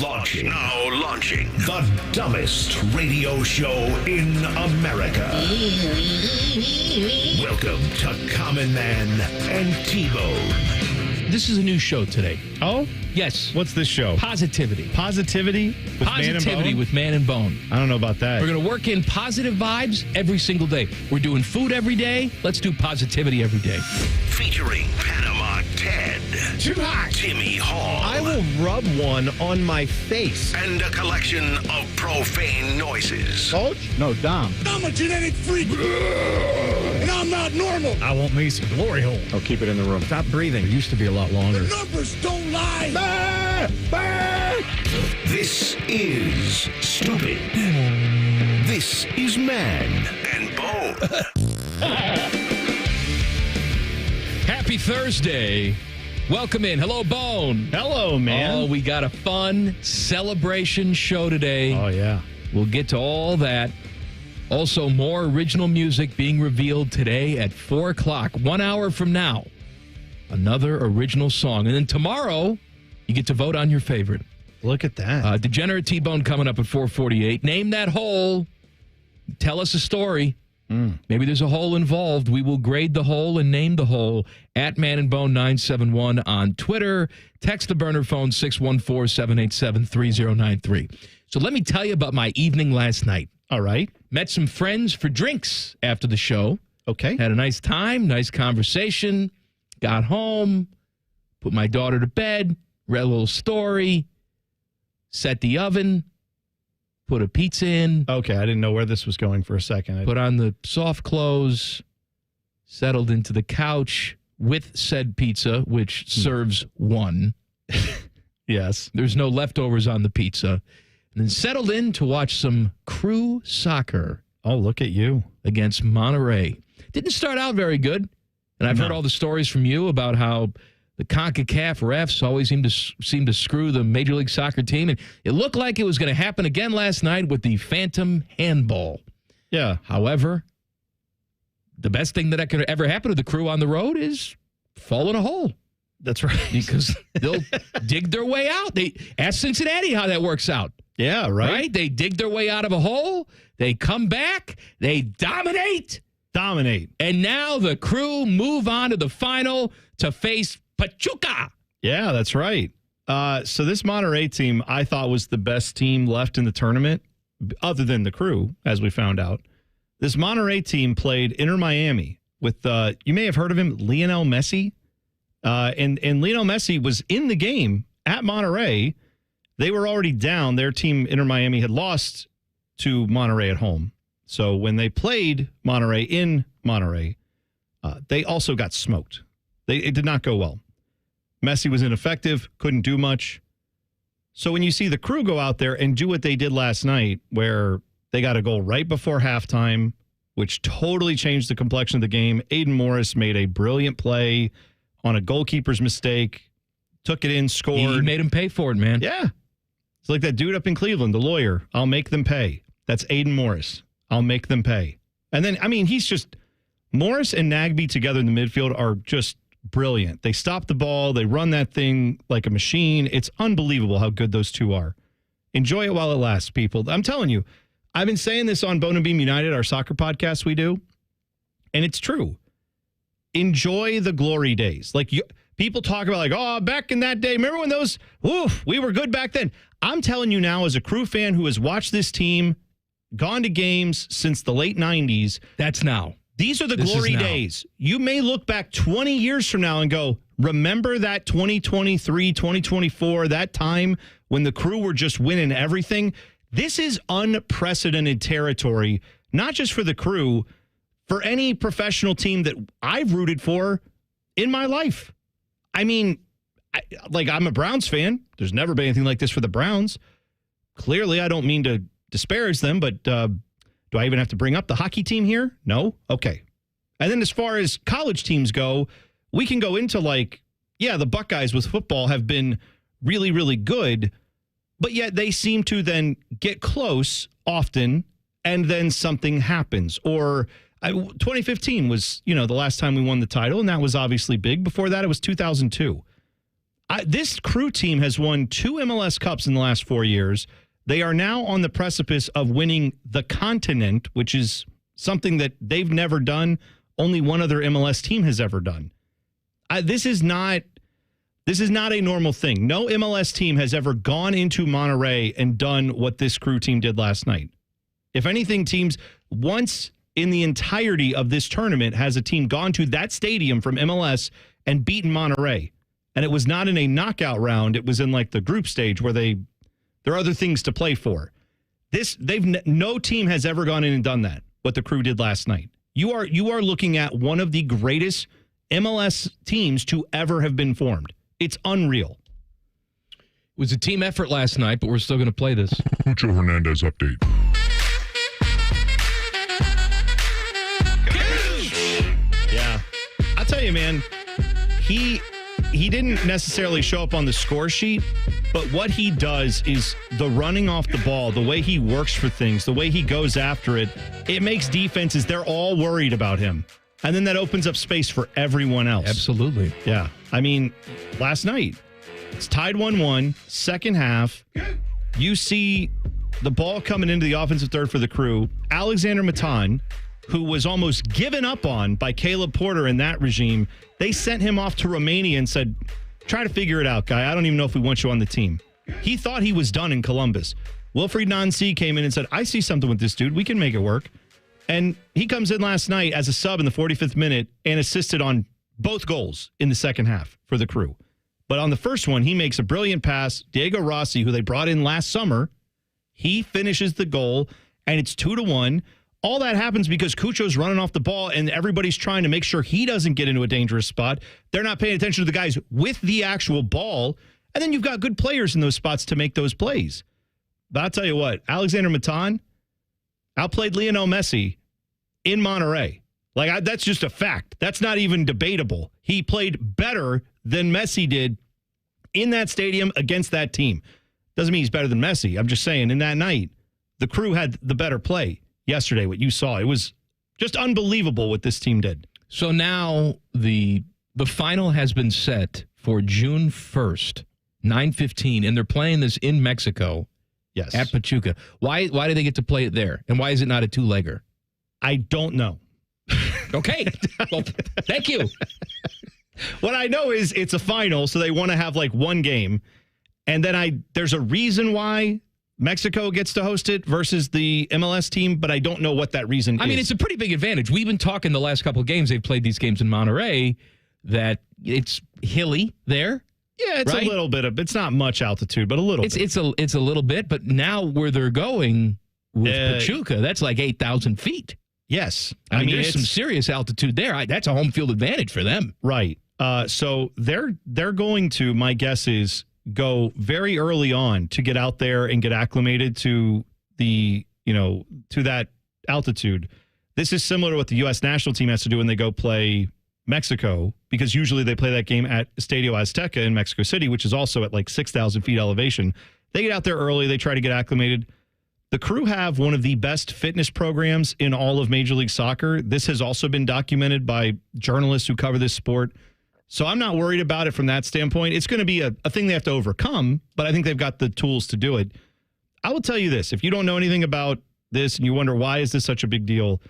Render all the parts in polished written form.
Now launching. The dumbest radio show in America. Welcome to Common Man and T-Bone. This is a new show today. Oh? Yes. What's this show? Positivity. Positivity with Positivity Man and Bone? with Man and Bone. I don't know about that. We're going to work in positive vibes every single day. We're doing food every day. Let's do positivity every day. Featuring Panama Ted. Too hot. Timmy Hall. I will rub one on my face. And a collection of profane noises. Coach? No, Dom. I'm a genetic freak. And I'm not normal. I want me some glory hole. Oh, keep it in the room. Stop breathing. It used to be a lot longer. The numbers don't lie. This is Stupid. This is Man and Bone. Happy Thursday. Welcome in. Hello, Bone. Hello, man. Oh, we got a fun celebration show today. Oh, yeah. We'll get to all that. Also, more original music being revealed today at 4 o'clock, 1 hour from now. Another original song. And then tomorrow, you get to vote on your favorite. Look at that. Degenerate T-Bone coming up at 4:48. Name that hole. Tell us a story. Maybe there's a hole involved. We will grade the hole and name the hole at Man and Bone 971 on Twitter. Text the burner phone 614-787-3093. So let me tell you about my evening last night. All right. Met some friends for drinks after the show. Okay. Had a nice time, nice conversation. Got home, put my daughter to bed, read a little story, set the oven, put a pizza in. Okay, I didn't know where this was going for a second. Put on the soft clothes, settled into the couch with said pizza, which serves one. Yes. There's no leftovers on the pizza. And then settled in to watch some crew soccer. Oh, look at you. Against Monterey. Didn't start out very good. And I've heard all the stories from you about how the CONCACAF refs always seem to screw the Major League Soccer team. And it looked like it was going to happen again last night with the phantom handball. Yeah. However, the best thing that could ever happen to the crew on the road is fall in a hole. That's right. Because they'll dig their way out. Ask Cincinnati how that works out. Yeah, right? They dig their way out of a hole. They come back. They dominate. And now the crew move on to the final to face Pachuca. Yeah, that's right. So this Monterey team, I thought, was the best team left in the tournament, other than the crew, as we found out. This Monterey team played Inter Miami with, you may have heard of him, Lionel Messi. And Lionel Messi was in the game at Monterey. They were already down. Their team, Inter Miami, had lost to Monterey at home. So when they played Monterey in Monterey, they also got smoked. It did not go well. Messi was ineffective, couldn't do much. So when you see the crew go out there and do what they did last night, where they got a goal right before halftime, which totally changed the complexion of the game. Aiden Morris made a brilliant play on a goalkeeper's mistake, took it in, scored. He made him pay for it, man. Yeah. It's like that dude up in Cleveland, the lawyer. I'll make them pay. That's Aiden Morris. I'll make them pay. And then, I mean, he's just, Morris and Nagby together in the midfield are just brilliant. They stop the ball. They run that thing like a machine. It's unbelievable how good those two are. Enjoy it while it lasts, people. I'm telling you, I've been saying this on Bone and Beam United, our soccer podcast we do, and it's true. Enjoy the glory days. Like, people talk about, like, oh, back in that day, remember when those, we were good back then. I'm telling you now, as a crew fan who has watched this team, gone to games since the late 90s. That's now. These are the glory days. You may look back 20 years from now and go, remember that 2023, 2024, that time when the crew were just winning everything? This is unprecedented territory, not just for the crew, for any professional team that I've rooted for in my life. I mean, I'm a Browns fan. There's never been anything like this for the Browns. Clearly, I don't mean to disparage them, but do I even have to bring up the hockey team here? No? Okay. And then as far as college teams go, we can go into the Buckeyes with football have been really, really good, but yet they seem to then get close often, and then something happens. Or 2015 was, the last time we won the title, and that was obviously big. Before that, it was 2002. This Crew team has won 2 MLS Cups in the last 4 years. They are now on the precipice of winning the continent, which is something that they've never done. Only one other MLS team has ever done. This is not a normal thing. No MLS team has ever gone into Monterrey and done what this Crew team did last night. If anything, teams once in the entirety of this tournament has a team gone to that stadium from MLS and beaten Monterrey. And it was not in a knockout round. It was in like the group stage where there are other things to play for. No team has ever gone in and done that, what the Crew did last night. You are looking at one of the greatest MLS teams to ever have been formed. It's unreal. It was a team effort last night, but we're still going to play this. Cucho Hernandez update. Yeah. I'll tell you, man, he didn't necessarily show up on the score sheet, but what he does is the running off the ball, the way he works for things, the way he goes after it, it makes defenses, they're all worried about him. And then that opens up space for everyone else. Absolutely. Yeah. I mean, last night, it's tied 1-1, second half. You see the ball coming into the offensive third for the Crew. Alexander Matan, who was almost given up on by Caleb Porter in that regime, they sent him off to Romania and said, try to figure it out, guy. I don't even know if we want you on the team. He thought he was done in Columbus. Wilfried Nancy came in and said, I see something with this dude. We can make it work. And he comes in last night as a sub in the 45th minute and assisted on both goals in the second half for the Crew. But on the first one, he makes a brilliant pass. Diego Rossi, who they brought in last summer, he finishes the goal, and it's 2-1. All that happens because Cucho's running off the ball, and everybody's trying to make sure he doesn't get into a dangerous spot. They're not paying attention to the guys with the actual ball, and then you've got good players in those spots to make those plays. But I'll tell you what, Alexander Matan outplayed Lionel Messi in Monterrey. That's just a fact. That's not even debatable. He played better than Messi did in that stadium against that team. Doesn't mean he's better than Messi. I'm just saying, in that night, the Crew had the better play yesterday, what you saw. It was just unbelievable what this team did. So now the final has been set for June 1st, 9:15, and they're playing this in Mexico. Yes. At Pachuca. Why do they get to play it there? And why is it not a two-legger? I don't know. Okay. Well, thank you. What I know is it's a final, so they want to have like one game. And then there's a reason why Mexico gets to host it versus the MLS team, but I don't know what that reason is. I mean, it's a pretty big advantage. We've been talking the last couple of games, they've played these games in Monterrey, that it's hilly there. Yeah, it's right? a little bit of, it's not much altitude, but a little bit. It's a little bit, but now where they're going with Pachuca, that's like 8,000 feet. Yes. I mean, there's some serious altitude there. That's a home field advantage for them. Right. So they're going to, my guess is, go very early on to get out there and get acclimated to to that altitude. This is similar to what the U.S. national team has to do when they go play Mexico, because usually they play that game at Estadio Azteca in Mexico City, which is also at like 6,000 feet elevation. They get out there early. They try to get acclimated. The Crew have one of the best fitness programs in all of Major League Soccer. This has also been documented by journalists who cover this sport. So I'm not worried about it from that standpoint. It's going to be a thing they have to overcome, but I think they've got the tools to do it. I will tell you this. If you don't know anything about this and you wonder why is this such a big deal,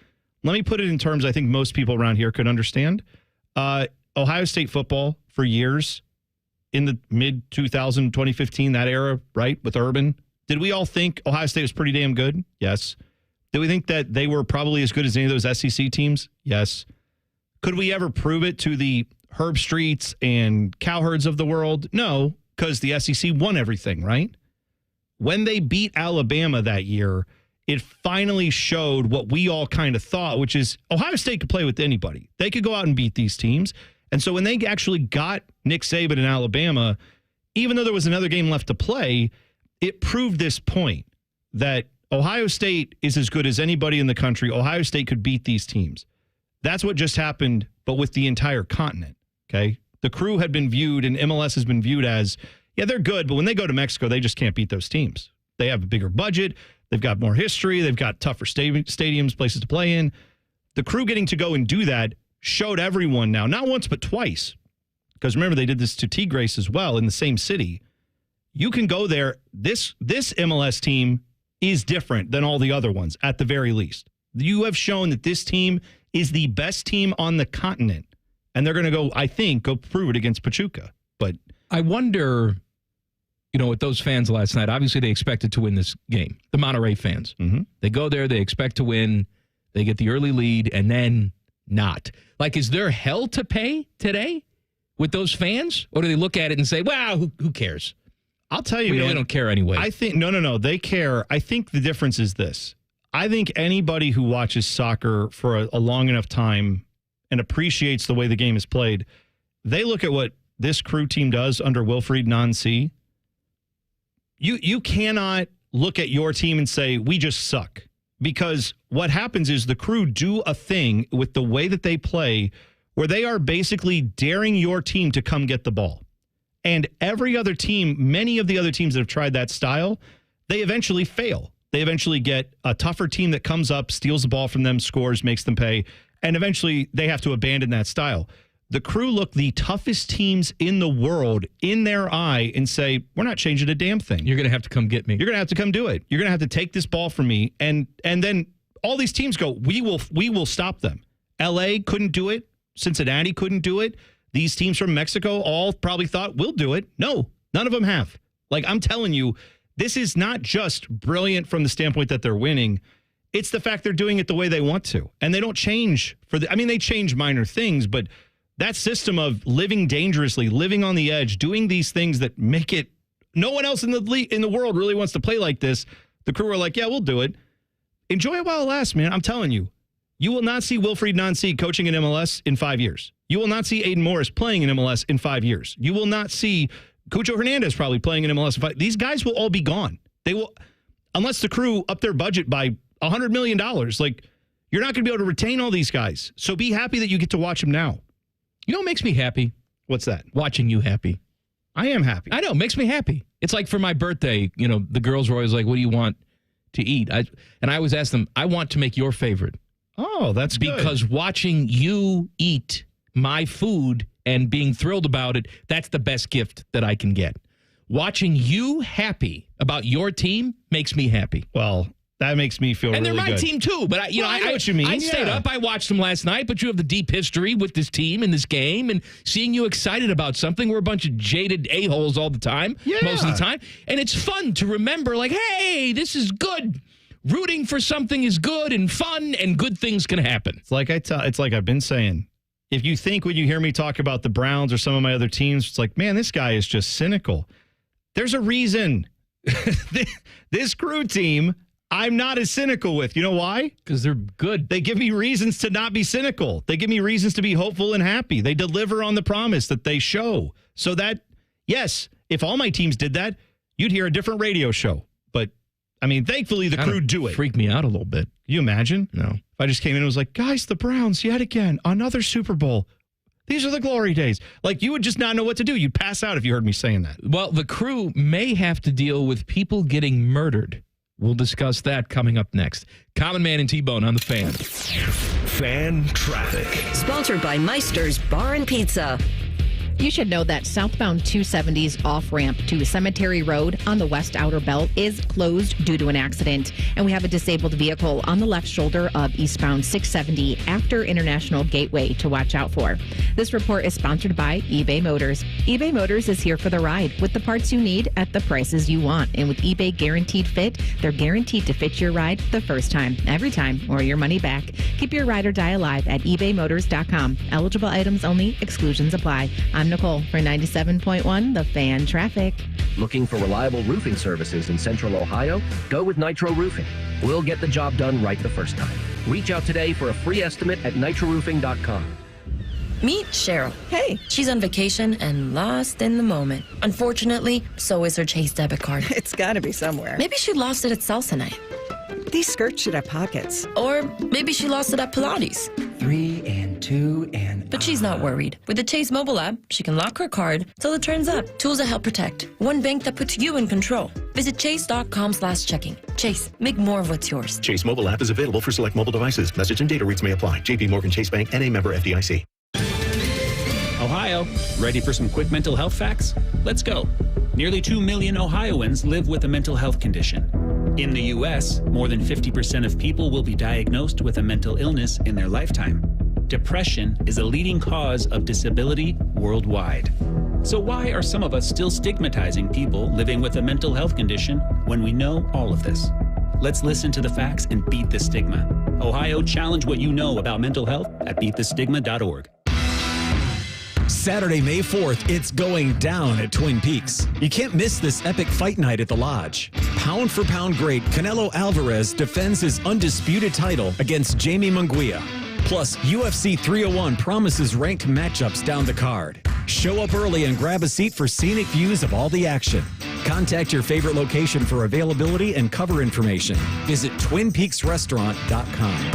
let me put it in terms I think most people around here could understand. Ohio State football for years in the mid-2000, 2015, that era, right, with Urban. Did we all think Ohio State was pretty damn good? Yes. Did we think that they were probably as good as any of those SEC teams? Yes. Could we ever prove it to the Herb Streets and Cowherds of the world? No, because the SEC won everything, right? When they beat Alabama that year, it finally showed what we all kind of thought, which is Ohio State could play with anybody. They could go out and beat these teams. And so when they actually got Nick Saban in Alabama, even though there was another game left to play, it proved this point that Ohio State is as good as anybody in the country. Ohio State could beat these teams. That's what just happened, but with the entire continent, okay? The Crew had been viewed, and MLS has been viewed as, yeah, they're good, but when they go to Mexico, they just can't beat those teams. They have a bigger budget. They've got more history. They've got tougher stadiums, places to play in. The Crew getting to go and do that showed everyone now, not once but twice, because remember they did this to Tigres as well in the same city. You can go there. This MLS team is different than all the other ones at the very least. You have shown that this team is the best team on the continent, and they're going to go prove it against Pachuca. But I wonder, with those fans last night, obviously they expected to win this game. The Monterrey fans. Mm-hmm. They go there, they expect to win, they get the early lead, and then not. Like, is there hell to pay today with those fans? Or do they look at it and say, wow, who cares? I'll tell you, we don't care anyway. I think, no, they care. I think the difference is this. I think anybody who watches soccer for a long enough time and appreciates the way the game is played, they look at what this Crew team does under Wilfried Nancy. You cannot look at your team and say, we just suck. Because what happens is the Crew do a thing with the way that they play where they are basically daring your team to come get the ball. And every other team, many of the other teams that have tried that style, they eventually fail. They eventually get a tougher team that comes up, steals the ball from them, scores, makes them pay, and eventually they have to abandon that style. The Crew look the toughest teams in the world in their eye and say, we're not changing a damn thing. You're going to have to come get me. You're going to have to come do it. You're going to have to take this ball from me. And then all these teams go, we will stop them. LA couldn't do it. Cincinnati couldn't do it. These teams from Mexico all probably thought, we'll do it. No, none of them have. Like, I'm telling you, this is not just brilliant from the standpoint that they're winning. It's the fact they're doing it the way they want to. And they don't change they change minor things, but that system of living dangerously, living on the edge, doing these things that make it, no one else in the world really wants to play like this. The Crew are like, yeah, we'll do it. Enjoy it while it lasts, man. I'm telling you. You will not see Wilfried Nancy coaching in MLS in 5 years. You will not see Aiden Morris playing in MLS in 5 years. You will not see Cucho Hernandez probably playing in MLS in 5 years. These guys will all be gone. They will, unless the Crew up their budget by $100 million. Like, you're not going to be able to retain all these guys. So be happy that you get to watch them now. You know what makes me happy? What's that? Watching you happy. I am happy. I know. It makes me happy. It's like for my birthday, the girls were always like, what do you want to eat? And I always ask them, I want to make your favorite. Oh, that's good. Because watching you eat my food and being thrilled about it, that's the best gift that I can get. Watching you happy about your team makes me happy. Well, that makes me feel and really good. And they're my team too, but I know what you mean. I stayed up. I watched them last night, but you have the deep history with this team and this game, and seeing you excited about something. We're a bunch of jaded a-holes all the time, most of the time, and it's fun to remember, like, hey, this is good. Rooting for something is good and fun, and good things can happen. It's like I've been saying. If you think when you hear me talk about the Browns or some of my other teams, it's like, man, this guy is just cynical. There's a reason. This Crew team, I'm not as cynical with. You know why? Because they're good. They give me reasons to not be cynical. They give me reasons to be hopeful and happy. They deliver on the promise that they show. So that, yes, if all my teams did that, you'd hear a different radio show. But I mean, thankfully, the Crew do it. Freaked me out a little bit. Can you imagine? No. If I just came in and was like, guys, the Browns, yet again, another Super Bowl. These are the glory days. Like, you would just not know what to do. You'd pass out if you heard me saying that. Well, the Crew may have to deal with people getting murdered. We'll discuss that coming up next. Common Man and T-Bone on the Fan. Fan Traffic. Sponsored by Meister's Bar and Pizza. You should know that southbound 270's off-ramp to Cemetery Road on the West Outer Belt is closed due to an accident. And we have a disabled vehicle on the left shoulder of eastbound 670 after International Gateway to watch out for. This report is sponsored by eBay Motors. eBay Motors is here for the ride with the parts you need at the prices you want. And with eBay Guaranteed Fit, they're guaranteed to fit your ride the first time, every time, or your money back. Keep your ride or die alive at ebaymotors.com. Eligible items only. Exclusions apply. I'm Nicole for 97.1 The Fan Traffic. Looking for reliable roofing services in Central Ohio? Go with Nitro Roofing. We'll get the job done right the first time. Reach out today for a free estimate at nitroroofing.com. Meet Cheryl. Hey. She's on vacation and lost in the moment. Unfortunately, so is her Chase debit card. It's got to be somewhere. Maybe she lost it at salsa night. These skirts should have pockets. Or maybe she lost it at Pilates. 3 and 2 and... But she's not worried. With the Chase mobile app, she can lock her card till it turns up. Tools that help protect. One bank that puts you in control. Visit chase.com/checking. Chase, make more of what's yours. Chase mobile app is available for select mobile devices. Message and data rates may apply. JP Morgan Chase Bank, N.A. member FDIC. Ohio Ohio. Ready for some quick mental health facts? Let's go. Nearly 2 million Ohioans live with a mental health condition. In the U.S., more than 50% of people will be diagnosed with a mental illness in their lifetime. Depression is a leading cause of disability worldwide. So why are some of us still stigmatizing people living with a mental health condition when we know all of this? Let's listen to the facts and beat the stigma. Ohio, challenge what you know about mental health at beatthestigma.org. Saturday, May 4th, it's going down at Twin Peaks. You can't miss this epic fight night at the Lodge. Pound for pound great Canelo Alvarez defends his undisputed title against Jamie Munguia. Plus, UFC 301 promises ranked matchups down the card. Show up early and grab a seat for scenic views of all the action. Contact your favorite location for availability and cover information. Visit TwinPeaksRestaurant.com.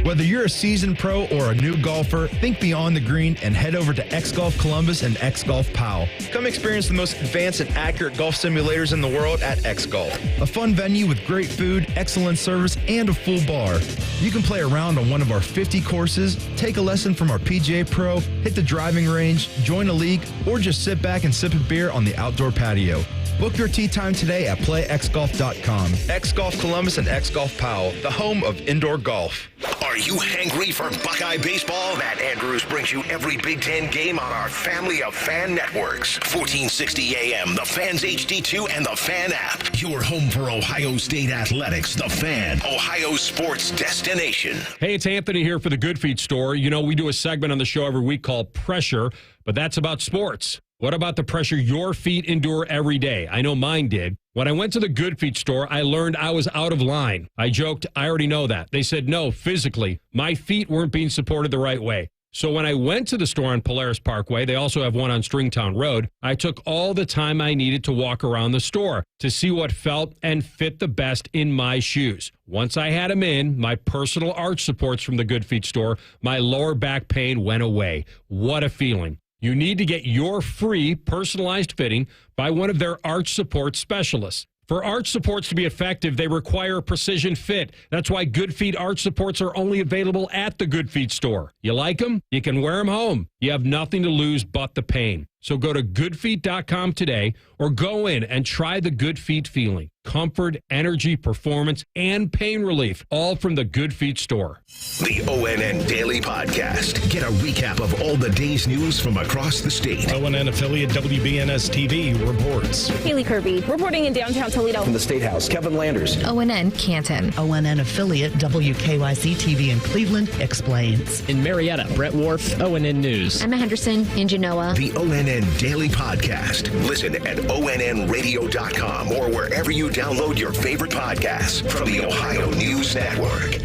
Whether you're a seasoned pro or a new golfer, think beyond the green and head over to X Golf Columbus and X Golf Powell. Come experience the most advanced and accurate golf simulators in the world at X Golf. A fun venue with great food, excellent service, and a full bar. You can play around on one of our 50 courses, take a lesson from our PGA Pro, hit the driving range, join a league, or just sit back and sip a beer on the outdoor patio. Book your tee time today at playxgolf.com. X Golf Columbus and X Golf Powell, the home of indoor golf. Are you hangry for Buckeye baseball? Matt Andrews brings you every Big Ten game on our family of fan networks. 1460 AM, The Fan's HD2, and The Fan app. Your home for Ohio State athletics. The Fan, Ohio sports destination. Hey, it's Anthony here for the Good Feet store. You know, we do a segment on the show every week called Pressure, but that's about sports. What about the pressure your feet endure every day? I know mine did. When I went to the Good Feet store, I learned I was out of line. I joked, I already know that. They said, no, physically, my feet weren't being supported the right way. So when I went to the store on Polaris Parkway, they also have one on Stringtown Road, I took all the time I needed to walk around the store to see what felt and fit the best in my shoes. Once I had them in, my personal arch supports from the Good Feet store, my lower back pain went away. What a feeling. You need to get your free personalized fitting by one of their arch support specialists. For arch supports to be effective, they require a precision fit. That's why Good Feet arch supports are only available at the Good Feet store. You like them? You can wear them home. You have nothing to lose but the pain. So go to goodfeet.com today or go in and try the Good Feet feeling. Comfort, energy, performance, and pain relief, all from the Good Feet store. The ONN Daily Podcast. Get a recap of all the day's news from across the state. ONN affiliate WBNS TV reports. Haley Kirby reporting in downtown Toledo. From the State House, Kevin Landers. ONN Canton. ONN affiliate WKYC TV in Cleveland explains. In Marietta, Brett Wharf, ONN News. Emma Henderson in Genoa. The ONN Daily Podcast. Listen at onnradio.com or wherever you download your favorite podcasts from the Ohio News Network.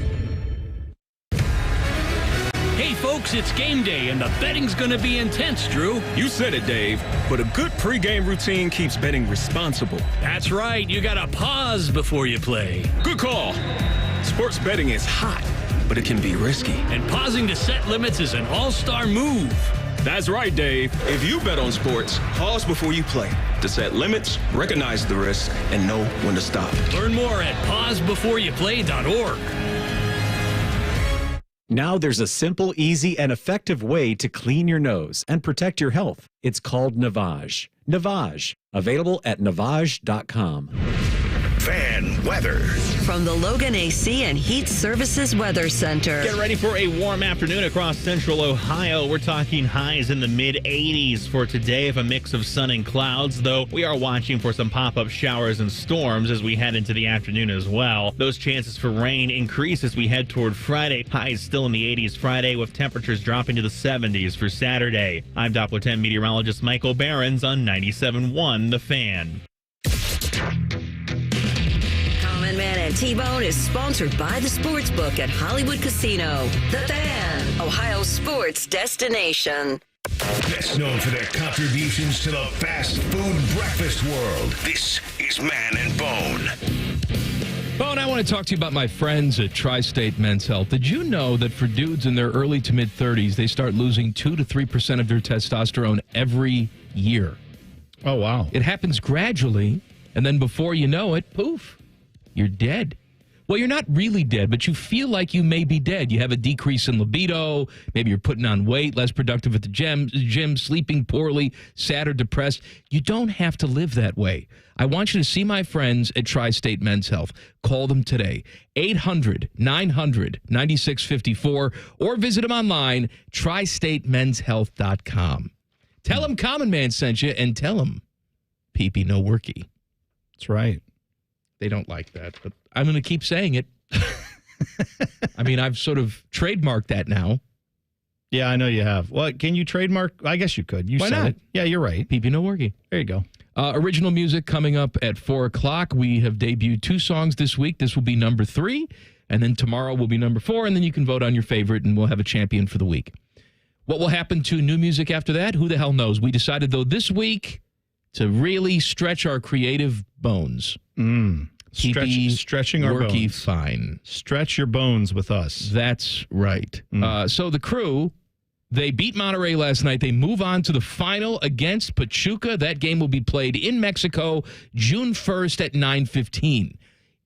Hey, folks, it's game day, and the betting's going to be intense, Drew. You said it, Dave, but a good pregame routine keeps betting responsible. That's right. You got to pause before you play. Good call. Sports betting is hot, but it can be risky. And pausing to set limits is an all-star move. That's right, Dave. If you bet on sports, pause before you play to set limits, recognize the risk, and know when to stop. Learn more at pausebeforeyouplay.org. Now there's a simple, easy, and effective way to clean your nose and protect your health. It's called Navage. Navage. Available at Navage.com. Fan weather. From the Logan AC and Heat Services Weather Center. Get ready for a warm afternoon across central Ohio. We're talking highs in the mid-80s for today, of a mix of sun and clouds, though we are watching for some pop-up showers and storms as we head into the afternoon as well. Those chances for rain increase as we head toward Friday. Highs still in the 80s Friday, with temperatures dropping to the 70s for Saturday. I'm Doppler 10 meteorologist Michael Behrens on 97.1 The Fan. Man and T-Bone is sponsored by the Sportsbook at Hollywood Casino. The Fan, Ohio sports destination. Best known for their contributions to the fast food breakfast world. This is Man and Bone. Bone, I want to talk to you about my friends at Tri-State Men's Health. Did you know that for dudes in their early to mid-30s, they start losing 2 to 3% of their testosterone every year? Oh, wow. It happens gradually, and then before you know it, poof. You're dead. Well, you're not really dead, but you feel like you may be dead. You have a decrease in libido. Maybe you're putting on weight, less productive at the gym, sleeping poorly, sad or depressed. You don't have to live that way. I want you to see my friends at Tri-State Men's Health. Call them today, 800-900-9654, or visit them online, tristatemenshealth.com. Tell them Common Man sent you, and tell them pee-pee no worky. That's right. They don't like that, but I'm going to keep saying it. I mean, I've sort of trademarked that now. Yeah, I know you have. Well, can you trademark? I guess you could. Why said not? it. Yeah, you're right. Pee-pee no worky. There you go. Original music coming up at 4 o'clock. We have debuted 2 songs this week. This will be number 3, and then tomorrow will be number 4, and then you can vote on your favorite, and we'll have a champion for the week. What will happen to new music after that? Who the hell knows? We decided, though, this week to really stretch our creative bones. Stretching our worky bones. Fine. Stretch your bones with us. That's right. So the Crew, they beat Monterrey last night. They move on to the final against Pachuca. That game will be played in Mexico June 1st at 9:15.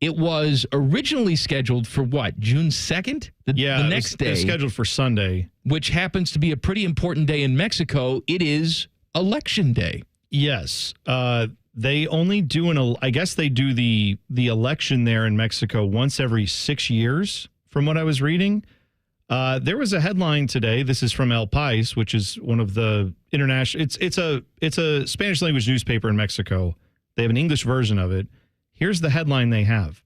It was originally scheduled for what, June 2nd? The next day. It's scheduled for Sunday. Which happens to be a pretty important day in Mexico. It is Election Day. Yes. They only do I guess they do the election there in Mexico once every 6 years, from what I was reading. There was a headline today. This is from El País, which is one of the international. It's a Spanish language newspaper in Mexico. They have an English version of it. Here's the headline they have: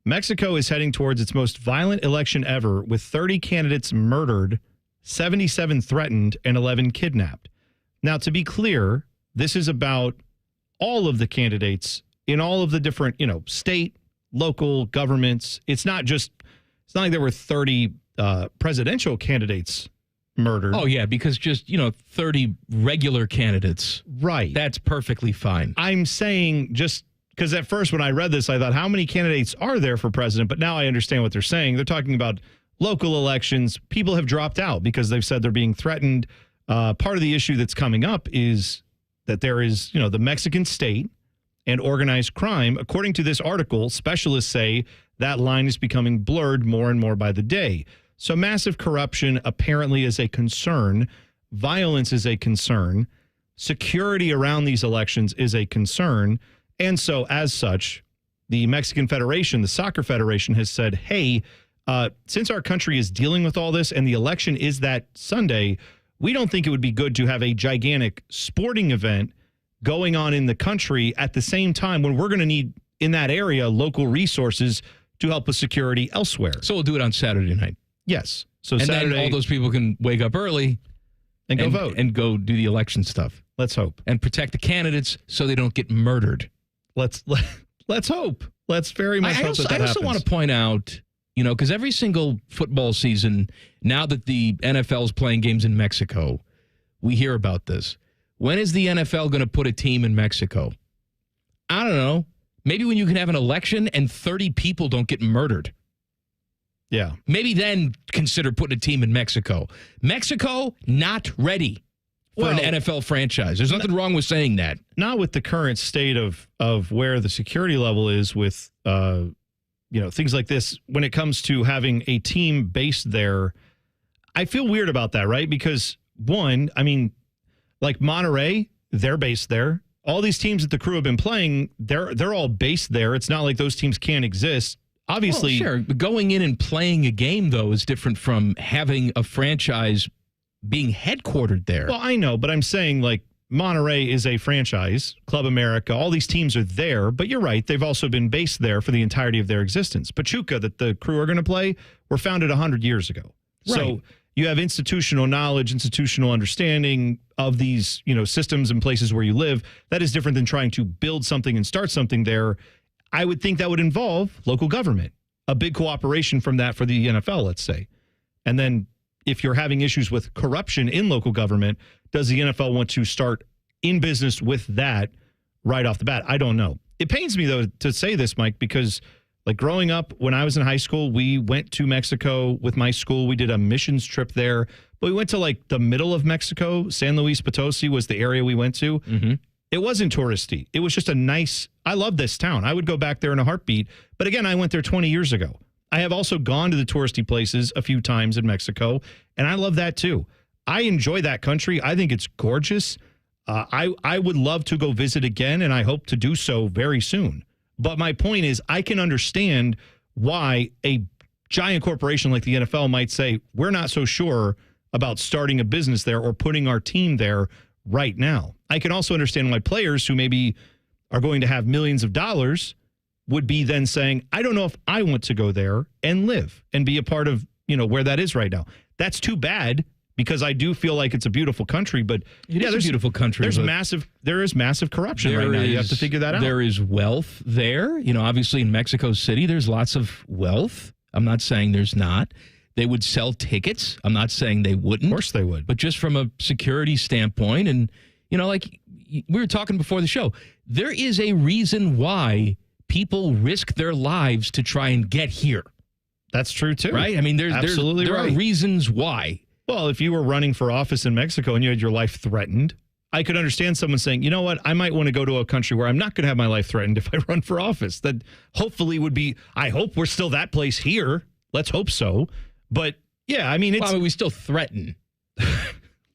Mexico is heading towards its most violent election ever, with 30 candidates murdered, 77 threatened, and 11 kidnapped. Now, to be clear, this is about all of the candidates in all of the different, state, local governments. It's not like there were 30 presidential candidates murdered. Oh, yeah, because just, 30 regular candidates. Right. That's perfectly fine. I'm saying just because at first when I read this, I thought, how many candidates are there for president? But now I understand what they're saying. They're talking about local elections. People have dropped out because they've said they're being threatened. Part of the issue that's coming up is that there is, the Mexican state and organized crime. According to this article, specialists say that line is becoming blurred more and more by the day. So massive corruption apparently is a concern. Violence is a concern. Security around these elections is a concern. And so as such, the Mexican Federation, the soccer federation, has said, hey, since our country is dealing with all this and the election is that Sunday, we don't think it would be good to have a gigantic sporting event going on in the country at the same time when we're going to need in that area local resources to help with security elsewhere. So we'll do it on Saturday night. Yes. So and Saturday, then all those people can wake up early and go vote and go do the election stuff. Let's hope. And protect the candidates so they don't get murdered. Let's hope. Let's very much hope that happens. I also want to point out, because every single football season, now that the NFL is playing games in Mexico, we hear about this. When is the NFL going to put a team in Mexico? I don't know. Maybe when you can have an election and 30 people don't get murdered. Yeah. Maybe then consider putting a team in Mexico. Mexico, not ready for an NFL franchise. There's nothing wrong with saying that. Not with the current state of where the security level is with things like this. When it comes to having a team based there, I feel weird about that, right? Because one, like Monterrey, they're based there. All these teams that the Crew have been playing, they're all based there. It's not like those teams can't exist. Obviously, sure. Going in and playing a game, though, is different from having a franchise being headquartered there. Well, I know, but I'm saying like Monterrey is a franchise, Club America. All these teams are there, but you're right. They've also been based there for the entirety of their existence. Pachuca, that the Crew are going to play, were founded 100 years ago. Right. So you have institutional knowledge, institutional understanding of these, systems and places where you live. That is different than trying to build something and start something there. I would think that would involve local government, a big cooperation from that for the NFL, let's say. And then if you're having issues with corruption in local government, does the NFL want to start in business with that right off the bat? I don't know. It pains me, though, to say this, Mike, because like growing up when I was in high school, we went to Mexico with my school. We did a missions trip there, but we went to like the middle of Mexico. San Luis Potosi was the area we went to. Mm-hmm. It wasn't touristy. It was just I love this town. I would go back there in a heartbeat. But again, I went there 20 years ago. I have also gone to the touristy places a few times in Mexico, and I love that too. I enjoy that country. I think it's gorgeous. I would love to go visit again, and I hope to do so very soon. But my point is, I can understand why a giant corporation like the NFL might say, we're not so sure about starting a business there or putting our team there right now. I can also understand why players who maybe are going to have millions of dollars would be then saying, I don't know if I want to go there and live and be a part of, where that is right now. That's too bad, because I do feel like it's a beautiful country, but there's a beautiful country. There is massive corruption right now. You have to figure that out. There is wealth there. Obviously in Mexico City, there's lots of wealth. I'm not saying there's not. They would sell tickets. I'm not saying they wouldn't. Of course they would. But just from a security standpoint, and, like we were talking before the show, there is a reason why people risk their lives to try and get here. That's true, too. Right? I mean, there are reasons why. Well, if you were running for office in Mexico and you had your life threatened, I could understand someone saying, you know what, I might want to go to a country where I'm not going to have my life threatened if I run for office. That hopefully would be, I hope we're still that place here. Let's hope so. But yeah, I mean, we still threaten,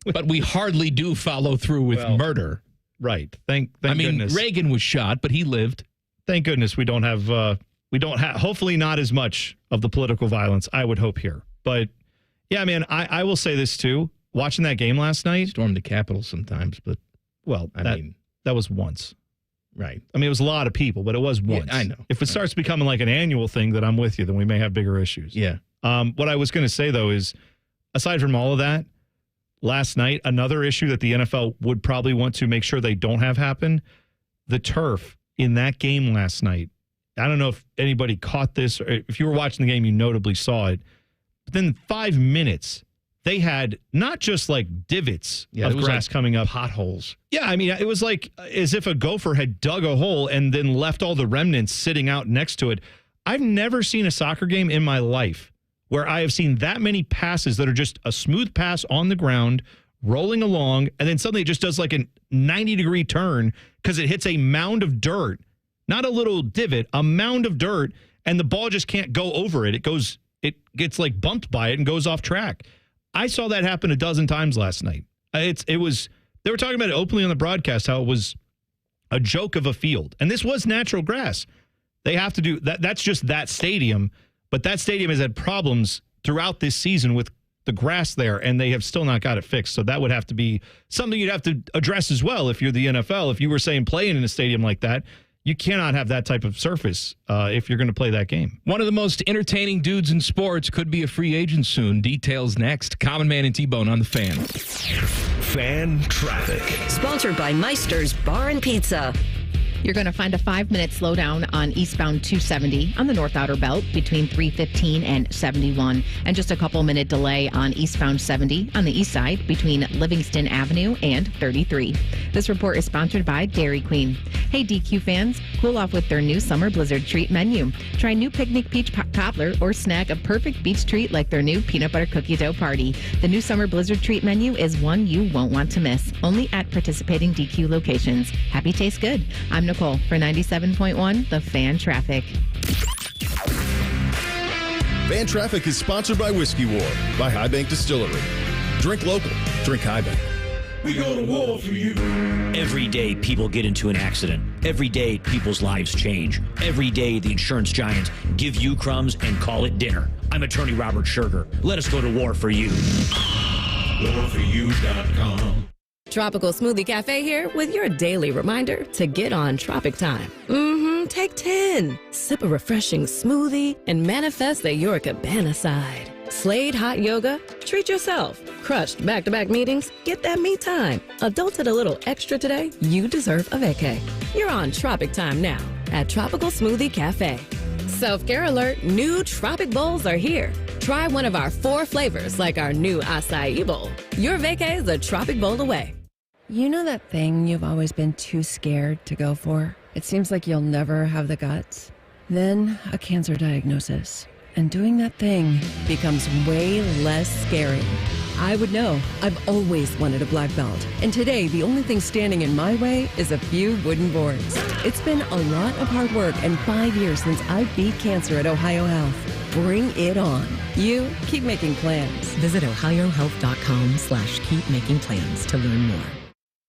but we hardly do follow through with murder. Right. Thank goodness. Reagan was shot, but he lived. Thank goodness we don't have, hopefully not as much of the political violence, I would hope here. But yeah, man, I will say this too. Watching that game last night. Storm the Capitol sometimes, but. Well, that was once. Right. I mean, it was a lot of people, but it was once. Yeah, I know. If it starts becoming like an annual thing, then I'm with you. Then we may have bigger issues. Yeah. What I was going to say, though, is aside from all of that, last night, another issue that the NFL would probably want to make sure they don't have happen, the turf in that game last night. I don't know if anybody caught this, or if you were watching the game, you notably saw it. But then 5 minutes, they had not just like divots of grass coming up. Potholes. Yeah, I mean, it was like as if a gopher had dug a hole and then left all the remnants sitting out next to it. I've never seen a soccer game in my life where I have seen that many passes that are just a smooth pass on the ground, rolling along, and then suddenly it just does like a 90-degree turn because it hits a mound of dirt, not a little divot, a mound of dirt, and the ball just can't go over it. It gets like bumped by it and goes off track. I saw that happen a dozen times last night. They were talking about it openly on the broadcast, how it was a joke of a field. And this was natural grass. They have to do that. That's just that stadium. But that stadium has had problems throughout this season with the grass there, and they have still not got it fixed. So that would have to be something you'd have to address as well if you're the NFL. If you were saying playing in a stadium like that, you cannot have that type of surface if you're going to play that game. One of the most entertaining dudes in sports could be a free agent soon. Details next. Common Man and T-Bone on the Fan. Fan traffic. Sponsored by Meister's Bar and Pizza. You're going to find a 5-minute slowdown on eastbound 270 on the North Outer Belt between 315 and 71, and just a couple-minute delay on eastbound 70 on the east side between Livingston Avenue and 33. This report is sponsored by Dairy Queen. Hey, DQ fans, cool off with their new summer blizzard treat menu. Try new picnic peach cobbler or snack a perfect beach treat like their new peanut butter cookie dough party. The new summer blizzard treat menu is one you won't want to miss. Only at participating DQ locations. Happy tastes good. I'm Nicole for 97.1 The Fan Traffic. Fan Traffic is sponsored by Whiskey War by High Bank Distillery. Drink local. Drink High Bank. We go to war for you. Every day people get into an accident. Every day people's lives change. Every day the insurance giants give you crumbs and call it dinner. I'm attorney Robert Scherger. Let us go to war for you. WarForYou.com. Tropical Smoothie Cafe here with your daily reminder to get on Tropic Time. Take 10. Sip a refreshing smoothie and manifest that you're a cabana side. Slade hot yoga? Treat yourself. Crushed back-to-back meetings? Get that me time. Adulted a little extra today? You deserve a vacay. You're on Tropic Time now at Tropical Smoothie Cafe. Self-care alert, new Tropic Bowls are here. Try one of our 4 flavors like our new acai bowl. Your vacay is a Tropic Bowl away. You know that thing you've always been too scared to go for? It seems like you'll never have the guts. Then a cancer diagnosis. And doing that thing becomes way less scary. I would know. I've always wanted a black belt. And today, the only thing standing in my way is a few wooden boards. It's been a lot of hard work and 5 years since I beat cancer at Ohio Health. Bring it on. You keep making plans. Visit ohiohealth.com/keep making plans to learn more.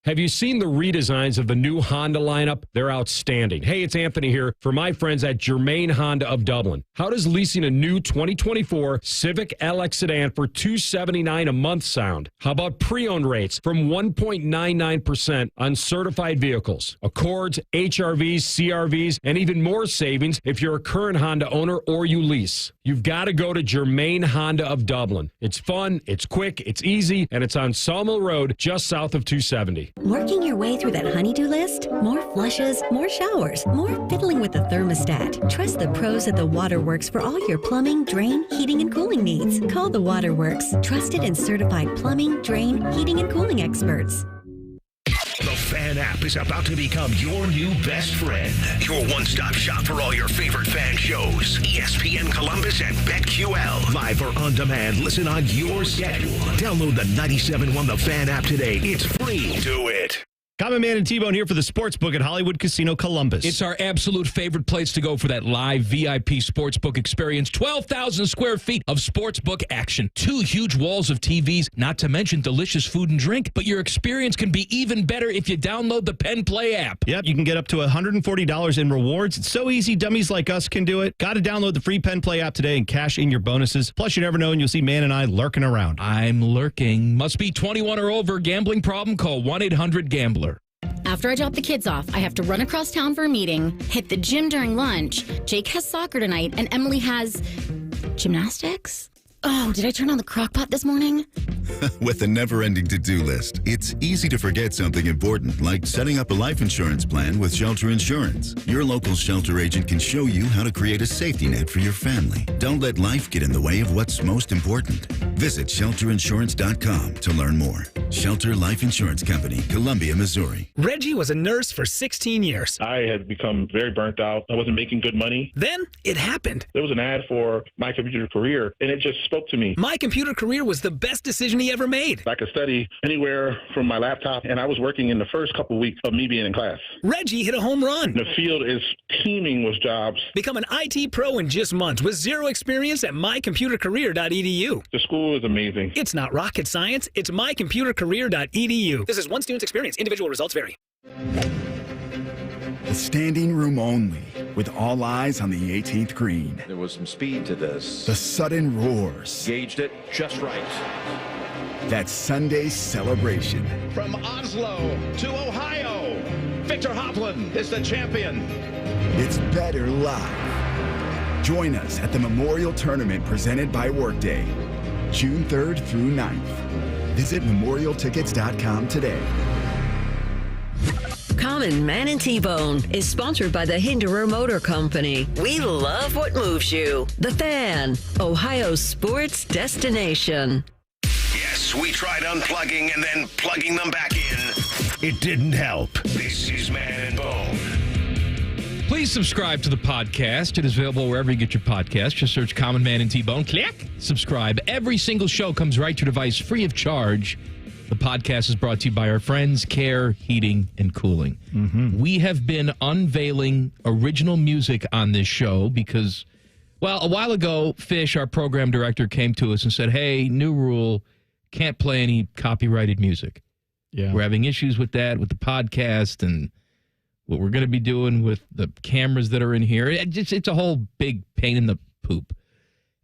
Have you seen the redesigns of the new Honda lineup? They're outstanding. Hey, it's Anthony here for my friends at Germain Honda of Dublin. How does leasing a new 2024 Civic LX sedan for $279 a month sound? How about pre-owned rates from 1.99% on certified vehicles? Accords, HRVs, CRVs, and even more savings if you're a current Honda owner or you lease. You've got to go to Germain Honda of Dublin. It's fun, it's quick, it's easy, and it's on Sawmill Road just south of 270. Working your way through that honey-do list? More flushes, more showers, more fiddling with the thermostat. Trust the pros at the Waterworks for all your plumbing, drain, heating, and cooling needs. Call the Waterworks, trusted and certified plumbing, drain, heating, and cooling experts. The Fan app is about to become your new best friend. Your one-stop shop for all your favorite fan shows. ESPN Columbus and BetQL. Live or on demand, listen on your schedule. Download the 97.1 The Fan app today. It's free. Do it. Common Man and T-Bone here for the Sportsbook at Hollywood Casino Columbus. It's our absolute favorite place to go for that live VIP sportsbook experience. 12,000 square feet of sportsbook action. 2 huge walls of TVs, not to mention delicious food and drink. But your experience can be even better if you download the Penn Play app. Yep, you can get up to $140 in rewards. It's so easy, dummies like us can do it. Got to download the free Penn Play app today and cash in your bonuses. Plus, you never know, and you'll see Man and I lurking around. I'm lurking. Must be 21 or over. Gambling problem? Call 1-800-GAMBLER. After I drop the kids off, I have to run across town for a meeting, hit the gym during lunch. Jake has soccer tonight, and Emily has gymnastics? Oh, did I turn on the crock pot this morning? With a never-ending to-do list, it's easy to forget something important, like setting up a life insurance plan with Shelter Insurance. Your local Shelter agent can show you how to create a safety net for your family. Don't let life get in the way of what's most important. Visit shelterinsurance.com to learn more. Shelter Life Insurance Company, Columbia, Missouri. Reggie was a nurse for 16 years. I had become very burnt out. I wasn't making good money. Then it happened. There was an ad for My Computer Career, and it just spoke to me. My Computer Career was the best decision he ever made. I could study anywhere from my laptop, and I was working in the first couple weeks of me being in class. Reggie hit a home run. The field is teeming with jobs. Become an IT pro in just months with zero experience at mycomputercareer.edu. The school is amazing. It's not rocket science. It's mycomputercareer.edu. This is one student's experience. Individual results vary. The standing room only, with all eyes on the 18th green. There was some speed to this. The sudden roars. Gauged it just right. That Sunday celebration. From Oslo to Ohio, Victor Hovland is the champion. It's better live. Join us at the Memorial Tournament presented by Workday, June 3rd through 9th. Visit memorialtickets.com today. Common Man and T-Bone is sponsored by the Hinderer Motor Company. We love what moves you. The Fan, Ohio's sports destination. Yes, we tried unplugging and then plugging them back in. It didn't help. This is Man and Bone. Please subscribe to the podcast. It is available wherever you get your podcast. Just search Common Man and T-Bone. Click. Subscribe. Every single show comes right to your device free of charge. The podcast is brought to you by our friends, Care Heating and Cooling. Mm-hmm. We have been unveiling original music on this show because, well, a while ago, Fish, our program director, came to us and said, hey, new rule, can't play any copyrighted music. Yeah. We're having issues with that, with the podcast, and what we're going to be doing with the cameras that are in here. It's a whole big pain in the poop.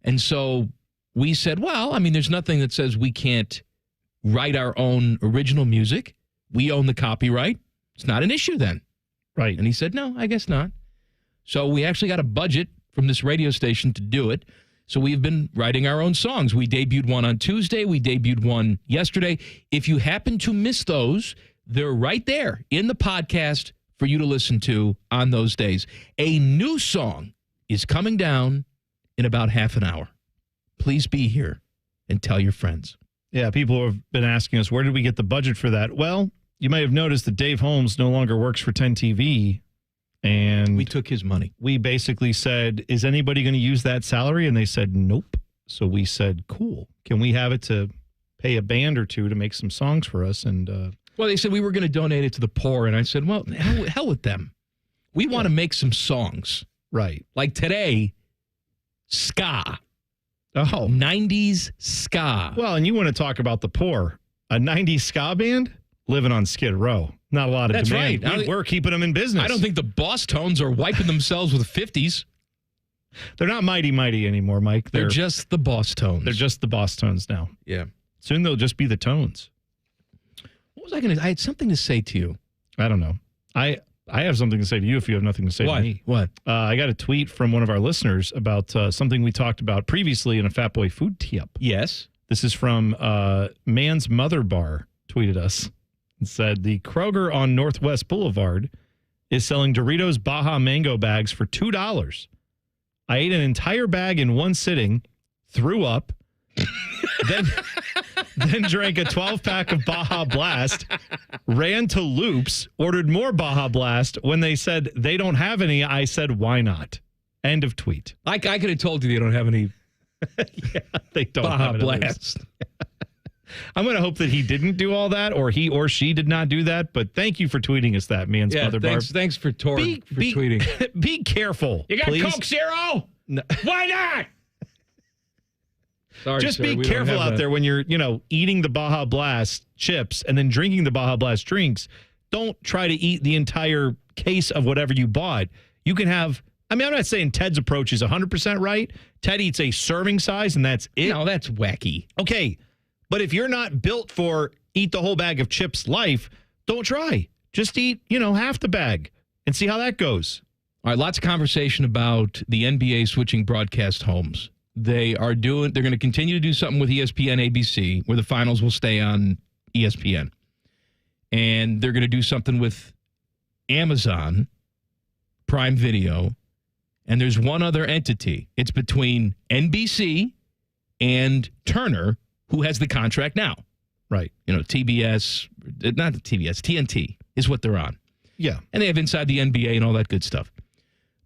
And so we said, well, I mean, there's nothing that says we can't write our own original music. We own the copyright. It's not an issue then. Right. And he said, no, I guess not. So we actually got a budget from this radio station to do it. So we've been writing our own songs. We debuted one on Tuesday. We debuted one yesterday. If you happen to miss those, they're right there in the podcast for you to listen to on those days. A new song is coming down in about half an hour. Please be here and tell your friends. Yeah, people have been asking us, where did we get the budget for that? Well, you may have noticed that Dave Holmes no longer works for 10 TV. And we took his money. We basically said, is anybody going to use that salary? And they said, nope. So we said, cool. Can we have it to pay a band or two to make some songs for us. And well, they said we were going to donate it to the poor, and I said, well, hell with them. We want to make some songs. Right. Like today, ska. Oh. 90s ska. Well, and you want to talk about the poor. A 90s ska band living on Skid Row. Not a lot of That's demand. right. We're keeping them in business. I don't think the Boss Tones are wiping themselves with 50s. They're not mighty anymore, Mike. They're just the Boss Tones. They're just the Boss Tones now. Yeah. Soon they'll just be the Tones. What was I going to... I had something to say to you. I don't know. I have something to say to you if you have nothing to say to me. What? I got a tweet from one of our listeners about something we talked about previously in a Fat Boy Food Tip. Yes. This is from Man's Mother Bar, tweeted us and said, the Kroger on Northwest Boulevard is selling Doritos Baja Mango bags for $2. I ate an entire bag in one sitting, threw up, then drank a 12-pack of Baja Blast, ran to Loops, ordered more Baja Blast. When they said they don't have any, I said, why not? End of tweet. I could have told you they don't have any they don't Baja have Blast. I'm going to hope that he didn't do all that, or he or she did not do that. But thank you for tweeting us that, Man's Mother Bar. Thanks for tweeting. Be careful. You got please. Coke Zero? No. Why not? Sorry, Just sir, be careful out there when you're, eating the Baja Blast chips and then drinking the Baja Blast drinks. Don't try to eat the entire case of whatever you bought. You can have, I'm not saying Ted's approach is 100% right. Ted eats a serving size and that's it. No, that's wacky. Okay. But if you're not built for eat the whole bag of chips life, don't try. Just eat, half the bag and see how that goes. All right, lots of conversation about the NBA switching broadcast homes. They're going to continue to do something with ESPN ABC where the finals will stay on ESPN. And they're going to do something with Amazon Prime Video. And there's one other entity. It's between NBC and Turner, who has the contract now. Right. TBS, not the TBS, TNT is what they're on. Yeah. And they have Inside the NBA and all that good stuff.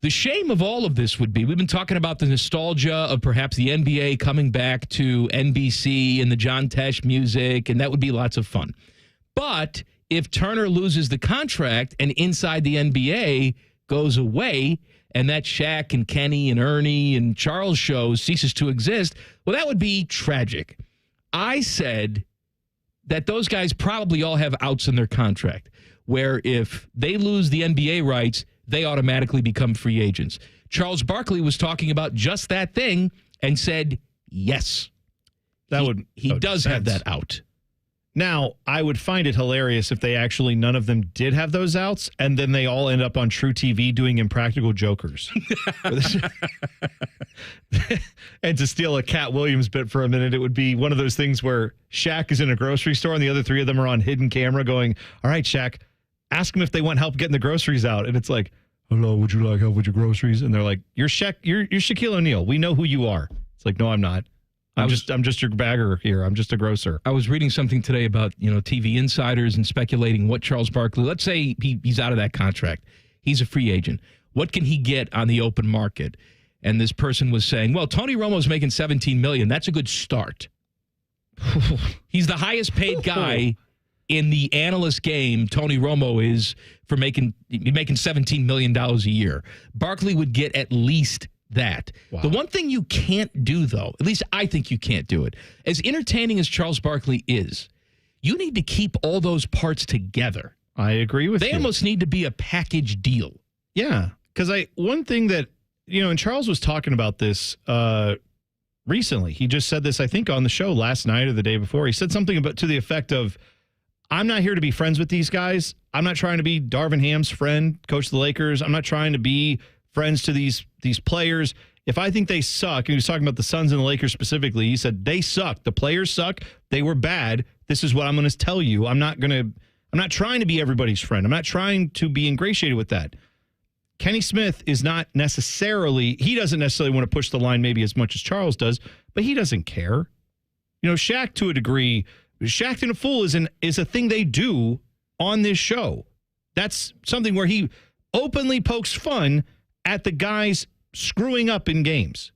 The shame of all of this would be, we've been talking about the nostalgia of perhaps the NBA coming back to NBC and the John Tesh music, and that would be lots of fun. But if Turner loses the contract and Inside the NBA goes away, and that Shaq and Kenny and Ernie and Charles show ceases to exist, well, that would be tragic. I said that those guys probably all have outs in their contract, where if they lose the NBA rights, they automatically become free agents. Charles Barkley was talking about just that thing and said, yes. He does have that out. Now, I would find it hilarious if none of them did have those outs, and then they all end up on True TV doing Impractical Jokers. And to steal a Cat Williams bit for a minute, it would be one of those things where Shaq is in a grocery store and the other three of them are on hidden camera going, all right, Shaq, ask them if they want help getting the groceries out. And it's like, hello, would you like help with your groceries? And they're like, you're Shaquille O'Neal. We know who you are. It's like, no, I'm not. I'm just your bagger here. I'm just a grocer. I was reading something today about, TV insiders and speculating what Charles Barkley, let's say he's out of that contract. He's a free agent. What can he get on the open market? And this person was saying, well, Tony Romo's making $17 million. That's a good start. He's the highest paid guy in the analyst game. Tony Romo is for making $17 million a year. Barkley would get at least that. Wow. The one thing you can't do, though, at least I think you can't do it, as entertaining as Charles Barkley is, you need to keep all those parts together. I agree with you. They almost need to be a package deal. Yeah, because one thing that, and Charles was talking about this recently. He just said this, I think, on the show last night or the day before. He said something to the effect of, I'm not here to be friends with these guys. I'm not trying to be Darvin Ham's friend, coach of the Lakers. I'm not trying to be friends to these players. If I think they suck, and he was talking about the Suns and the Lakers specifically, he said, they suck. The players suck. They were bad. This is what I'm going to tell you. I'm not trying to be everybody's friend. I'm not trying to be ingratiated with that. Kenny Smith is not necessarily, he doesn't necessarily want to push the line maybe as much as Charles does, but he doesn't care. Shaq to a degree, Shaq and a Fool is a thing they do on this show. That's something where he openly pokes fun at the guys screwing up in games.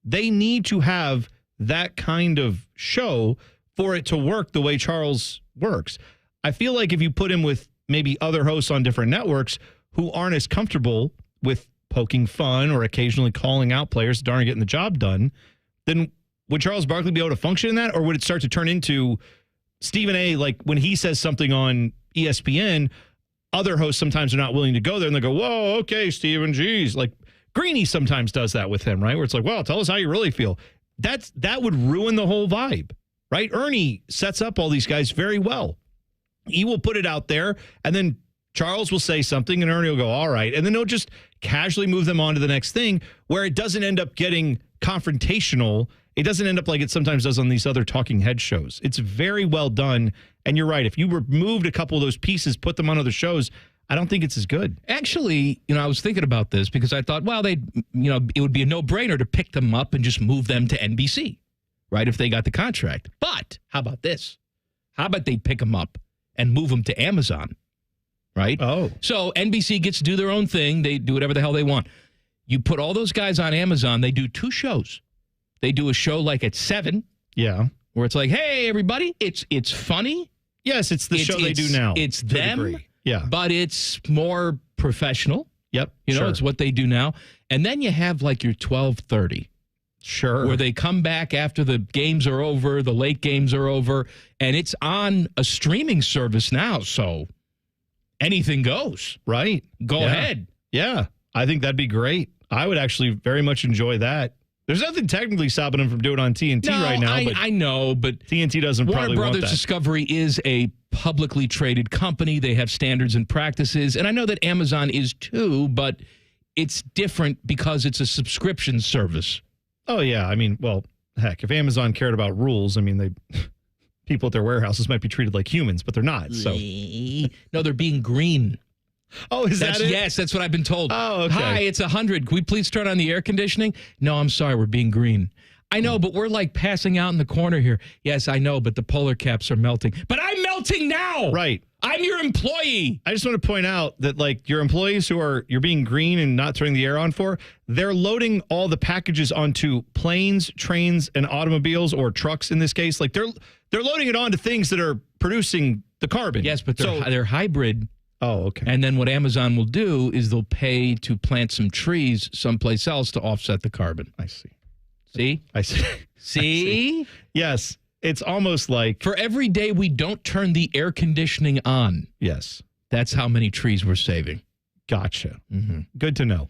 They need to have that kind of show for it to work the way Charles works. I feel like if you put him with maybe other hosts on different networks who aren't as comfortable with poking fun or occasionally calling out players that aren't getting the job done, then would Charles Barkley be able to function in that? Or would it start to turn into Stephen A., like when he says something on ESPN, other hosts sometimes are not willing to go there and they go, whoa, okay, Stephen, geez. Like Greeny sometimes does that with him, right? Where it's like, well, tell us how you really feel. That would ruin the whole vibe, right? Ernie sets up all these guys very well. He will put it out there, and then Charles will say something, and Ernie will go, all right. And then he'll just casually move them on to the next thing where it doesn't end up getting confrontational. It doesn't end up like it sometimes does on these other talking head shows. It's very well done. And you're right. If you removed a couple of those pieces, put them on other shows, I don't think it's as good. Actually, I was thinking about this because I thought, well, it would be a no-brainer to pick them up and just move them to NBC, right, if they got the contract. But how about this? How about they pick them up and move them to Amazon, right? Oh. So NBC gets to do their own thing. They do whatever the hell they want. You put all those guys on Amazon, they do 2 shows. They do a show like at 7. Yeah. Where it's like, hey, everybody, it's funny. Yes, it's the show they do now. It's them. Yeah. But it's more professional. Yep. It's what they do now. And then you have like your 12:30. Sure. Where they come back after the games are over, the late games are over, and it's on a streaming service now. So anything goes. Right. Go ahead. Yeah. I think that'd be great. I would actually very much enjoy that. There's nothing technically stopping them from doing it on TNT right now. I know, but TNT doesn't Warner probably want Brothers that. Discovery is a publicly traded company. They have standards and practices. And I know that Amazon is too, but it's different because it's a subscription service. Oh, yeah. I mean, well, heck, if Amazon cared about rules, I mean, people at their warehouses might be treated like humans, but they're not. So no, they're being green. Oh, is that it? Yes, that's what I've been told. Oh, okay. Hi, it's 100. Can we please turn on the air conditioning? No, I'm sorry, we're being green. I know, but we're like passing out in the corner here. Yes, I know, but the polar caps are melting. But I'm melting now. Right. I'm your employee. I just want to point out that, like, your employees you're being green and not turning the air on for, they're loading all the packages onto planes, trains, and automobiles, or trucks in this case. Like, they're loading it onto things that are producing the carbon. Yes, but they're hybrid. Oh, okay. And then what Amazon will do is they'll pay to plant some trees someplace else to offset the carbon. I see. See? I see. See? Yes. It's almost like... For every day we don't turn the air conditioning on. Yes. That's how many trees we're saving. Gotcha. Mm-hmm. Good to know.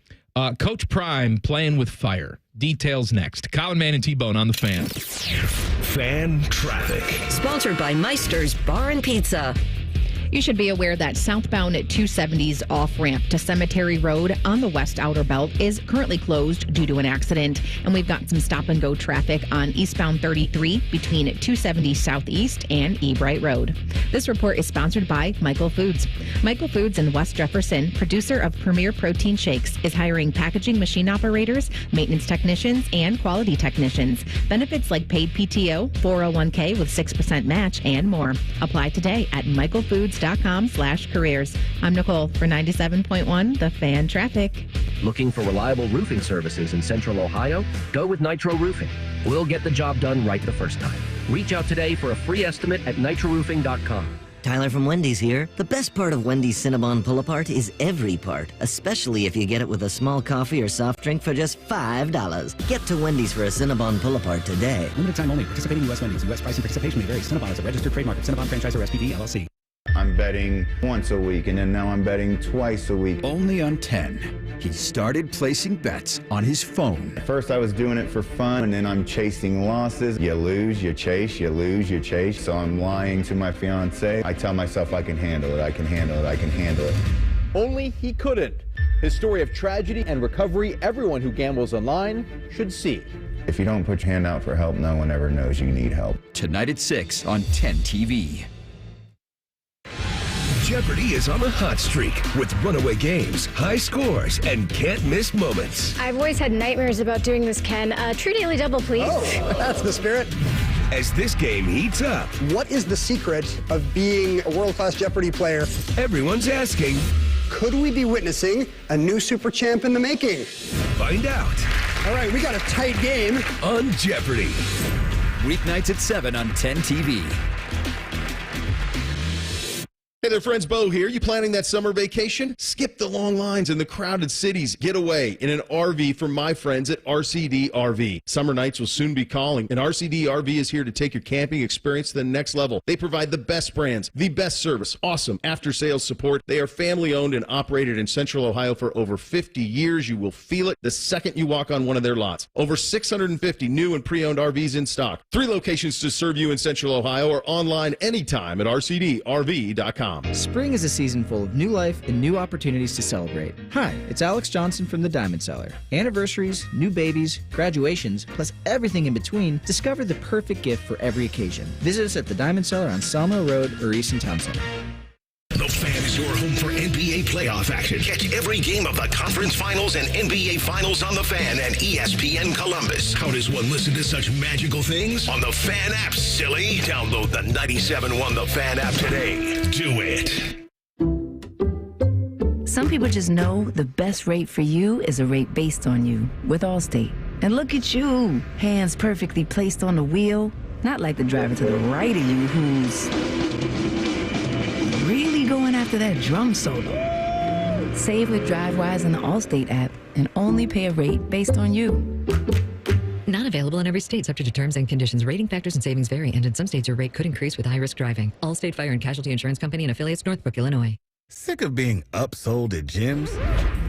Coach Prime playing with fire. Details next. Colin Mann and T-Bone on the Fan. Fan traffic. Sponsored by Meister's Bar and Pizza. You should be aware that southbound at 270's off-ramp to Cemetery Road on the West Outer Belt is currently closed due to an accident. And we've got some stop-and-go traffic on eastbound 33 between 270 Southeast and E-Bright Road. This report is sponsored by Michael Foods. Michael Foods in West Jefferson, producer of Premier Protein Shakes, is hiring packaging machine operators, maintenance technicians, and quality technicians. Benefits like paid PTO, 401k with 6% match, and more. Apply today at michaelfoods.com/careers. I'm Nicole for 97.1 The Fan Traffic. Looking for reliable roofing services in Central Ohio? Go with Nitro Roofing. We'll get the job done right the first time. Reach out today for a free estimate at nitroroofing.com. Tyler from Wendy's here. The best part of Wendy's Cinnabon Pull-Apart is every part, especially if you get it with a small coffee or soft drink for just $5. Get to Wendy's for a Cinnabon Pull-Apart today. Limited time only. Participating U.S. Wendy's. U.S. price and participation may vary. Cinnabon is a registered trademark of Cinnabon Franchisor SPV, LLC. I'm betting once a week, and then now I'm betting twice a week. Only on 10, he started placing bets on his phone. At first I was doing it for fun, and then I'm chasing losses. You lose, you chase, you lose, you chase. So I'm lying to my fiance. I tell myself I can handle it, I can handle it, I can handle it. Only he couldn't. His story of tragedy and recovery everyone who gambles online should see. If you don't put your hand out for help, no one ever knows you need help. Tonight at 6 on 10 TV. Jeopardy is on the hot streak with runaway games, high scores, and can't-miss moments. I've always had nightmares about doing this, Ken. True Daily Double, please. Oh, that's the spirit. As this game heats up, What is the secret of being a world-class Jeopardy player? everyone's asking, Could we be witnessing a new super champ in the making? find out All right, we got a tight game. on Jeopardy! weeknights at 7 on 10 TV. Hey there, friends. Bo here. You planning that summer vacation? Skip the long lines in the crowded cities. Get away in an RV from my friends at RCD RV. Summer nights will soon be calling, and RCD RV is here to take your camping experience to the next level. They provide the best brands, the best service, awesome after-sales support. They are family-owned and operated in Central Ohio for over 50 years. You will feel it the second you walk on one of their lots. Over 650 new and pre-owned RVs in stock. 3 locations to serve you in Central Ohio or online anytime at rcdrv.com. Spring is a season full of new life and new opportunities to celebrate. Hi, it's Alex Johnson from the Diamond Cellar. Anniversaries, new babies, graduations, plus everything in between, discover the perfect gift for every occasion. Visit us at the Diamond Cellar on Sawmill Road or Easton Town Center. The Fan is your home for NBA playoff action. Catch every game of the conference finals and NBA finals on The Fan and ESPN Columbus. How does one listen to such magical things? On the Fan app, silly. Download the 97.1 The Fan app today. Do it. Some people just know the best rate for you is a rate based on you with Allstate. And look at you, hands perfectly placed on the wheel, not like the driver to the right of you who's really going after that drum solo. Save with DriveWise on the Allstate app and only pay a rate based on you. Not available in every state, subject to terms and conditions. Rating factors and savings vary, and in some states your rate could increase with high-risk driving. Allstate Fire and Casualty Insurance Company and affiliates, Northbrook, Illinois. Sick of being upsold at gyms?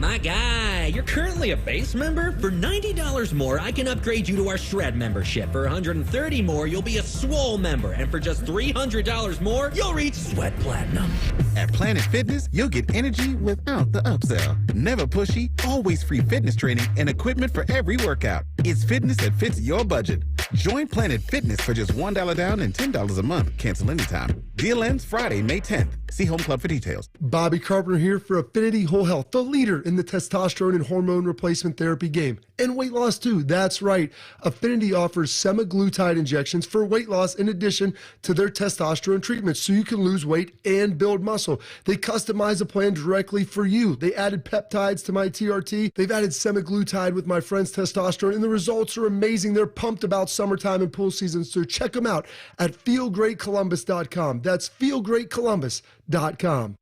My guy, you're currently a base member? For $90 more, I can upgrade you to our Shred membership. For $130 more, you'll be a Swole member. And for just $300 more, you'll reach Sweat Platinum. At Planet Fitness, you'll get energy without the upsell. Never pushy, always free fitness training and equipment for every workout. It's fitness that fits your budget. Join Planet Fitness for just $1 down and $10 a month. Cancel anytime. Deal ends Friday, May 10th. See Home Club for details. Bobby Carpenter here for Affinity Whole Health, the leader in the testosterone and hormone replacement therapy game. And weight loss too, that's right. Affinity offers semaglutide injections for weight loss in addition to their testosterone treatments so you can lose weight and build muscle. They customize a plan directly for you. They added peptides to my TRT. They've added semaglutide with my friend's testosterone, and the results are amazing. They're pumped about summertime and pool season, so check them out at feelgreatcolumbus.com. That's feelgreatcolumbus.com.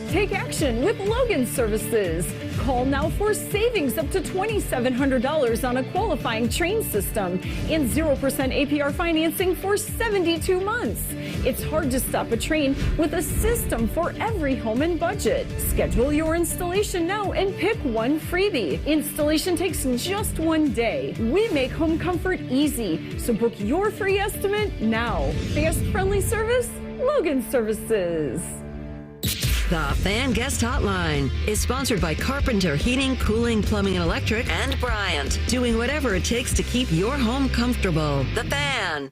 Take action with Logan Services. Call now for savings up to $2,700 on a qualifying train system and 0% APR financing for 72 months. It's hard to stop a train with a system for every home and budget. Schedule your installation now and pick one freebie. Installation takes just 1 day. We make home comfort easy, so book your free estimate now. Fast, friendly service, Logan Services. The Fan Guest Hotline is sponsored by Carpenter Heating, Cooling, Plumbing, and Electric, and Bryant, doing whatever it takes to keep your home comfortable. The Fan.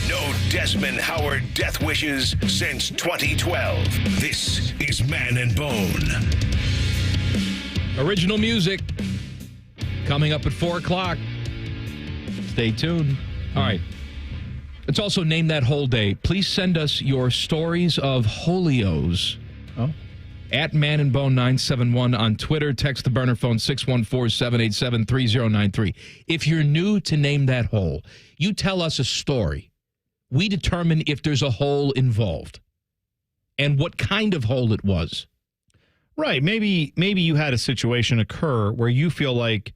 No Desmond Howard death wishes since 2012. This is Man and Bone. Original music coming up at 4 o'clock. Stay tuned. All right. It's also Name That Whole Day. Please send us your stories of holios. At Man and Bone 971 on Twitter. Text the burner phone 614-787-3093. If you're new to Name That Hole, you tell us a story. We determine if there's a hole involved and what kind of hole it was. Right. Maybe you had a situation occur where you feel like,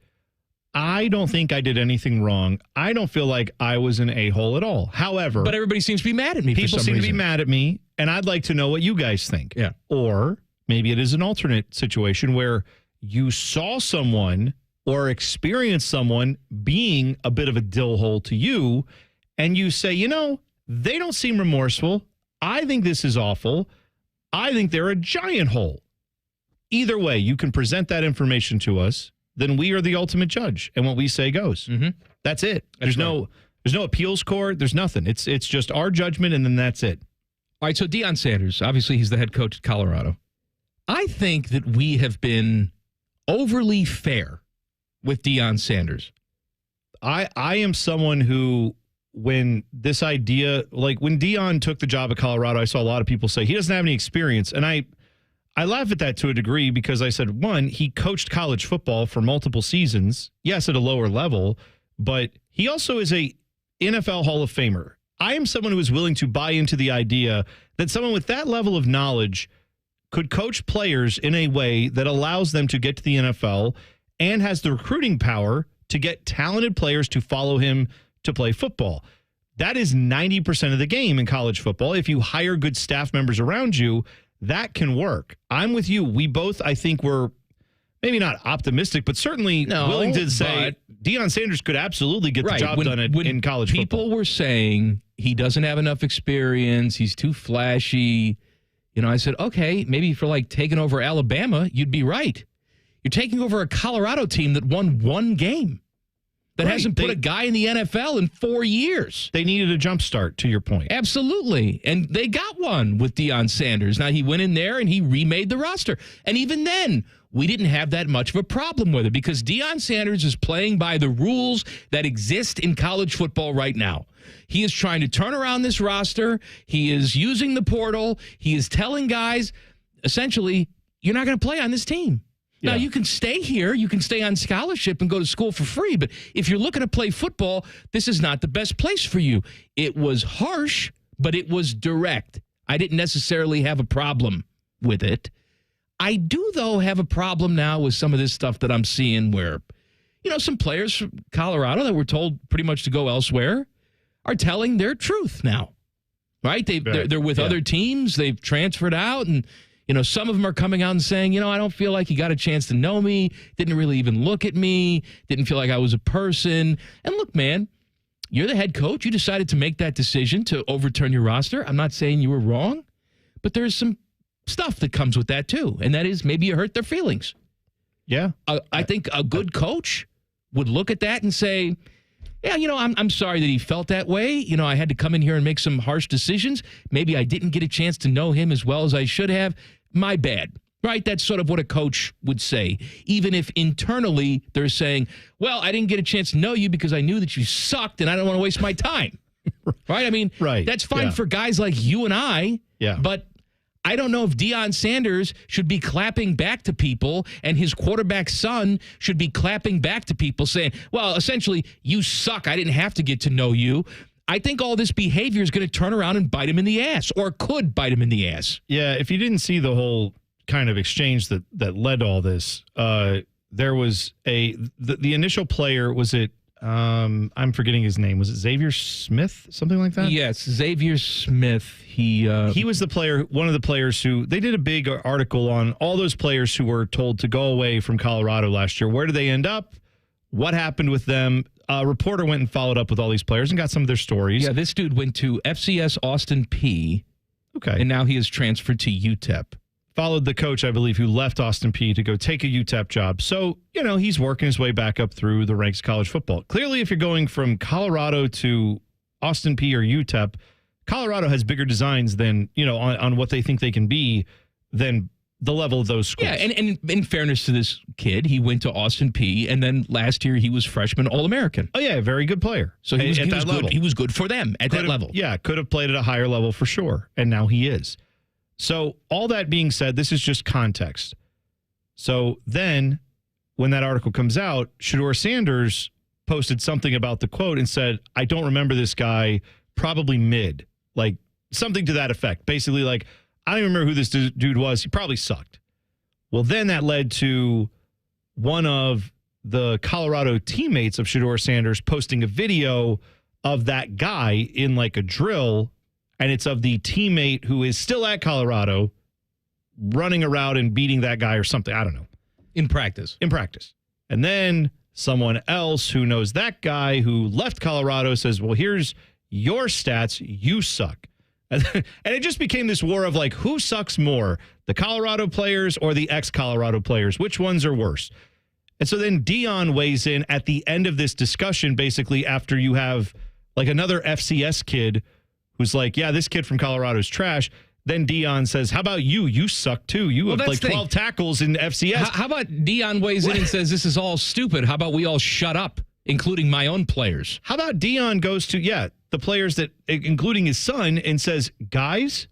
I don't think I did anything wrong. I don't feel like I was an a-hole at all. However, but everybody seems to be mad at me. People for some seem reason. to be mad at me, and I'd like to know what you guys think. Yeah. Or maybe it is an alternate situation where you saw someone or experienced someone being a bit of a dill hole to you, and you say, they don't seem remorseful. I think this is awful. I think they're a giant hole. Either way, you can present that information to us. Then we are the ultimate judge, and what we say goes. Mm-hmm. That's it. There's no appeals court. There's nothing. It's just our judgment, and then that's it. All right, so Deion Sanders, obviously he's the head coach at Colorado. I think that we have been overly fair with Deion Sanders. I am someone who, when this idea, like when Deion took the job at Colorado, I saw a lot of people say he doesn't have any experience, and I laugh at that to a degree because I said, one, he coached college football for multiple seasons. Yes, at a lower level, but he also is a NFL Hall of Famer. I am someone who is willing to buy into the idea that someone with that level of knowledge could coach players in a way that allows them to get to the NFL and has the recruiting power to get talented players to follow him to play football. That is 90% of the game in college football. If you hire good staff members around you, that can work. I'm with you. We both, I think, were maybe not optimistic, but certainly willing to say Deion Sanders could absolutely get the job done in college football. People were saying he doesn't have enough experience, he's too flashy. I said, okay, maybe for like taking over Alabama, you'd be right. You're taking over a Colorado team that won one game, that hasn't put a guy in the NFL in 4 years. They needed a jump start, to your point. Absolutely. And they got one with Deion Sanders. Now, he went in there and he remade the roster. And even then, we didn't have that much of a problem with it because Deion Sanders is playing by the rules that exist in college football right now. He is trying to turn around this roster. He is using the portal. He is telling guys, essentially, you're not going to play on this team. Yeah. Now, you can stay here. You can stay on scholarship and go to school for free. But if you're looking to play football, this is not the best place for you. It was harsh, but it was direct. I didn't necessarily have a problem with it. I do, though, have a problem now with some of this stuff that I'm seeing where, some players from Colorado that were told pretty much to go elsewhere are telling their truth now, right? They're with other teams. They've transferred out, and some of them are coming out and saying, I don't feel like he got a chance to know me, didn't really even look at me, didn't feel like I was a person. And look, man, you're the head coach. You decided to make that decision to overturn your roster. I'm not saying you were wrong, but there's some stuff that comes with that too, and that is maybe you hurt their feelings. Yeah. I think a good coach would look at that and say, yeah, I'm sorry that he felt that way. I had to come in here and make some harsh decisions. Maybe I didn't get a chance to know him as well as I should have. My bad, right? That's sort of what a coach would say, even if internally they're saying, well, I didn't get a chance to know you because I knew that you sucked and I don't want to waste my time, right? I mean, that's fine for guys like you and I, but I don't know if Deion Sanders should be clapping back to people and his quarterback's son should be clapping back to people saying, well, essentially, you suck. I didn't have to get to know you. I think all this behavior is going to turn around and bite him in the ass, or could bite him in the ass. Yeah, if you didn't see the whole kind of exchange that led to all this, there was the initial player, was it, I'm forgetting his name. Was it Xavier Smith? Something like that? Yes, Xavier Smith. He was the player, one of the players who, they did a big article on all those players who were told to go away from Colorado last year. Where did they end up? What happened with them? A reporter went and followed up with all these players and got some of their stories. Yeah, this dude went to FCS Austin Peay. Okay. And now he is transferred to UTEP. Followed the coach, I believe, who left Austin Peay to go take a UTEP job. So, he's working his way back up through the ranks of college football. Clearly, if you're going from Colorado to Austin Peay or UTEP, Colorado has bigger designs than, on what they think they can be than the level of those schools. Yeah, and in fairness to this kid, he went to Austin Peay, and then last year he was freshman All-American. Oh, yeah, very good player. So he was good. He was good for them at that level. Yeah, could have played at a higher level for sure, and now he is. So all that being said, this is just context. So then when that article comes out, Shedeur Sanders posted something about the quote and said, I don't remember this guy, probably mid, like something to that effect. Basically, like, I don't even remember who this dude was. He probably sucked. Well, then that led to one of the Colorado teammates of Shedeur Sanders posting a video of that guy in like a drill. And it's of the teammate who is still at Colorado running around and beating that guy or something. I don't know. In practice. And then someone else who knows that guy who left Colorado says, well, here's your stats. You suck. And it just became this war of like, who sucks more, the Colorado players or the ex-Colorado players? Which ones are worse? And so then Deion weighs in at the end of this discussion, basically after you have like another FCS kid who's like, yeah, this kid from Colorado is trash. Then Deion says, how about you? You suck too. You have like 12 tackles in FCS. How about Deion weighs in and says, this is all stupid. How about we all shut up, including my own players? How about Deion goes to, the players that, including his son, and says, guys,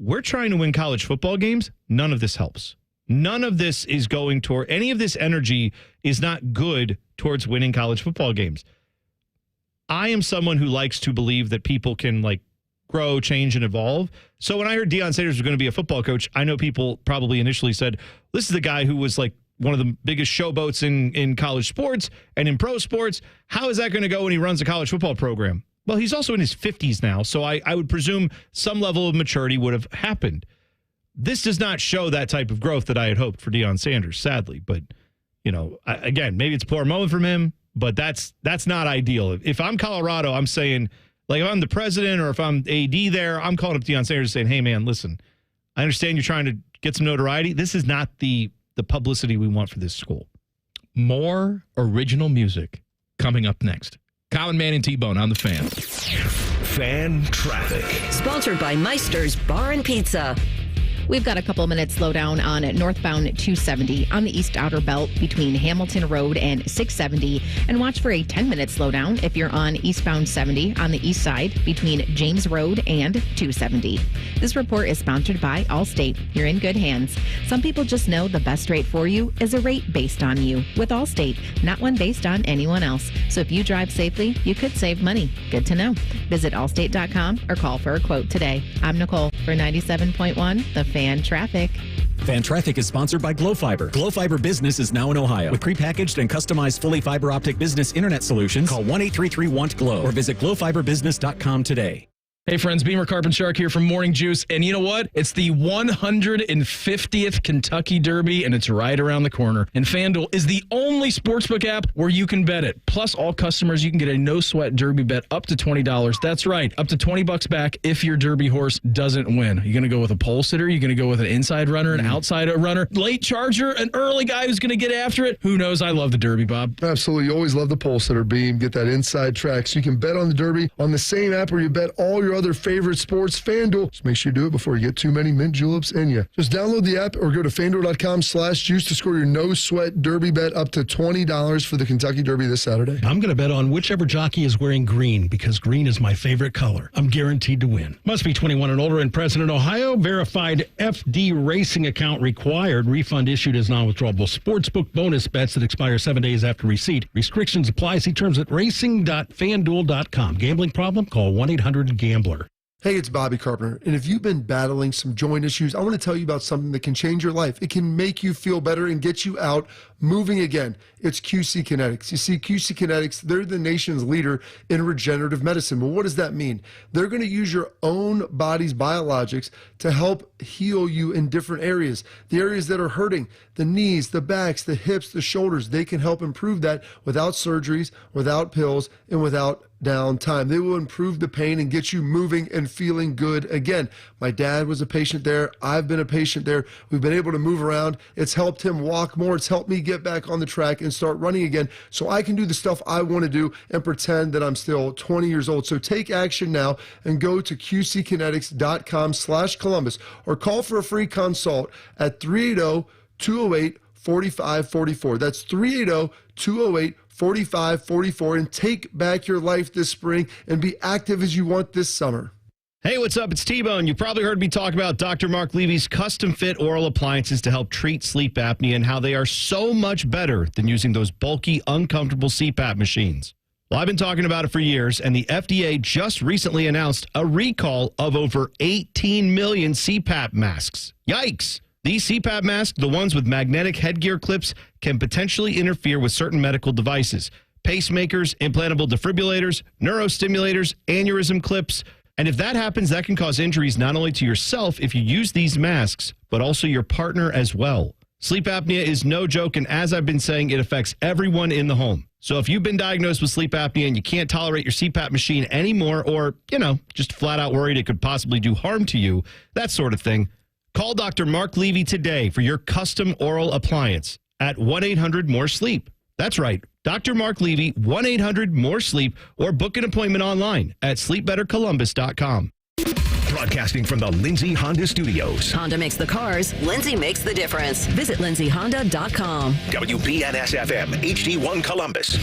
we're trying to win college football games. None of this helps. None of this is going toward, any of this energy is not good towards winning college football games. I am someone who likes to believe that people can like grow, change, and evolve. So when I heard Deion Sanders was going to be a football coach, I know people probably initially said, this is the guy who was like one of the biggest showboats in college sports and in pro sports. How is that going to go when he runs a college football program? Well, he's also in his 50s now, so I would presume some level of maturity would have happened. This does not show that type of growth that I had hoped for Deion Sanders, sadly. But, you know, again, maybe it's a poor moment from him, but that's not ideal. If I'm Colorado, I'm saying, like, if I'm the president or if I'm AD there, I'm calling up Deion Sanders saying, hey, man, listen, I understand you're trying to get some notoriety. This is not the publicity we want for this school. More original music coming up next. Common Man and T-Bone on the Fan. Fan Traffic. Sponsored by Meister's Bar and Pizza. We've got a couple of minutes slowdown on northbound 270 on the East Outer Belt between Hamilton Road and 670. And watch for a 10-minute slowdown if you're on eastbound 70 on the east side between James Road and 270. This report is sponsored by Allstate. You're in good hands. Some people just know the best rate for you is a rate based on you with Allstate, not one based on anyone else. So if you drive safely, you could save money. Good to know. Visit allstate.com or call for a quote today. I'm Nicole for 97.1 The Fan Traffic. Fan Traffic is sponsored by Glow Fiber. Glow Fiber Business is now in Ohio. With prepackaged and customized fully fiber optic business internet solutions, call 1-833-WANT-GLOW or visit glowfiberbusiness.com today. Hey friends, Beamer Carpet Shark here from Morning Juice. And you know what? It's the 150th Kentucky Derby, and it's right around the corner. And FanDuel is the only sportsbook app where you can bet it. Plus, all customers, you can get a no-sweat Derby bet up to $20. That's right, up to $20 back if your Derby horse doesn't win. You're going to go with a pole sitter? You're going to go with an inside runner, an outside runner, late charger, an early guy who's going to get after it? Who knows? I love the Derby, Bob. Absolutely. You always love the pole sitter, Beam. Get that inside track so you can bet on the Derby on the same app where you bet all your other favorite sports, FanDuel. Just make sure you do it before you get too many mint juleps in you. Just download the app or go to FanDuel.com/juice to score your no-sweat Derby bet up to $20 for the Kentucky Derby this Saturday. I'm going to bet on whichever jockey is wearing green because green is my favorite color. I'm guaranteed to win. Must be 21 and older and present in Ohio. Verified FD racing account required. Refund issued as non-withdrawable sportsbook bonus bets that expire 7 days after receipt. Restrictions apply. See terms at racing.fanduel.com. Gambling problem? Call 1-800-GAMBLER. Hey, it's Bobby Carpenter, and if you've been battling some joint issues, I want to tell you about something that can change your life. It can make you feel better and get you out moving again. It's QC Kinetics. You see, QC Kinetics, they're the nation's leader in regenerative medicine. Well, what does that mean? They're going to use your own body's biologics to help heal you in different areas. The areas that are hurting, the knees, the backs, the hips, the shoulders, they can help improve that without surgeries, without pills, and without downtime. They will improve the pain and get you moving and feeling good again. My dad was a patient there. I've been a patient there. We've been able to move around. It's helped him walk more. It's helped me get back on the track and start running again so I can do the stuff I want to do and pretend that I'm still 20 years old. So take action now and go to qckinetics.com/Columbus or call for a free consult at 380-208-4544. That's 380-208-4544, and take back your life this spring and be active as you want this summer. Hey, what's up? It's T-Bone. You probably heard me talk about Dr. Mark Levy's custom-fit oral appliances to help treat sleep apnea and how they are so much better than using those bulky, uncomfortable CPAP machines. Well, I've been talking about it for years, and the FDA just recently announced a recall of over 18 million CPAP masks. Yikes! These CPAP masks, the ones with magnetic headgear clips, can potentially interfere with certain medical devices. Pacemakers, implantable defibrillators, neurostimulators, aneurysm clips. And if that happens, that can cause injuries not only to yourself if you use these masks, but also your partner as well. Sleep apnea is no joke, and as I've been saying, it affects everyone in the home. So if you've been diagnosed with sleep apnea and you can't tolerate your CPAP machine anymore, or, just flat out worried it could possibly do harm to you, that sort of thing, call Dr. Mark Levy today for your custom oral appliance at 1-800-MORE-SLEEP. That's right. Dr. Mark Levy, 1-800-MORE-SLEEP, or book an appointment online at sleepbettercolumbus.com. Broadcasting from the Lindsay Honda Studios. Honda makes the cars. Lindsay makes the difference. Visit lindsayhonda.com. WBNS-FM, HD1 Columbus.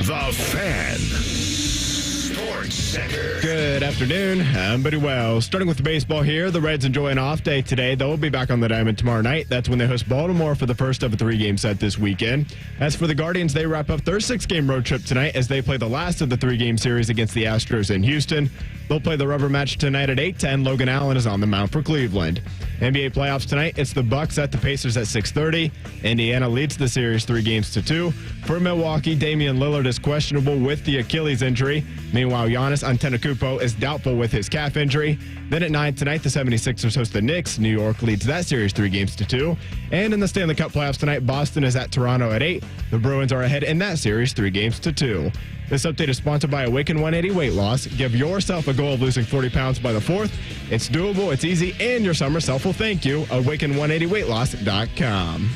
The Fan. Sports. Sports Center. Good afternoon. I'm pretty well. Starting with baseball here, the Reds enjoy an off day today. They'll be back on the diamond tomorrow night. That's when they host Baltimore for the first of a 3-game set this weekend. As for the Guardians, they wrap up their 6-game road trip tonight as they play the last of the 3-game series against the Astros in Houston. They'll play the rubber match tonight at 8:10. Logan Allen is on the mound for Cleveland. NBA playoffs tonight, it's the Bucks at the Pacers at 6:30. Indiana leads the series 3-2. For Milwaukee, Damian Lillard is questionable with the Achilles injury. Meanwhile, Giannis Antetokounmpo is doubtful with his calf injury. Then at 9 tonight, the 76ers host the Knicks. New York leads that series 3-2. And in the Stanley Cup playoffs tonight, Boston is at Toronto at 8. The Bruins are ahead in that series 3-2. This update is sponsored by Awaken 180 Weight Loss. Give yourself a goal of losing 40 pounds by the 4th. It's doable, it's easy, and your summer self will thank you. Awaken180weightloss.com.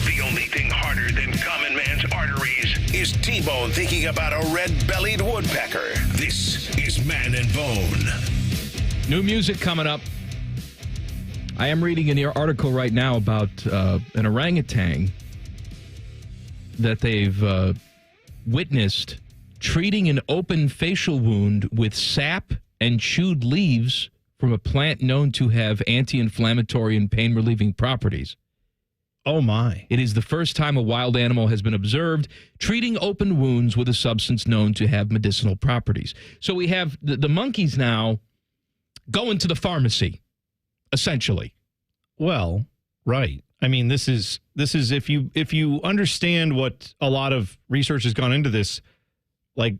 The only thing harder than common man's arteries is T-Bone thinking about a red-bellied woodpecker. This is Man and Bone. New music coming up. I am reading an article right now about an orangutan that they've witnessed treating an open facial wound with sap and chewed leaves from a plant known to have anti-inflammatory and pain-relieving properties. Oh, my. It is the first time a wild animal has been observed treating open wounds with a substance known to have medicinal properties. So we have the monkeys now going to the pharmacy, essentially. Well, right. I mean, this is if you understand what a lot of research has gone into this, like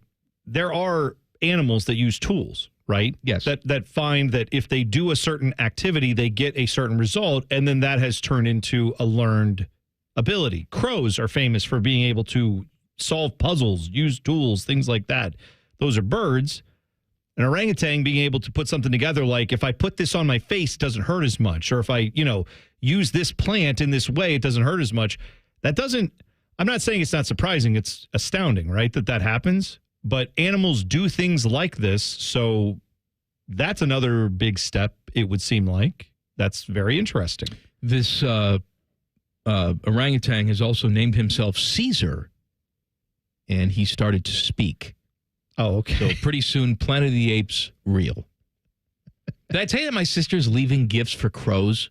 there are animals that use tools, right? Yes. That find that if they do a certain activity, they get a certain result, and then that has turned into a learned ability. Crows are famous for being able to solve puzzles, use tools, things like that. Those are birds. An orangutan being able to put something together like if I put this on my face, it doesn't hurt as much, or if I, use this plant in this way, it doesn't hurt as much. I'm not saying it's not surprising. It's astounding, right, that happens. But animals do things like this. So that's another big step, it would seem like. That's very interesting. This orangutan has also named himself Caesar, and he started to speak. Oh, okay. So pretty soon, Planet of the Apes real. Did I tell you that my sister's leaving gifts for crows?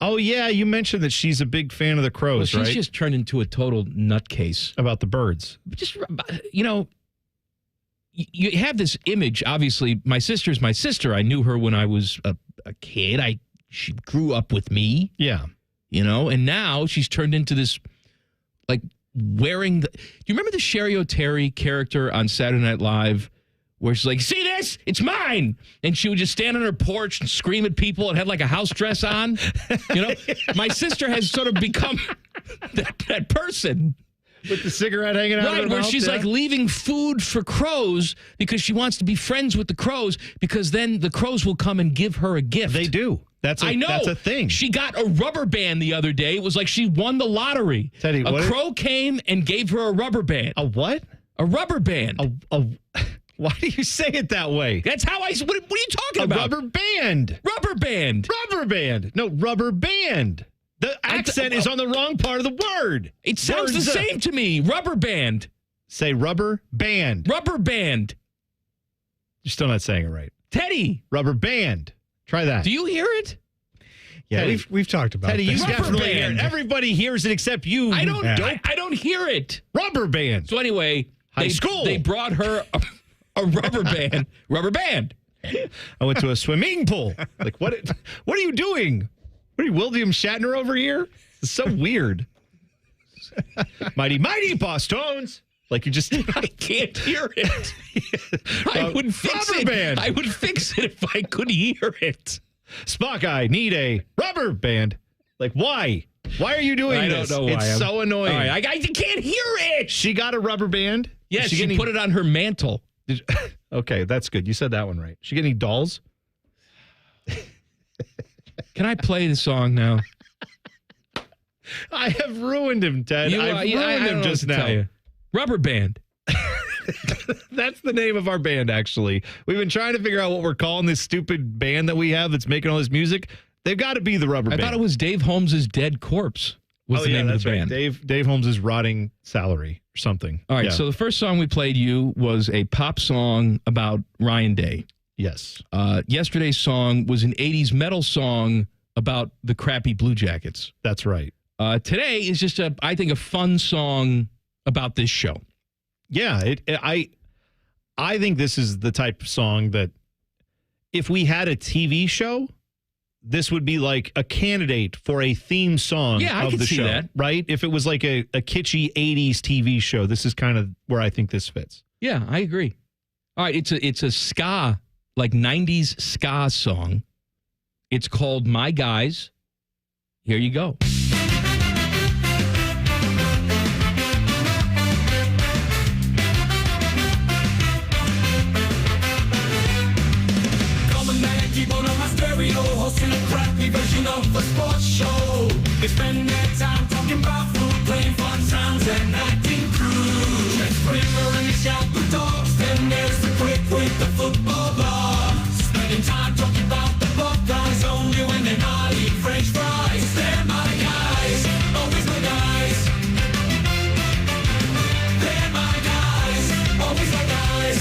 Oh, yeah. You mentioned that she's a big fan of the crows, well, she's right? She's just turned into a total nutcase. About the birds. Just, you have this image. Obviously, my sister's my sister. I knew her when I was a kid. She grew up with me. Yeah. And now she's turned into this, like, wearing do you remember the Sherry O'Terry character on Saturday Night Live where she's like, see this? It's mine. And she would just stand on her porch and scream at people and have like a house dress on. My sister has sort of become that person. With the cigarette hanging out of her Right, where mouth, she's like leaving food for crows because she wants to be friends with the crows because then the crows will come and give her a gift. They do. I know. That's a thing. She got a rubber band the other day. It was like she won the lottery. Teddy, a crow came and gave her a rubber band. A what? A rubber band. Why do you say it that way? That's how what are you talking about? Rubber band. Rubber band. Rubber band. No, rubber band. The accent is on the wrong part of the word. It sounds the same to me. Rubber band. Say rubber band. Rubber band. You're still not saying it right. Teddy. Rubber band. Try that. Do you hear it? Yeah, Teddy, we've talked about Teddy, this. you definitely hear it. Everybody hears it except you. I don't. I don't hear it. Rubber band. So anyway, school. They brought her a rubber band. Rubber band. I went to a swimming pool. Like what? What are you doing? What are you, William Shatner over here? It's so weird. Mighty boss tones. Like you just I can't hear it. I would fix it. Band. I would fix it if I could hear it. Spock, I need a rubber band. Like why? Why are you doing this? I don't know why. It's so annoying. All right, I can't hear it. She got a rubber band? Yes, she put it on her mantle. Okay, that's good. You said that one right. She get any dolls? Can I play the song now? I have ruined him, Ted. I've ruined him just now. Rubber band. That's the name of our band, actually. We've been trying to figure out what we're calling this stupid band that we have that's making all this music. They've got to be the Rubber Band. I thought it was Dave Holmes' Dead Corpse. was the name of the right. band. Dave Holmes' Rotting Salary or something. All right, Yeah. so the first song we played you was a pop song about Ryan Day. Yes. Yesterday's song was an 80s metal song about the crappy Blue Jackets. That's right. Today is just I think a fun song about this show. Yeah, I think this is the type of song that if we had a TV show, this would be like a candidate for a theme song I of can the see show, that. right? If it was like a kitschy 80s TV show, this is kind of where I think this fits. Yeah, I agree. All right, it's a ska, like 90s ska song. It's called My Guys. Here you go. Keep on my stereo, hosting a crappy version of a sports show. They spend their time talking about food, playing fun sounds and acting crude. There's Kramer and the shout the dogs, then there's the quick with the football blog. Spending time talking about the Buckeyes only when they're not eating French fries. They're my guys, always my guys. They're my guys, always my guys.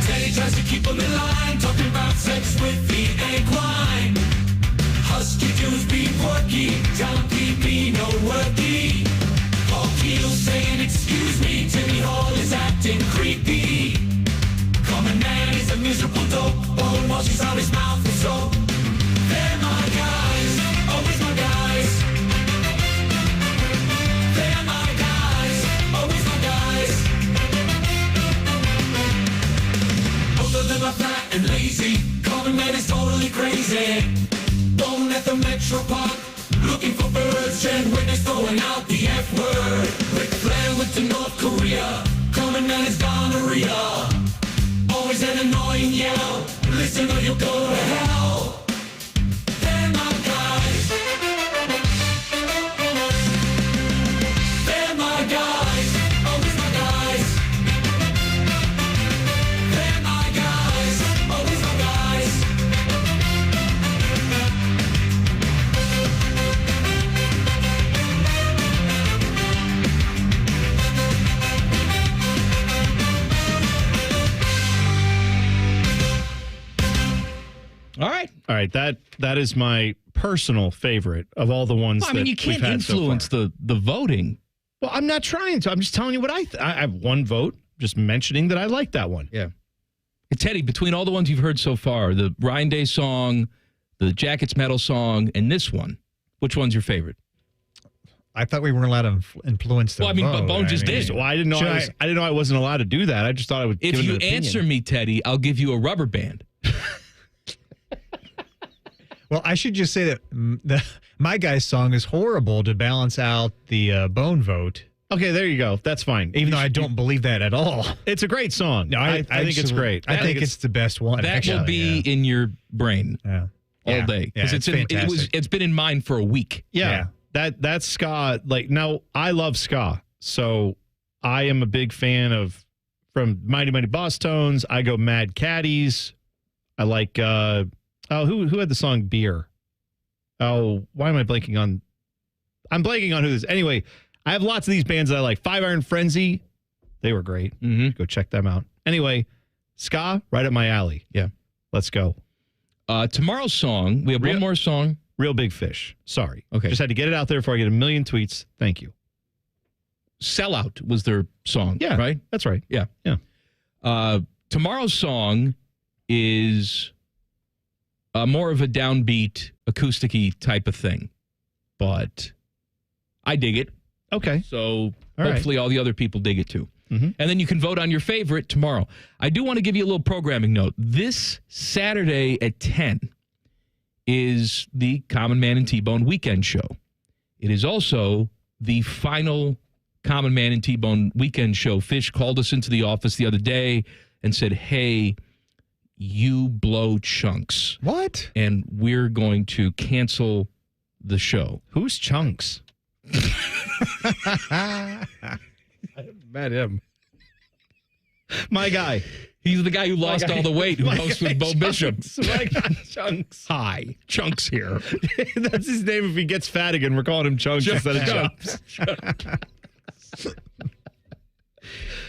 Teddy tries to keep them in line, talking about sex with the equine. Husky Jews be porky, John P.P. no worky. Paul Keel saying excuse me, Timmy Hall is acting creepy. Common Man is a miserable dope, bone washes out his mouth with soap. They're my guys, always my guys. They're my guys, always my guys. Both of them are fat and lazy. Common Man is totally crazy. Bone at the Metro Park, looking for birds, and witness throwing out the F word. Ric Flair went to North Korea. Common Man is gonorrhea. Always an annoying yell. Listen or you'll go to hell. They're my guys. They're my guys. Always my guys. They're my guys. Always my guys. All right. That is my personal favorite of all the ones. Well, I mean, that you can't we've had so influence far. the voting. Well, I'm not trying to. I'm just telling you what I have one vote. Just mentioning that I like that one. Yeah. Hey, Teddy, between all the ones you've heard so far, the Ryan Day song, the Jackets metal song, and this one, which one's your favorite? I thought we weren't allowed to influence the Well, I mean, vote. Bone just did. Well, I didn't know. I didn't know I wasn't allowed to do that. I just thought I would. If give you an opinion. answer me, Teddy, I'll give you a rubber band. Well, I should just say that My Guy's song is horrible to balance out the Bone vote. Okay, there you go. That's fine. Even though I don't believe that at all. It's a great song. No, I think it's great. I think it's the best one. That will be in your brain all day because it's been in mine for a week. Yeah. That's ska. Like, now I love ska, so I am a big fan of from Mighty Mighty Boss Tones. I go Mad Caddies. I like who had the song Beer? Oh, why am I blanking on? I'm blanking on who this. Anyway, I have lots of these bands that I like. 5 Iron Frenzy, they were great. Mm-hmm. Go check them out. Anyway, ska right up my alley. Yeah, let's go. Tomorrow's song, we have one more song. Real Big Fish. Sorry. Okay. Just had to get it out there before I get a million tweets. Thank you. Sellout was their song. Yeah. Right? That's right. Yeah. Yeah. Tomorrow's song is more of a downbeat, acoustic-y type of thing. But I dig it. Okay. So hopefully all the other people dig it too. Mm-hmm. And then you can vote on your favorite tomorrow. I do want to give you a little programming note. This Saturday at 10 is the Common Man and T-Bone weekend show. It is also the final Common Man and T-Bone weekend show. Fish called us into the office the other day and said, hey, you blow chunks. What? And we're going to cancel the show. Who's Chunks? I met him. My guy. He's the guy who lost all the weight, who hosts with Bo Bishop. My guy Chunks. Hi, Chunks here. That's his name. If he gets fat again, we're calling him Chunks instead of Chops.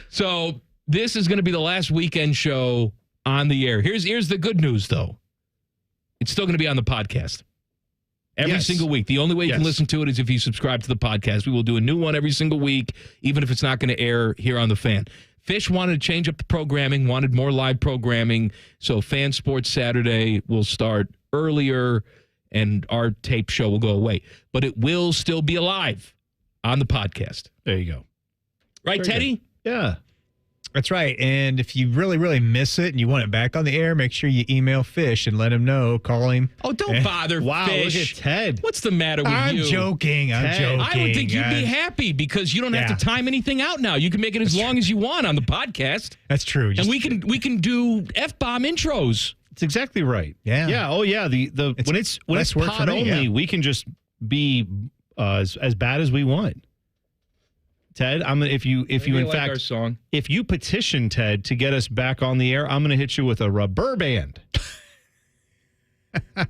So this is going to be the last weekend show on the air. Here's the good news, though. It's still going to be on the podcast. Every single week. The only way you can listen to it is if you subscribe to the podcast. We will do a new one every single week, even if it's not going to air here on the Fan. Fish wanted to change up the programming, wanted more live programming, so Fan Sports Saturday will start earlier, and our tape show will go away. But it will still be alive on the podcast. There you go. Right, Very Teddy? good. Yeah. That's right. And if you really, really miss it and you want it back on the air, make sure you email Fish and let him know. Call him. Oh, don't bother, Wow, Fish. look at Ted. What's the matter with I'm you? joking. I'm joking. I would think you'd be happy because you don't have to time anything out now. You can make it as long as you want on the podcast. That's true. And we can do F-bomb intros. It's exactly right. Yeah. Yeah. Oh, yeah. When it's work for pod me, only, we can just be as bad as we want. Ted, if you our song. if you petition Ted to get us back on the air, I'm going to hit you with a rubber band. That's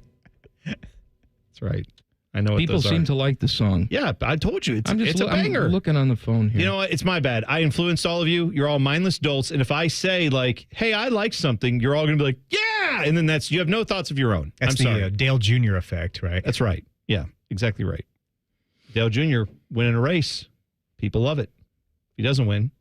right. I know what People those seem are. to like the song. Yeah, I told you it's I'm banger. looking on the phone here. You know what? It's my bad. I influenced all of you. You're all mindless dolts. And if I say like, "Hey, I like something," you're all going to be like, "Yeah," and then you have no thoughts of your own. That's I'm the sorry. Dale Jr. effect, right? That's right. Yeah, exactly right. Dale Jr. winning a race. People love it. If he doesn't win,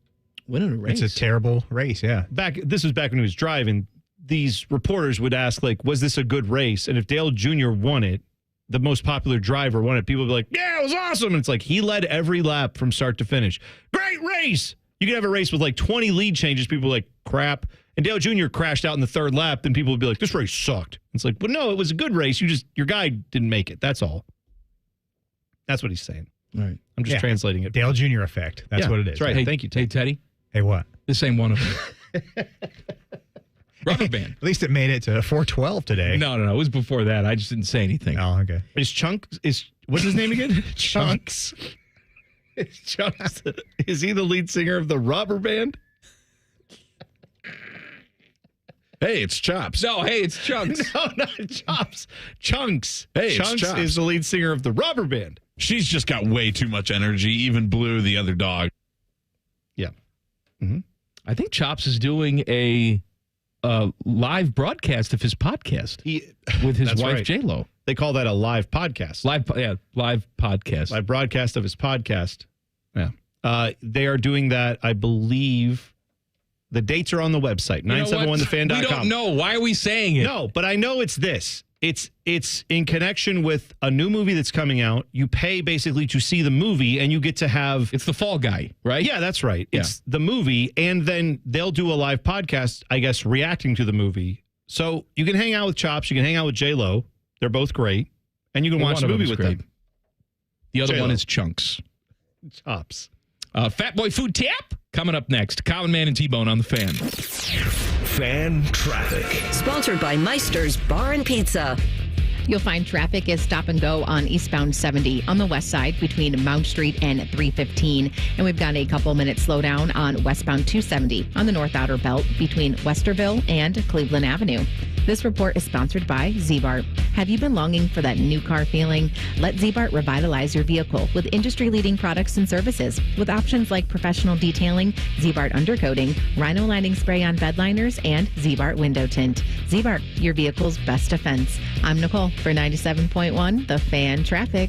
winning a race. It's a terrible race, yeah. This was back when he was driving. These reporters would ask, like, was this a good race? And if Dale Jr. won it, the most popular driver won it, people would be like, yeah, it was awesome. And it's like, he led every lap from start to finish. Great race. You could have a race with like 20 lead changes. People were like, crap. And Dale Jr. crashed out in the third lap. Then people would be like, this race sucked. It's like, well, no, it was a good race. Your guy didn't make it. That's all. That's what he's saying. Right. I'm just translating it. Dale Jr. effect. That's what it is. That's right. Hey, Thank you, Hey, Teddy. Hey, what? This ain't one of them. Rubber band. At least it made it to 412 today. No. It was before that. I just didn't say anything. Oh, okay. What's his name again? Chunks. Chunks. Is he the lead singer of the Rubber Band? Hey, it's Chops. No, hey, it's Chunks. No, not Chops. Chunks. Hey, Chunks it's Chops. is the lead singer of the Rubber Band. She's just got way too much energy. Even Blue, the other dog. Yeah. Mm-hmm. I think Chops is doing a live broadcast of his podcast with his That's wife, right. J-Lo. They call that a live podcast. Live podcast. Live broadcast of his podcast. Yeah. They are doing that, I believe. The dates are on the website, 971thefan.com. We don't know. Why are we saying it? No, but I know it's this. It's in connection with a new movie that's coming out. You pay basically to see the movie, and you get to have... It's The Fall Guy, right? Yeah, that's right. Yeah. It's the movie, and then they'll do a live podcast, I guess, reacting to the movie. So you can hang out with Chops. You can hang out with J-Lo. They're both great. And you can watch the movie with them. The other J-Lo. one is Chunks. Chops. Fat Boy Food Tap coming up next. Common Man and T-Bone on the Fan. Fan traffic. Sponsored by Meister's Bar and Pizza. You'll find traffic is stop and go on eastbound 70 on the west side between Mount Street and 315. And we've got a couple minutes slowdown on westbound 270 on the north outer belt between Westerville and Cleveland Avenue. This report is sponsored by Z-Bart. Have you been longing for that new car feeling? Let Z-Bart revitalize your vehicle with industry-leading products and services. With options like professional detailing, Z-Bart undercoating, Rhino lining spray on bed liners, and Z-Bart window tint. Z-Bart, your vehicle's best defense. I'm Nicole for 97.1 The Fan Traffic.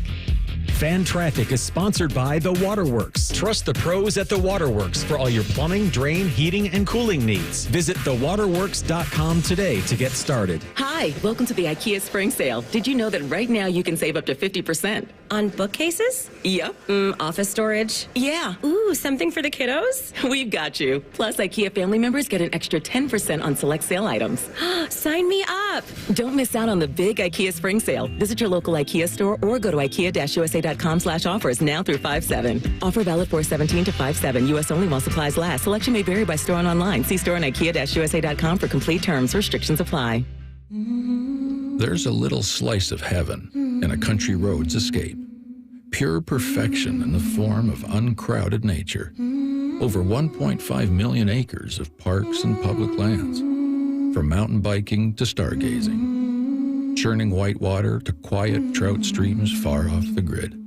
Fan Traffic is sponsored by The Waterworks. Trust the pros at The Waterworks for all your plumbing, drain, heating, and cooling needs. Visit thewaterworks.com today to get started. Hi, welcome to the IKEA Spring Sale. Did you know that right now you can save up to 50%? On bookcases? Yep. Office storage? Yeah. Ooh, something for the kiddos? We've got you. Plus, IKEA family members get an extra 10% on select sale items. Sign me up. Don't miss out on the big IKEA Spring Sale. Visit your local IKEA store or go to IKEA-USA.com/offers now through 5/7. Offer valid 4/17 to 5/7. U.S. only while supplies last. Selection may vary by store and online. See store on IKEA-USA.com for complete terms. Restrictions apply. There's a little slice of heaven in a country road's escape. Pure perfection in the form of uncrowded nature. Over 1.5 million acres of parks and public lands. From mountain biking to stargazing. Churning whitewater to quiet trout streams far off the grid.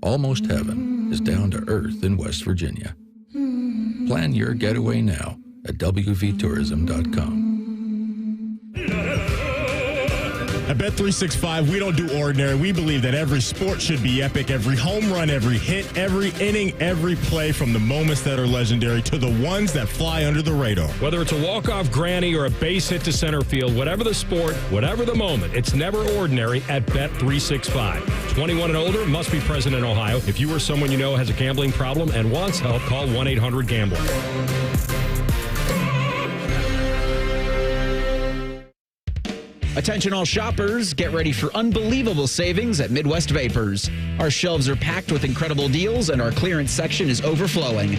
Almost heaven is down to earth in West Virginia. Plan your getaway now at wvtourism.com. At Bet365, we don't do ordinary. We believe that every sport should be epic. Every home run, every hit, every inning, every play, from the moments that are legendary to the ones that fly under the radar. Whether it's a walk-off granny or a base hit to center field, whatever the sport, whatever the moment, it's never ordinary at Bet365. 21 and older, must be present in Ohio. If you or someone you know has a gambling problem and wants help, call 1-800-GAMBLER. Attention all shoppers, get ready for unbelievable savings at Midwest Vapors. Our shelves are packed with incredible deals and our clearance section is overflowing.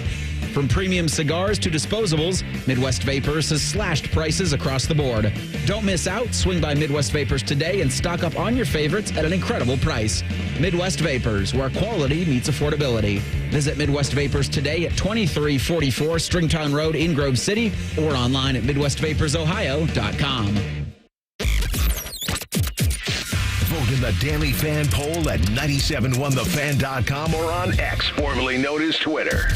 From premium cigars to disposables, Midwest Vapors has slashed prices across the board. Don't miss out. Swing by Midwest Vapors today and stock up on your favorites at an incredible price. Midwest Vapors, where quality meets affordability. Visit Midwest Vapors today at 2344 Stringtown Road in Grove City or online at MidwestVaporsOhio.com. Vote in the Daily Fan Poll at 971thefan.com or on X, formerly known as Twitter.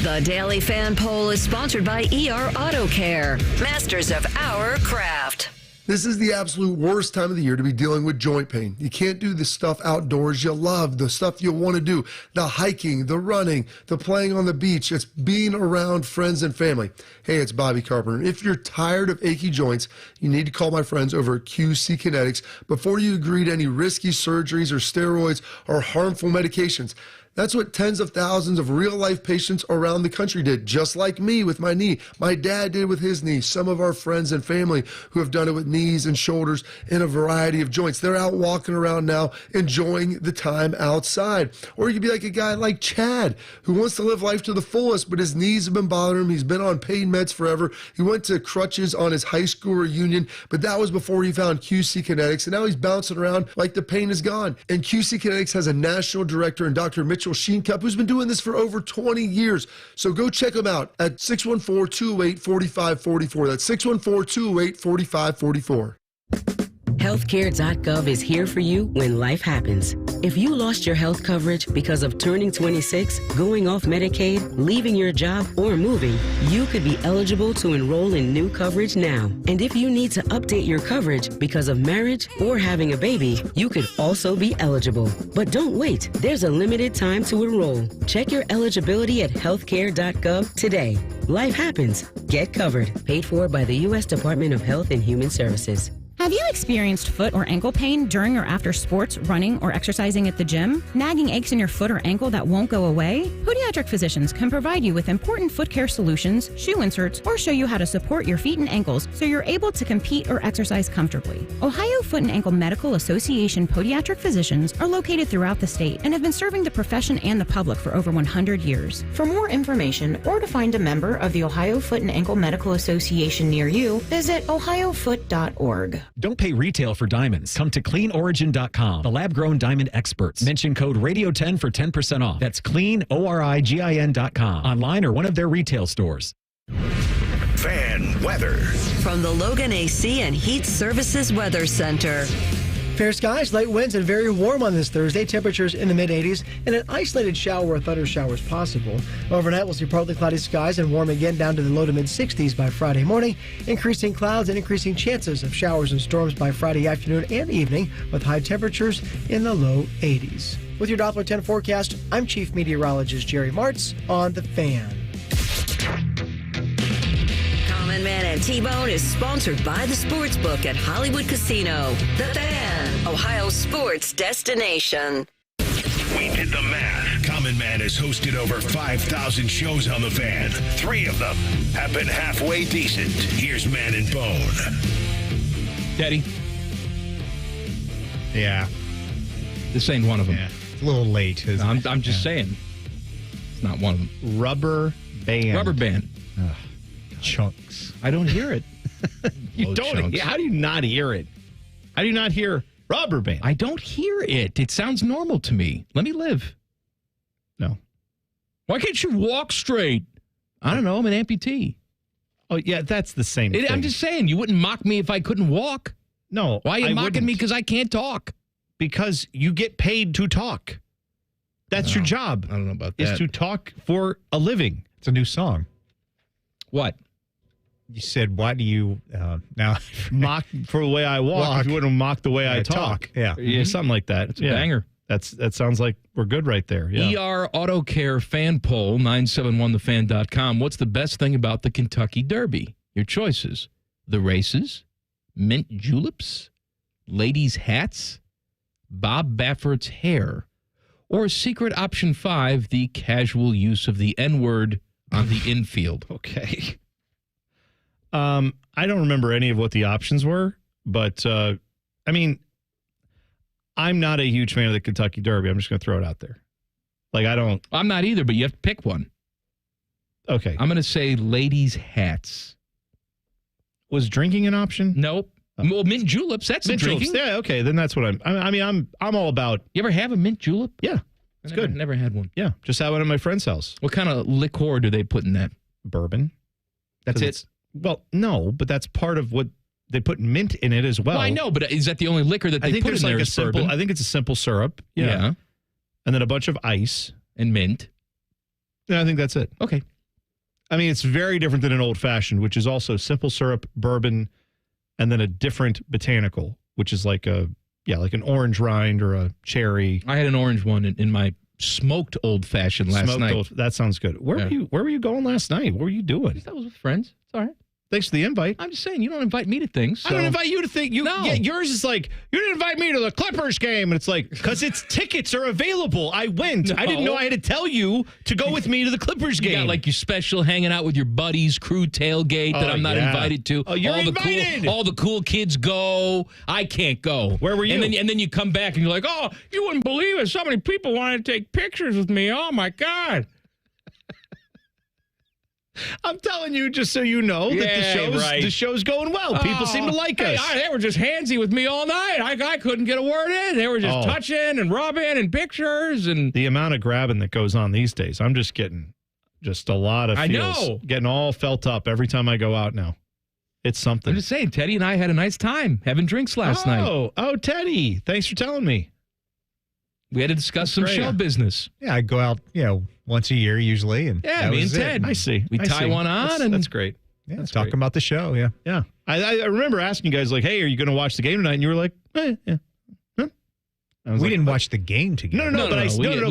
The Daily Fan Poll is sponsored by ER Auto Care, masters of our craft. This is the absolute worst time of the year to be dealing with joint pain. You can't do the stuff outdoors you love, the stuff you want to do, the hiking, the running, the playing on the beach. It's being around friends and family. Hey, it's Bobby Carpenter. If you're tired of achy joints, you need to call my friends over at QC Kinetics before you agree to any risky surgeries or steroids or harmful medications. That's what tens of thousands of real-life patients around the country did, just like me with my knee. My dad did with his knee. Some of our friends and family who have done it with knees and shoulders and a variety of joints. They're out walking around now, enjoying the time outside. Or you could be like a guy like Chad, who wants to live life to the fullest, but his knees have been bothering him. He's been on pain meds forever. He went to crutches on his high school reunion, but that was before he found QC Kinetics, and now he's bouncing around like the pain is gone. And QC Kinetics has a national director in Dr. Mitchell Sheencup, who's been doing this for over 20 years. So go check him out at 614-208-4544. That's 614-208-4544. Healthcare.gov is here for you when life happens. If you lost your health coverage because of turning 26, going off Medicaid, leaving your job, or moving, you could be eligible to enroll in new coverage now. And if you need to update your coverage because of marriage or having a baby, you could also be eligible. But don't wait. There's a limited time to enroll. Check your eligibility at healthcare.gov today. Life happens. Get covered. Paid for by the U.S. Department of Health and Human Services. Have you experienced foot or ankle pain during or after sports, running, or exercising at the gym? Nagging aches in your foot or ankle that won't go away? Podiatric physicians can provide you with important foot care solutions, shoe inserts, or show you how to support your feet and ankles so you're able to compete or exercise comfortably. Ohio Foot and Ankle Medical Association podiatric physicians are located throughout the state and have been serving the profession and the public for over 100 years. For more information or to find a member of the Ohio Foot and Ankle Medical Association near you, visit ohiofoot.org. Don't pay retail for diamonds. Come to cleanorigin.com, the lab-grown diamond experts. Mention code radio10 for 10% off. That's cleanorigin.com, online or one of their retail stores. Fan weather. From the Logan AC and Heat Services Weather Center. Fair skies, light winds, and very warm on this Thursday. Temperatures in the mid-80s and an isolated shower or thunder showers possible. Overnight, we'll see partly cloudy skies and warm again down to the low to mid-60s by Friday morning. Increasing clouds and increasing chances of showers and storms by Friday afternoon and evening with high temperatures in the low 80s. With your Doppler 10 forecast, I'm Chief Meteorologist Jerry Martz on The Fan. Common Man and T-Bone is sponsored by the Sportsbook at Hollywood Casino. The Fan, Ohio's sports destination. We did the math. Common Man has hosted over 5,000 shows on The Fan. 3 of them have been halfway decent. Here's Man and Bone. Teddy. Yeah. This ain't one of them. Yeah. It's a little late. I'm just saying. It's not one of them. Rubber band. Rubber band. Chunks. I don't hear it. You don't. How do you not hear it? How do you not hear rubber band? I don't hear it. It sounds normal to me. Let me live. No. Why can't you walk straight? I don't know. I'm an amputee. Oh, yeah, that's the same thing. I'm just saying, you wouldn't mock me if I couldn't walk. No. Why are you mocking me because I can't talk? Because you get paid to talk. That's your job. I don't know about that. Is to talk for a living. It's a new song. What? You said, why do you now mock for the way I walk? If you wouldn't mock the way I talk. Yeah. Yeah, something like that. It's a banger. That sounds like we're good right there. Yeah. ER Auto Care fan poll, 971thefan.com. What's the best thing about the Kentucky Derby? Your choices: the races, mint juleps, ladies' hats, Bob Baffert's hair, or secret option 5, the casual use of the N-word on the infield. Okay. I don't remember any of what the options were, but I mean, I'm not a huge fan of the Kentucky Derby. I'm just going to throw it out there. I'm not either, but you have to pick one. Okay. I'm going to say ladies' hats. Was drinking an option? Nope. Well, mint juleps, that's Mint drinking. juleps. Yeah, okay. Then that's what I'm all about. You ever have a mint julep? Yeah. It's good. Never had one. Yeah. Just had one at my friend's house. What kind of liqueur do they put in that? Bourbon. That's it? Well, no, but that's part of what they put mint in it as well. Well, I know, but is that the only liquor that they put in there? Like I think it's a simple syrup. Yeah. And then a bunch of ice. And mint. Yeah, I think that's it. Okay. I mean, it's very different than an old fashioned, which is also simple syrup, bourbon, and then a different botanical, which is like an orange rind or a cherry. I had an orange one in my smoked old fashioned last night. That sounds good. Where were you going last night? What were you doing? I was with friends. It's all right. Thanks for the invite. I'm just saying, you don't invite me to things. I don't invite you to things. No. Yeah, yours is like, you didn't invite me to the Clippers game. And it's like, because its tickets are available. I went. No. I didn't know I had to tell you to go with me to the Clippers game. You got like your special hanging out with your buddies, crew tailgate that I'm not invited to. Oh, you're invited. All the cool kids go. I can't go. Where were you? And then you come back and you're like, oh, you wouldn't believe it. So many people wanted to take pictures with me. Oh, my God. I'm telling you, just so you know, that the show's going well. People seem to like us. They were just handsy with me all night. I couldn't get a word in. They were just touching and rubbing and pictures. And the amount of grabbing that goes on these days, I'm just getting a lot of feels. I know. Getting all felt up every time I go out now. It's something. I'm just saying, Teddy and I had a nice time having drinks last night. Oh, Teddy. Thanks for telling me. We had to discuss some show business. Yeah, I go out, once a year usually. And yeah, me and Ted. I see. We tie one on. That's great. Yeah, that's talking about the show. Yeah. Yeah. I remember asking you guys, like, hey, are you going to watch the game tonight? And you were like, yeah. Huh? We didn't watch the game together. No, but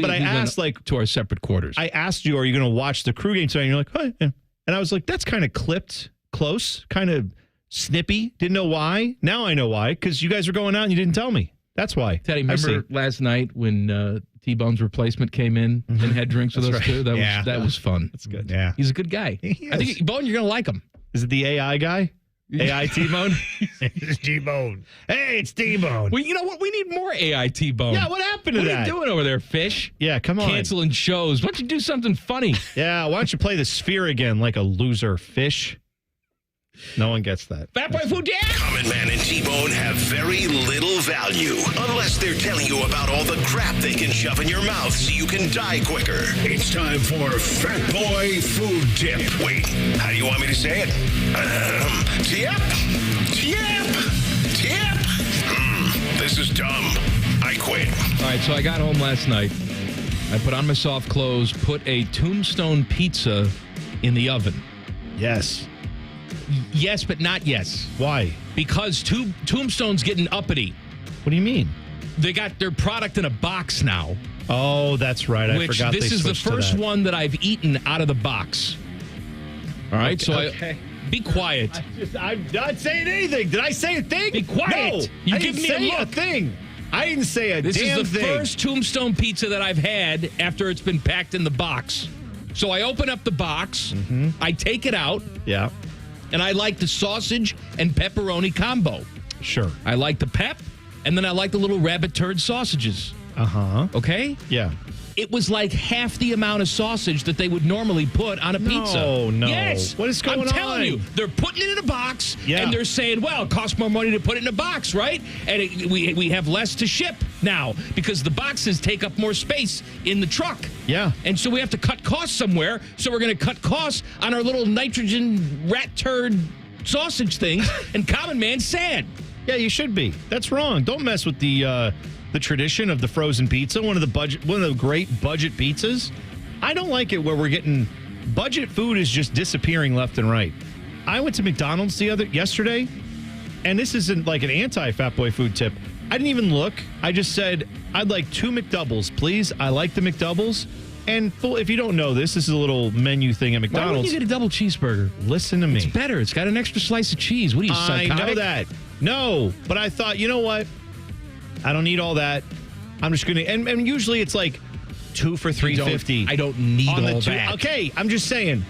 I asked, like, to our separate quarters. I asked you, are you going to watch the crew game tonight? And you're like, oh, yeah. And I was like, that's kind of clipped, close, kind of snippy. Didn't know why. Now I know why, because you guys were going out and you didn't tell me. That's why. Teddy, remember last night when T-Bone's replacement came in and had drinks with us too? That was fun. That's good. Yeah. He's a good guy. I think, Bone, you're going to like him. Is it the AI guy? AI T-Bone? It's T-Bone. Hey, it's T-Bone. Well, you know what? We need more AI T-Bone. Yeah, what happened to that? What are you doing over there, Fish? Yeah, come on. Canceling shows. Why don't you do something funny? Yeah, why don't you play the sphere again like a loser, Fish? No one gets that. Fat Boy Food, yeah! Common Man and T-Bone have very little value unless they're telling you about all the crap they can shove in your mouth so you can die quicker. It's time for Fat Boy Food Tip. Wait, how do you want me to say it? Tip? This is dumb. I quit. All right, so I got home last night. I put on my soft clothes, put a Tombstone pizza in the oven. Yes. Yes, but not yes. Why? Because Tombstone's getting uppity. What do you mean? They got their product in a box now. Oh, that's right. I forgot this is the first one that I've eaten out of the box. All right, be quiet. I'm not saying anything. Did I say a thing? Be quiet. No, You give me a thing. I didn't say a damn thing. This is the first Tombstone pizza that I've had after it's been packed in the box. So I open up the box. Mm-hmm. I take it out. Yeah. And I like the sausage and pepperoni combo. Sure. I like the pep, and then I like the little rabbit turd sausages. Uh-huh. Okay? Yeah. it was like half the amount of sausage that they would normally put on a pizza. No. Yes. What is going on? I'm telling you, they're putting it in a box, Yeah. and they're saying, well, it costs more money to put it in a box, right? And we have less to ship now because the boxes take up more space in the truck. Yeah. And so we have to cut costs somewhere, so we're going to cut costs on our little nitrogen rat turd sausage things, and Common Man's sad. Yeah, you should be. That's wrong. Don't mess with the tradition of the frozen pizza, one of the great budget pizzas. I don't like it where we're getting budget food is just disappearing left and right. I went to McDonald's yesterday, and this isn't like an anti-Fat Boy food tip. I didn't even look. I just said, I'd like 2 McDoubles, please. I like the McDoubles. And if you don't know this is a little menu thing at McDonald's. Why wouldn't you get a double cheeseburger? Listen to me. It's better. It's got an extra slice of cheese. What are you, psychotic? I know that. No, but I thought, you know what? I don't need all that. I'm just going to, and usually it's like 2 for $3.50. I don't need all that. Okay, I'm just saying.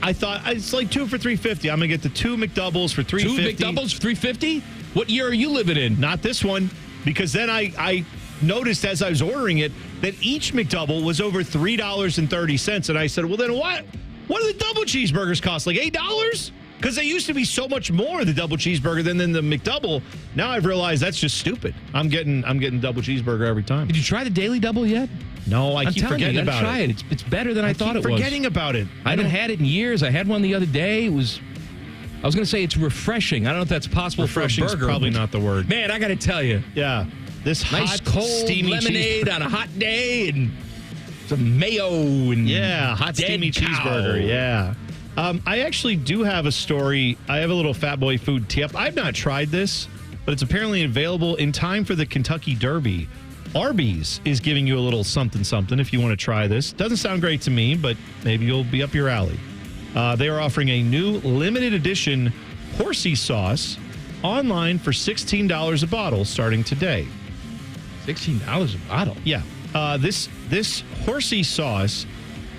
I thought it's like 2 for $3.50. I'm going to get the 2 McDoubles for $3.50. 2 McDoubles for $3.50? What year are you living in? Not this one, because then I noticed as I was ordering it that each McDouble was over $3.30, and I said, well, then what? What do the double cheeseburgers cost? Like $8? Because they used to be so much more, the double cheeseburger, than the McDouble. Now I've realized that's just stupid. I'm getting double cheeseburger every time. Did you try the Daily Double yet? No, I keep forgetting about try it. It's better than I thought it was. Forgetting about it. I haven't had it in years. I had one the other day. I was going to say it's refreshing. I don't know if that's possible for a burger. Probably not the word. Man, I got to tell you. Yeah. This nice hot, cold steamy lemonade on a hot day and some mayo and hot steamy cheeseburger. Yeah. I actually do have a story. I have a little Fat Boy food tip. I've not tried this, but it's apparently available in time for the Kentucky Derby. Arby's is giving you a little something if you want to try this. Doesn't sound great to me, but maybe you'll be up your alley. They are offering a new limited edition horsey sauce online for $16 a bottle starting today. $16 a bottle? Yeah. This horsey sauce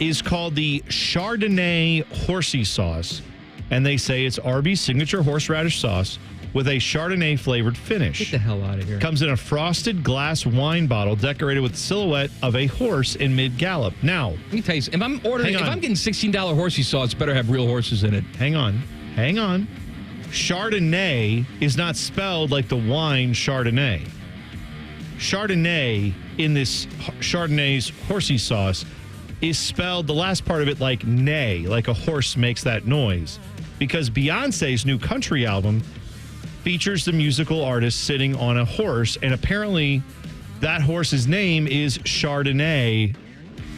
is called the Chardonnay horsey sauce, and they say it's Arby's signature horseradish sauce with a Chardonnay flavored finish. Get the hell out of here. Comes in a frosted glass wine bottle decorated with the silhouette of a horse in mid gallop. Now, let me tell you, if I'm getting $16 horsey sauce, it better have real horses in it. Hang on. Chardonnay is not spelled like the wine Chardonnay. Chardonnay in this Chardonnay's horsey sauce is spelled the last part of it like neigh, like a horse makes that noise. Because Beyonce's new country album features the musical artist sitting on a horse, and apparently that horse's name is Chardonnay.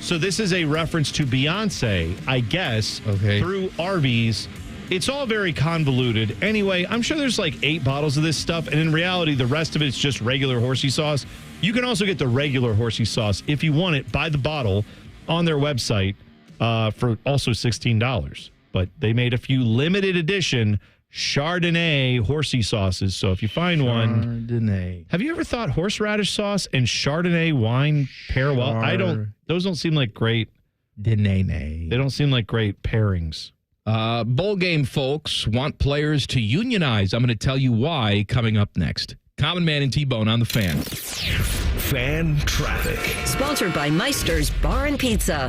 So this is a reference to Beyonce, I guess, through Arby's. It's all very convoluted. Anyway, I'm sure there's like 8 bottles of this stuff, and in reality, the rest of it's just regular horsey sauce. You can also get the regular horsey sauce if you want it by the bottle on their website for also $16. But they made a few limited edition Chardonnay horsey sauces. So if you find one, have you ever thought horseradish sauce and Chardonnay wine pair well? Those don't seem like great. They don't seem like great pairings. Bowl game folks want players to unionize. I'm going to tell you why coming up next. Common Man and T-Bone on the Fan. Fan traffic. Sponsored by Meister's Bar and Pizza.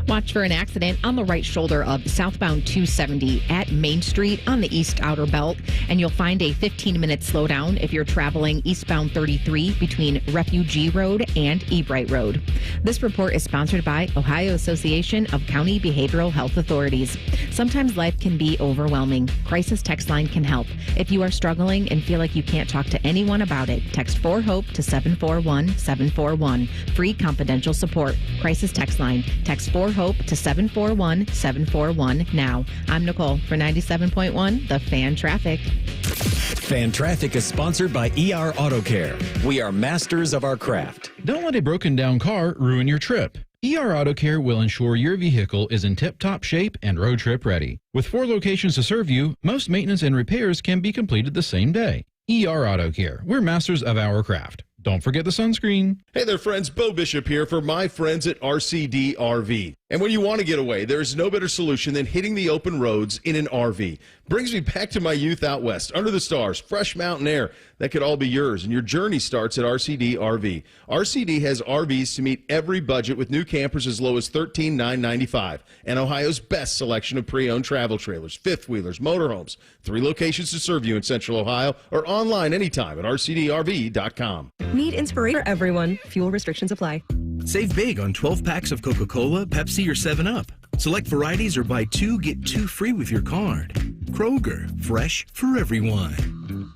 Watch for an accident on the right shoulder of southbound 270 at Main Street on the east outer belt, and you'll find a 15-minute slowdown if you're traveling eastbound 33 between Refugee Road and Ebright Road. This report is sponsored by Ohio Association of County Behavioral Health Authorities. Sometimes life can be overwhelming. Crisis Text Line can help. If you are struggling and feel like you can't talk to anyone about it, text 4HOPE to 741-741. Free confidential support. Crisis Text Line. Text 4HOPE to 741-741 now. I'm Nicole for 97.1 The Fan Traffic. Fan Traffic is sponsored by ER Auto Care. We are masters of our craft. Don't let a broken down car ruin your trip. ER Auto Care will ensure your vehicle is in tip-top shape and road trip ready. With 4 locations to serve you, most maintenance and repairs can be completed the same day. ER Auto Care. We're masters of our craft. Don't forget the sunscreen. Hey there, friends. Bo Bishop here for my friends at RCD RV. And when you want to get away, there is no better solution than hitting the open roads in an RV. Brings me back to my youth out west, under the stars, fresh mountain air. That could all be yours, and your journey starts at RCD RV. RCD has RVs to meet every budget with new campers as low as $13,995, and Ohio's best selection of pre-owned travel trailers, fifth-wheelers, motorhomes. 3 locations to serve you in Central Ohio or online anytime at rcdrv.com. Need inspiration for everyone. Fuel restrictions apply. Save big on 12 packs of Coca-Cola, Pepsi, or 7-Up. Select varieties or buy 2, get 2 free with your card. Kroger, fresh for everyone.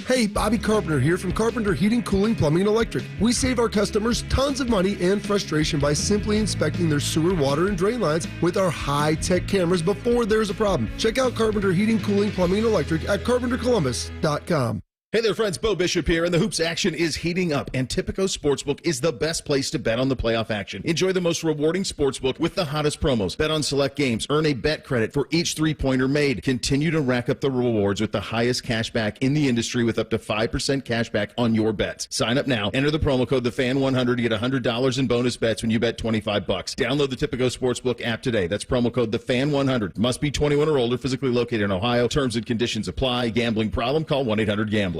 Hey, Bobby Carpenter here from Carpenter Heating, Cooling, Plumbing, and Electric. We save our customers tons of money and frustration by simply inspecting their sewer, water, and drain lines with our high-tech cameras before there's a problem. Check out Carpenter Heating, Cooling, Plumbing, and Electric at carpentercolumbus.com. Hey there, friends. Bo Bishop here, and the hoops action is heating up, and Tipico Sportsbook is the best place to bet on the playoff action. Enjoy the most rewarding sportsbook with the hottest promos. Bet on select games. Earn a bet credit for each three-pointer made. Continue to rack up the rewards with the highest cash back in the industry with up to 5% cash back on your bets. Sign up now. Enter the promo code TheFan100 to get $100 in bonus bets when you bet $25. Download the Tipico Sportsbook app today. That's promo code TheFan100. Must be 21 or older, physically located in Ohio. Terms and conditions apply. Gambling problem? Call 1-800-GAMBLER.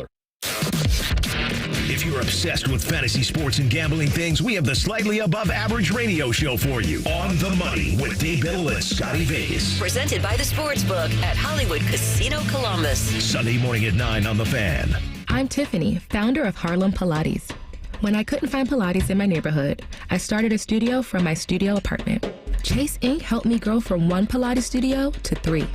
If you're obsessed with fantasy sports and gambling things, we have the slightly above average radio show for you. On the Money with Dave Biddle and Scotty Vegas. Presented by the Sportsbook at Hollywood Casino Columbus. Sunday morning at 9 on The Fan. I'm Tiffany, founder of Harlem Pilates. When I couldn't find Pilates in my neighborhood, I started a studio from my studio apartment. Chase Inc. helped me grow from 1 Pilates studio to 3.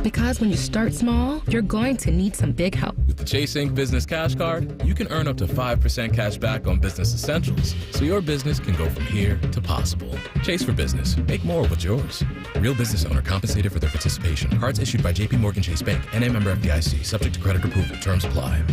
Because when you start small, you're going to need some big help. With the Chase Inc. Business Cash Card, you can earn up to 5% cash back on business essentials, so your business can go from here to possible. Chase for Business. Make more what's yours. Real business owner compensated for their participation. Cards issued by J.P. Morgan Chase Bank. N.A. member FDIC. Subject to credit approval. Terms apply.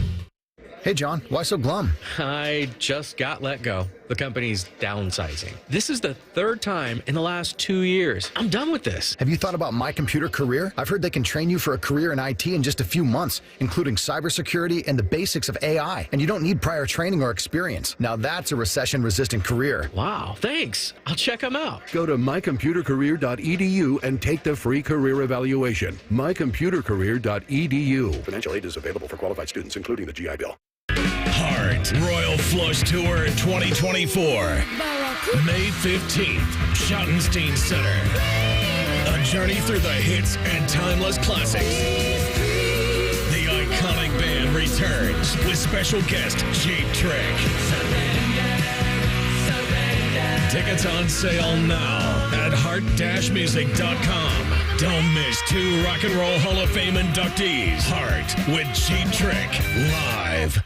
Hey, John, why so glum? I just got let go. The company's downsizing. This is the 3rd time in the last 2 years. I'm done with this. Have you thought about My Computer Career? I've heard they can train you for a career in IT in just a few months, including cybersecurity and the basics of AI. And you don't need prior training or experience. Now that's a recession-resistant career. Wow, thanks. I'll check them out. Go to mycomputercareer.edu and take the free career evaluation. mycomputercareer.edu. Financial aid is available for qualified students, including the GI Bill. Heart Royal Flush Tour 2024. May 15th, Schottenstein Center. A journey through the hits and timeless classics. The iconic band returns with special guest Cheap Trick. Tickets on sale now at heart-music.com. Don't miss 2 Rock and Roll Hall of Fame inductees. Heart with Cheap Trick live.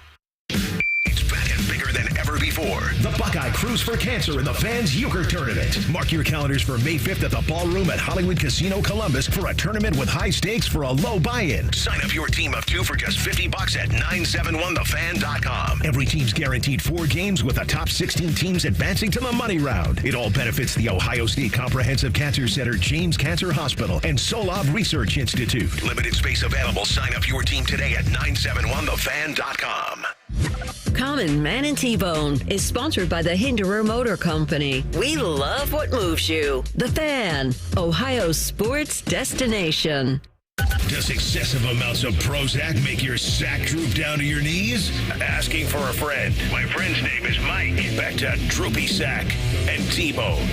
It's back and bigger than ever before. The Buckeye Cruise for Cancer in the Fans Euchre Tournament. Mark your calendars for May 5th at the Ballroom at Hollywood Casino Columbus for a tournament with high stakes for a low buy-in. Sign up your team of 2 for just $50 at 971thefan.com. Every team's guaranteed 4 games with the top 16 teams advancing to the money round. It all benefits the Ohio State Comprehensive Cancer Center, James Cancer Hospital, and Solov Research Institute. Limited space available. Sign up your team today at 971thefan.com. Common Man and T-Bone is sponsored by the Hinderer Motor Company. We love what moves you. The Fan, Ohio's sports destination. Does excessive amounts of Prozac make your sack droop down to your knees? Asking for a friend. My friend's name is Mike. Back to Droopy Sack and T-Bone.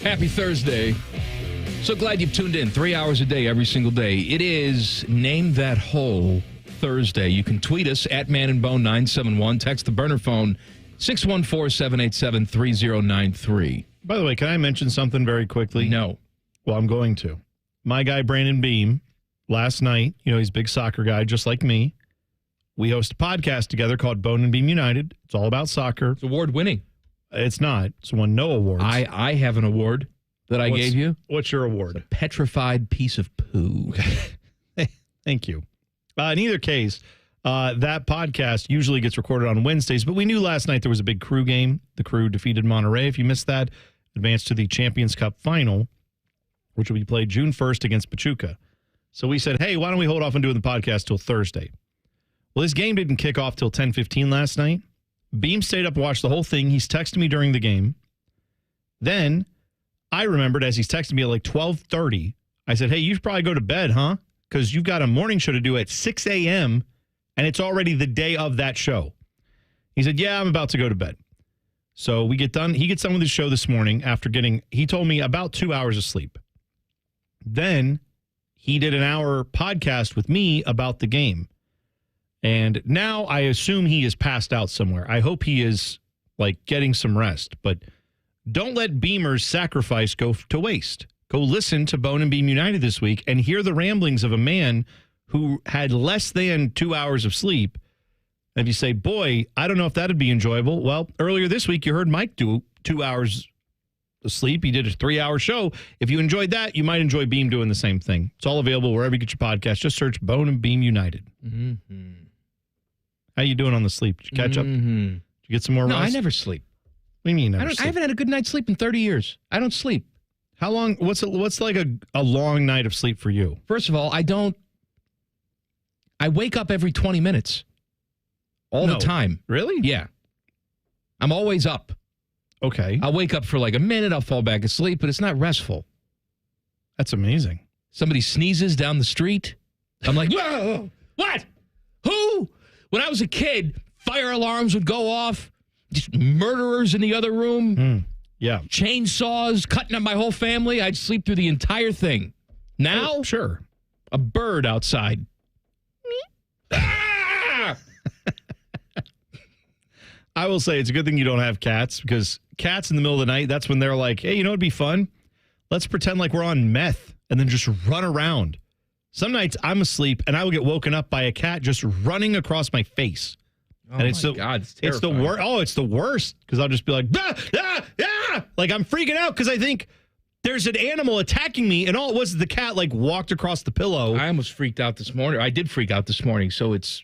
Happy Thursday. So glad you've tuned in 3 hours a day, every single day. It is Name That Hole Thursday. You can tweet us at Man and Bone 971. Text the burner phone 614-787-3093. By the way, can I mention something very quickly? No. Well, I'm going to. My guy, Brandon Beam, last night, he's a big soccer guy, just like me. We host a podcast together called Bone and Beam United. It's all about soccer. It's award-winning. It's not. It's won no awards. I have an award that I gave you. What's your award? A petrified piece of poo. Thank you. In either case, that podcast usually gets recorded on Wednesdays, but we knew last night there was a big Crew game. The Crew defeated Monterey. If you missed that, advanced to the Champions Cup final, which will be played June 1st against Pachuca. So we said, hey, why don't we hold off on doing the podcast till Thursday? Well, this game didn't kick off till 10:15 last night. Beam stayed up and watched the whole thing. He's texting me during the game. Then I remembered as he's texting me at like 12:30, I said, hey, you should probably go to bed, huh? Because you've got a morning show to do at 6 a.m., and it's already the day of that show. He said, yeah, I'm about to go to bed. So we get done. He gets done with his show this morning after he told me about 2 hours of sleep. Then he did an hour podcast with me about the game. And now I assume he is passed out somewhere. I hope he is like getting some rest, but don't let Beamer's sacrifice go to waste. Go listen to Bone and Beam United this week and hear the ramblings of a man who had less than 2 hours of sleep. And if you say, boy, I don't know if that'd be enjoyable. Well, earlier this week, you heard Mike do 2 hours of sleep. He did a 3-hour show. If you enjoyed that, you might enjoy Beam doing the same thing. It's all available wherever you get your podcast. Just search Bone and Beam United. Mm-hmm. How you doing on the sleep? Did you catch up? Did you get some more rest? No, I never sleep. What do you mean I haven't had a good night's sleep in 30 years. I don't sleep. How long? What's like a long night of sleep for you? First of all, I wake up every 20 minutes. All the time. Really? Yeah. I'm always up. Okay. I'll wake up for like a minute. I'll fall back asleep, but it's not restful. That's amazing. Somebody sneezes down the street. I'm like, whoa, what? Who? When I was a kid, fire alarms would go off. Just murderers in the other room. Yeah. Chainsaws cutting up my whole family. I'd sleep through the entire thing. Now, sure. A bird outside. I will say it's a good thing you don't have cats, because cats in the middle of the night, that's when they're like, hey, you know what'd be fun? Let's pretend like we're on meth and then just run around. Some nights I'm asleep and I will get woken up by a cat just running across my face. Oh, and God, it's terrifying. It's the worst. Oh, it's the worst, because I'll just be like, like I'm freaking out because I think there's an animal attacking me, and all it was is the cat like walked across the pillow. I almost freaked out this morning. I did freak out this morning. So it's,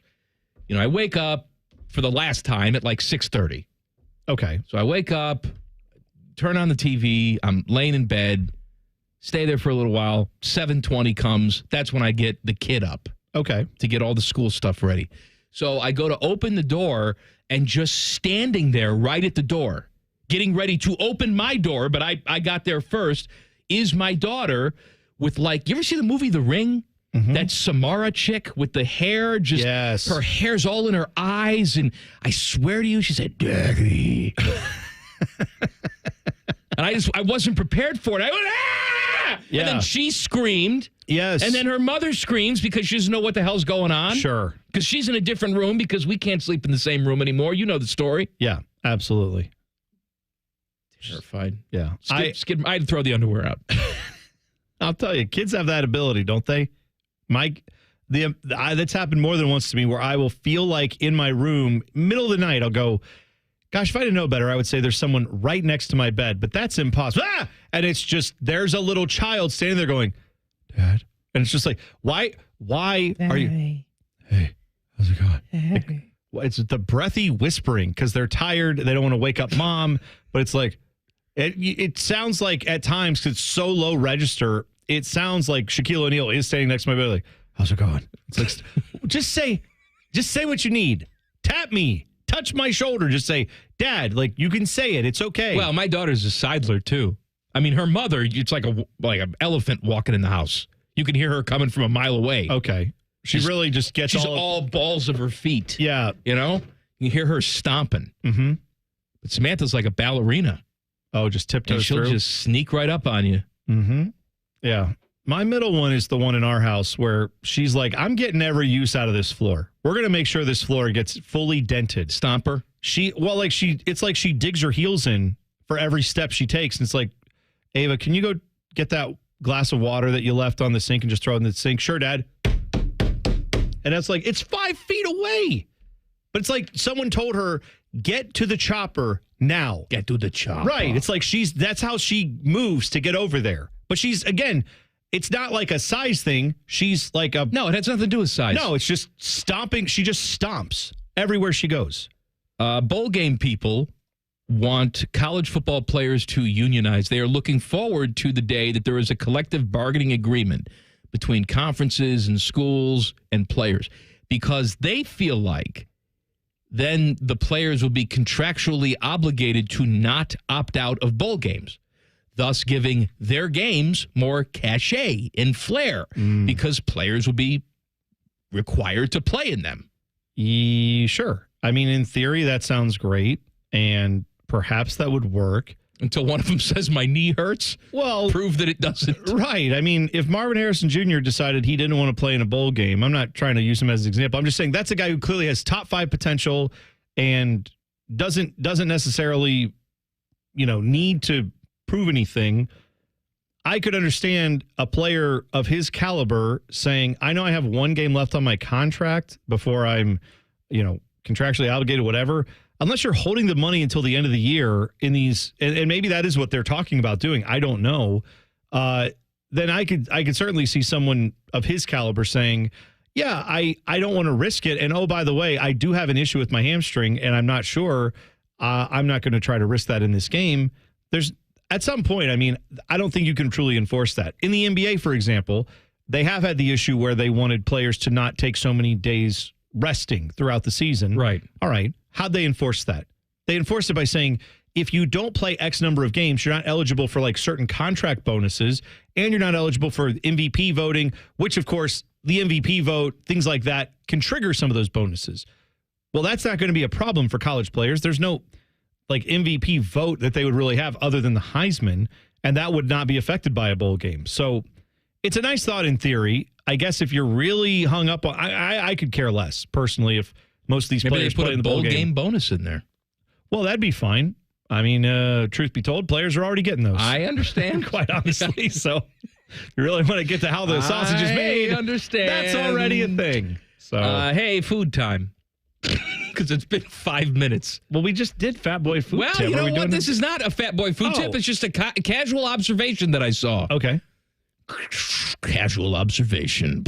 I wake up for the last time at like 6:30. Okay. So I wake up, turn on the TV. I'm laying in bed, stay there for a little while. 7:20 comes. That's when I get the kid up. Okay. To get all the school stuff ready. So I go to open the door, and just standing there right at the door, getting ready to open my door, but I got there first, is my daughter with like, you ever see the movie The Ring? Mm-hmm. That Samara chick with the hair, just her hair's all in her eyes, and I swear to you, she said, Daddy. And I wasn't prepared for it. I went, ah! Yeah. And then she screamed. Yes. And then her mother screams because she doesn't know what the hell's going on. Sure. Because she's in a different room because we can't sleep in the same room anymore. You know the story. Yeah, absolutely. Terrified. Yeah. I had to throw the underwear out. I'll tell you, kids have that ability, don't they? That's happened more than once to me, where I will feel like in my room, middle of the night, I'll go, gosh, if I didn't know better, I would say there's someone right next to my bed, but that's impossible. Ah! And it's just, there's a little child standing there going, Dad. And it's just like, why are you? Hey, how's it going? Like, it's the breathy whispering because they're tired. They don't want to wake up mom, but it's like, it sounds like at times, because it's so low register, it sounds like Shaquille O'Neal is standing next to my bed like, how's it going? It's like, just say what you need. Tap me. Touch my shoulder. Just say, Dad, like, you can say it. It's okay. Well, my daughter's a sidler, too. I mean, her mother, it's like an elephant walking in the house. You can hear her coming from a mile away. Okay. She really just gets she's all balls of her feet. Yeah. You hear her stomping. Mm-hmm. But Samantha's like a ballerina. Oh, just tiptoes and she'll through? Just sneak right up on you. Mm-hmm. Yeah. My middle one is the one in our house where she's like, I'm getting every use out of this floor. We're going to make sure this floor gets fully dented. Stomper? It's like she digs her heels in for every step she takes. And it's like, Ava, can you go get that glass of water that you left on the sink and just throw it in the sink? Sure, Dad. And it's like, it's 5 feet away. But it's like someone told her, get to the chopper now. Get to the chopper. Right. It's like that's how she moves to get over there. But she's, again, it's not like a size thing. She's like a... No, it has nothing to do with size. No, it's just stomping. She just stomps everywhere she goes. Bowl game people want college football players to unionize. They are looking forward to the day that there is a collective bargaining agreement between conferences and schools and players. because they feel like then the players will be contractually obligated to not opt out of bowl games, thus giving their games more cachet and flair because players will be required to play in them. Sure. I mean, in theory, that sounds great, and perhaps that would work. Until one of them says, my knee hurts. Well, prove that it doesn't. Right. I mean, if Marvin Harrison Jr. decided he didn't want to play in a bowl game, I'm not trying to use him as an example. I'm just saying that's a guy who clearly has top 5 potential and doesn't necessarily, need to prove anything. I could understand a player of his caliber saying, I know I have 1 game left on my contract before I'm, contractually obligated, whatever. Unless you're holding the money until the end of the year in these, and maybe that is what they're talking about doing, I don't know. Then I could certainly see someone of his caliber saying, yeah, I don't want to risk it. And oh, by the way, I do have an issue with my hamstring, and I'm not sure. I'm not going to try to risk that in this game. There's at some point, I mean, I don't think you can truly enforce that. In the NBA, for example, they have had the issue where they wanted players to not take so many days resting throughout the season. Right. All right. How'd they enforce that? They enforced it by saying, if you don't play X number of games, you're not eligible for like certain contract bonuses, and you're not eligible for MVP voting, which of course the MVP vote, things like that can trigger some of those bonuses. Well, that's not going to be a problem for college players. There's no like MVP vote that they would really have other than the Heisman, and that would not be affected by a bowl game. So it's a nice thought in theory. I guess if you're really hung up on, I could care less personally if most of these Maybe players they put play a in the bowl game bonus in there. Well, that'd be fine. I mean, truth be told, players are already getting those. I understand. Quite honestly. So you really want to get to how the sausage is made. I understand. That's already a thing. So hey, food time. Because it's been 5 minutes. Well, we just did Fat Boy food well, tip. You know what? This is not a Fat Boy food tip. It's just a casual observation that I saw. Okay. Casual observation.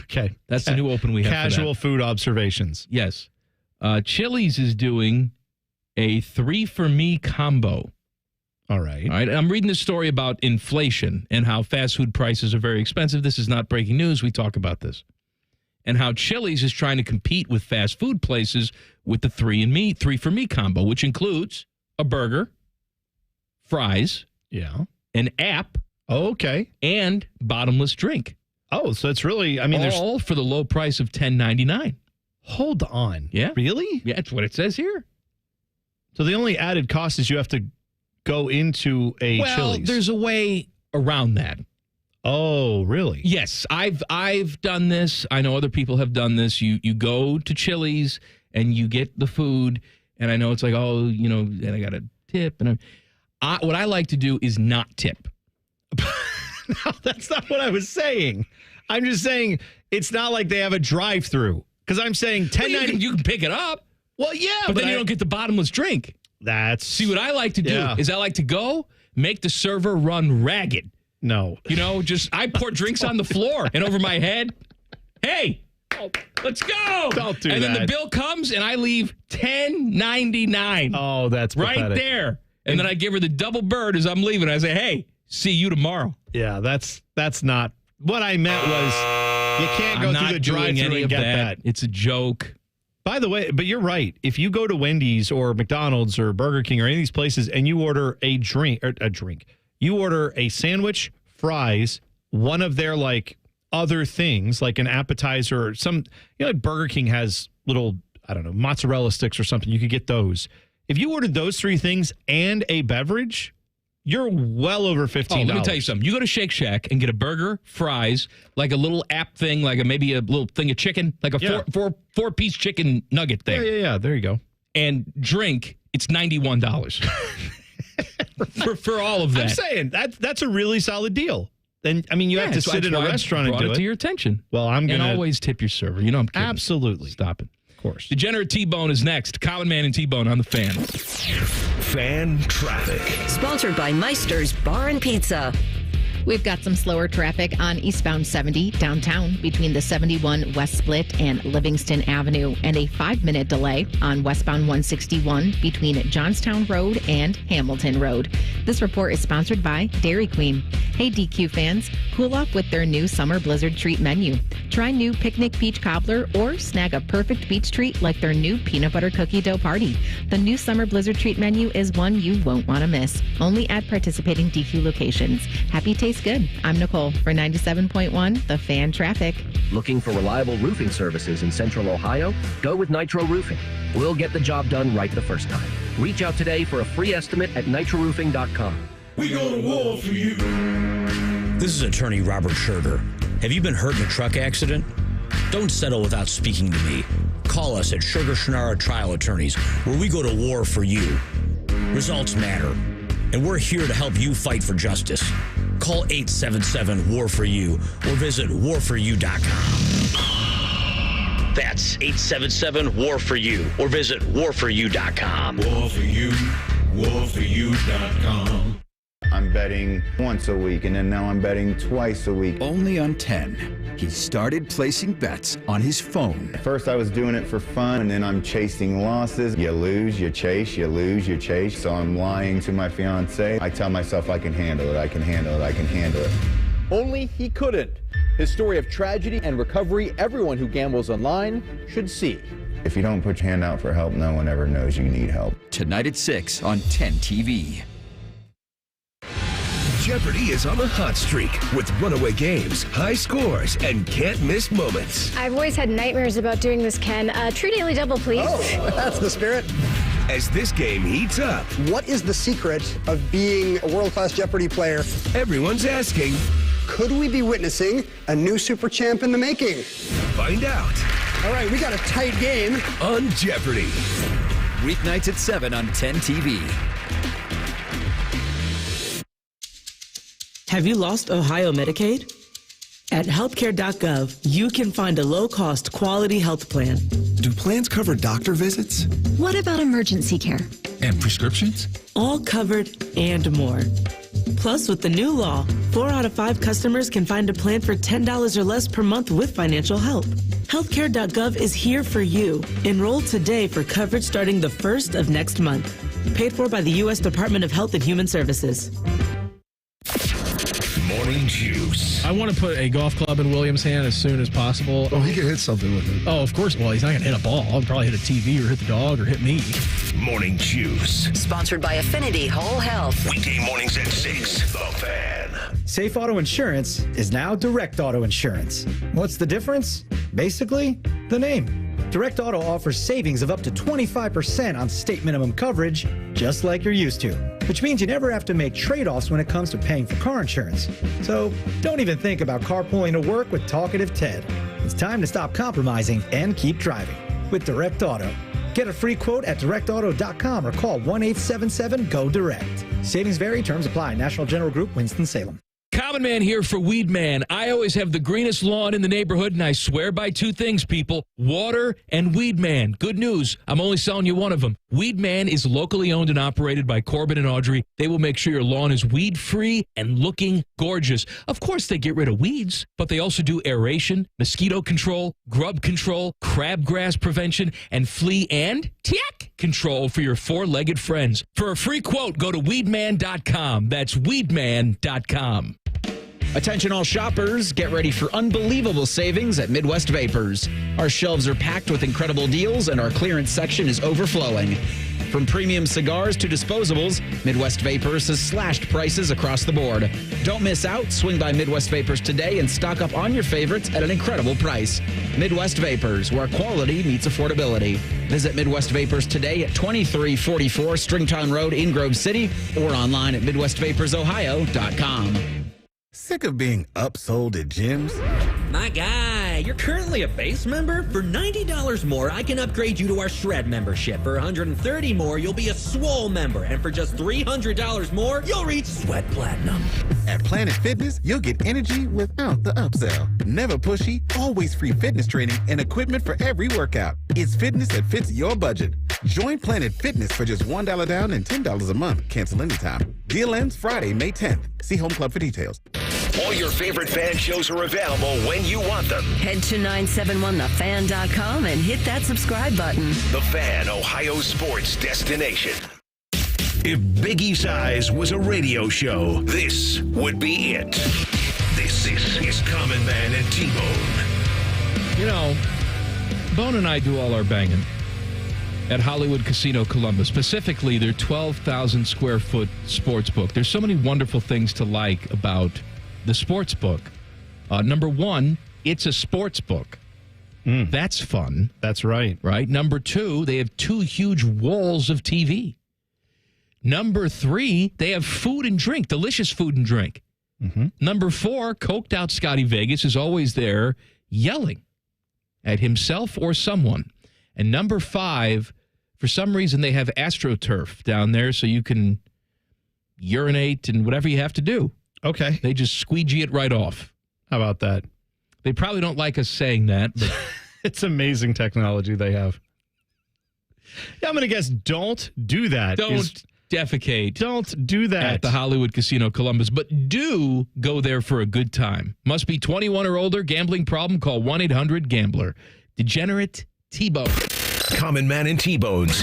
Okay. That's the new open we have. Casual food observations. Yes. Chili's is doing a 3-for-me combo. All right. All right. I'm reading this story about inflation and how fast food prices are very expensive. This is not breaking news. We talk about this. And how Chili's is trying to compete with fast food places with the 3-for-me combo, which includes a burger, fries, an app, okay, and bottomless drink. Oh, so it's really, I mean, all for the low price of $10.99. Hold on. Yeah. Really? Yeah, that's what it says here. So the only added cost is you have to go into a Chili's. Well, there's a way around that. Oh, really? Yes, I've done this. I know other people have done this. You go to Chili's and you get the food, and I know it's like, oh, and I got a tip. And what I like to do is not tip. No, that's not what I was saying. I'm just saying it's not like they have a drive-through. Because I'm saying $10.90. You can pick it up. Well, yeah, but then you don't get the bottomless drink. See, what I like to do is I like to go make the server run ragged. No. I pour drinks on the floor and over my head. Hey, let's go. Don't do that. And then the bill comes and I leave $10.99. Oh, that's right pathetic. there. And then I give her the double bird as I'm leaving. I say, hey, see you tomorrow. Yeah, that's not what I meant was you can't go through the drive-thru and get that. It's a joke. By the way, but you're right. If you go to Wendy's or McDonald's or Burger King or any of these places and you order you order a sandwich, fries, one of their like other things, like an appetizer or some, like Burger King has little, I don't know, mozzarella sticks or something. You could get those. If you ordered those 3 things and a beverage, you're well over $15. Oh, let me tell you something. You go to Shake Shack and get a burger, fries, like a little app thing, like maybe a little thing of chicken, like a four-piece chicken nugget thing. Yeah. There you go. And drink, it's $91 for all of that. I'm saying that's a really solid deal. Then you have to sit in a restaurant and do it. To your attention. Well, I'm gonna always tip your server. I'm kidding. Absolutely. Stop it. Of course. Degenerate T-Bone is next. Common Man and T-Bone on the Fan. Fan traffic. Sponsored by Meister's Bar and Pizza. We've got some slower traffic on eastbound 70 downtown between the 71 West Split and Livingston Avenue, and a 5-minute delay on westbound 161 between Johnstown Road and Hamilton Road. This report is sponsored by Dairy Queen. Hey DQ fans, cool off with their new summer blizzard treat menu. Try new picnic peach cobbler or snag a perfect beach treat like their new peanut butter cookie dough party. The new summer blizzard treat menu is one you won't want to miss. Only at participating DQ locations. Happy taste good. I'm Nicole for 97.1 The Fan Traffic. Looking for reliable roofing services in Central Ohio? Go with Nitro Roofing. We'll get the job done right the first time. Reach out today for a free estimate at nitroroofing.com. We go to war for you. This is attorney Robert Scherger. Have you been hurt in a truck accident? Don't settle without speaking to me. Call us at Scherger Shannara Trial Attorneys, where we go to war for you. Results matter, and we're here to help you fight for justice. Call 877-WAR-FOR-YOU or visit warforyou.com. That's 877-WAR-FOR-YOU or visit warforyou.com. War for you, warforyou.com. I'm betting once a week, and then now I'm betting twice a week. Only on 10, he started placing bets on his phone. First, I was doing it for fun, and then I'm chasing losses. You lose, you chase, you lose, you chase. So I'm lying to my fiance. I tell myself I can handle it, I can handle it, I can handle it. Only he couldn't. His story of tragedy and recovery, everyone who gambles online should see. If you don't put your hand out for help, no one ever knows you need help. Tonight at 6 on 10 TV. Jeopardy is on a hot streak with runaway games, high scores, and can't-miss moments. I've always had nightmares about doing this, Ken. True Daily Double, please. Oh, that's the spirit. As this game heats up, What is the secret of being a world-class Jeopardy player? everyone's asking, Could we be witnessing a new super champ in the making? find out All right, we got a tight game. on Jeopardy. Weeknights at 7 on 10 TV. Have you lost Ohio Medicaid? At healthcare.gov, you can find a low-cost, quality health plan. Do plans cover doctor visits? What about emergency care? And prescriptions? All covered and more. Plus, with the new law, 4 out of 5 customers can find a plan for $10 or less per month with financial help. Healthcare.gov is here for you. Enroll today for coverage starting the 1st of next month. Paid for by the U.S. Department of Health and Human Services. Morning Juice. I want to put a golf club in Williams' hand as soon as possible. Oh, he can hit something with it. Oh, of course. Well, he's not going to hit a ball. He'll probably hit a TV or hit the dog or hit me. Morning Juice. Sponsored by Affinity Whole Health. Weekday mornings at 6. The Fan. Safe Auto Insurance is now Direct Auto Insurance. What's the difference? Basically, the name. Direct Auto offers savings of up to 25% on state minimum coverage, just like you're used to, which means you never have to make trade-offs when it comes to paying for car insurance. So don't even think about carpooling to work with Talkative Ted. It's time to stop compromising and keep driving with Direct Auto. Get a free quote at directauto.com or call 1-877-GO-DIRECT. Savings vary, terms apply. National General Group, Winston-Salem. Common Man here for Weed Man. I always have the greenest lawn in the neighborhood, and I swear by 2 things, people. Water and Weed Man. Good news, I'm only selling you one of them. Weed Man is locally owned and operated by Corbin and Audrey. They will make sure your lawn is weed-free and looking gorgeous. Of course, they get rid of weeds, but they also do aeration, mosquito control, grub control, crabgrass prevention, and flea and tick control for your 4-legged friends. For a free quote, go to weedman.com. That's weedman.com. Attention all shoppers, get ready for unbelievable savings at Midwest Vapors. Our shelves are packed with incredible deals and our clearance section is overflowing. From premium cigars to disposables, Midwest Vapors has slashed prices across the board. Don't miss out. Swing by Midwest Vapors today and stock up on your favorites at an incredible price. Midwest Vapors, where quality meets affordability. Visit Midwest Vapors today at 2344 Stringtown Road in Grove City or online at MidwestVaporsOhio.com. Sick of being upsold at gyms? My guy, you're currently a base member? For $90 more, I can upgrade you to our Shred membership. For $130 more, you'll be a Swole member. And for just $300 more, you'll reach Sweat Platinum. At Planet Fitness, you'll get energy without the upsell. Never pushy, always free fitness training and equipment for every workout. It's fitness that fits your budget. Join Planet Fitness for just $1 down and $10 a month. Cancel anytime. Deal ends Friday, May 10th. See Home Club for details. All your favorite fan shows are available when you want them. Head to 971thefan.com and hit that subscribe button. The Fan, Ohio sports destination. If Biggie Size was a radio show, this would be it. This is Common Man and T-Bone. You know, Bone and I do all our banging at Hollywood Casino Columbus, specifically their 12,000 square foot sports book. There's so many wonderful things to like about the sports book. Number one, it's a sports book. That's fun. That's right. Right? Number two, they have 2 huge walls of TV. Number 3, they have food and drink, delicious food and drink. Number 4, coked out Scotty Vegas is always there yelling at himself or someone. And number 5, for some reason, they have AstroTurf down there so you can urinate and whatever you have to do. Okay. They just squeegee it right off. How about that? They probably don't like us saying that, but it's amazing technology they have. Yeah, I'm going to guess don't do that. Don't defecate. Don't do that. At the Hollywood Casino Columbus, but do go there for a good time. Must be 21 or older. Gambling problem? Call 1-800-GAMBLER. Degenerate T-Bone. Common Man and T-Bones.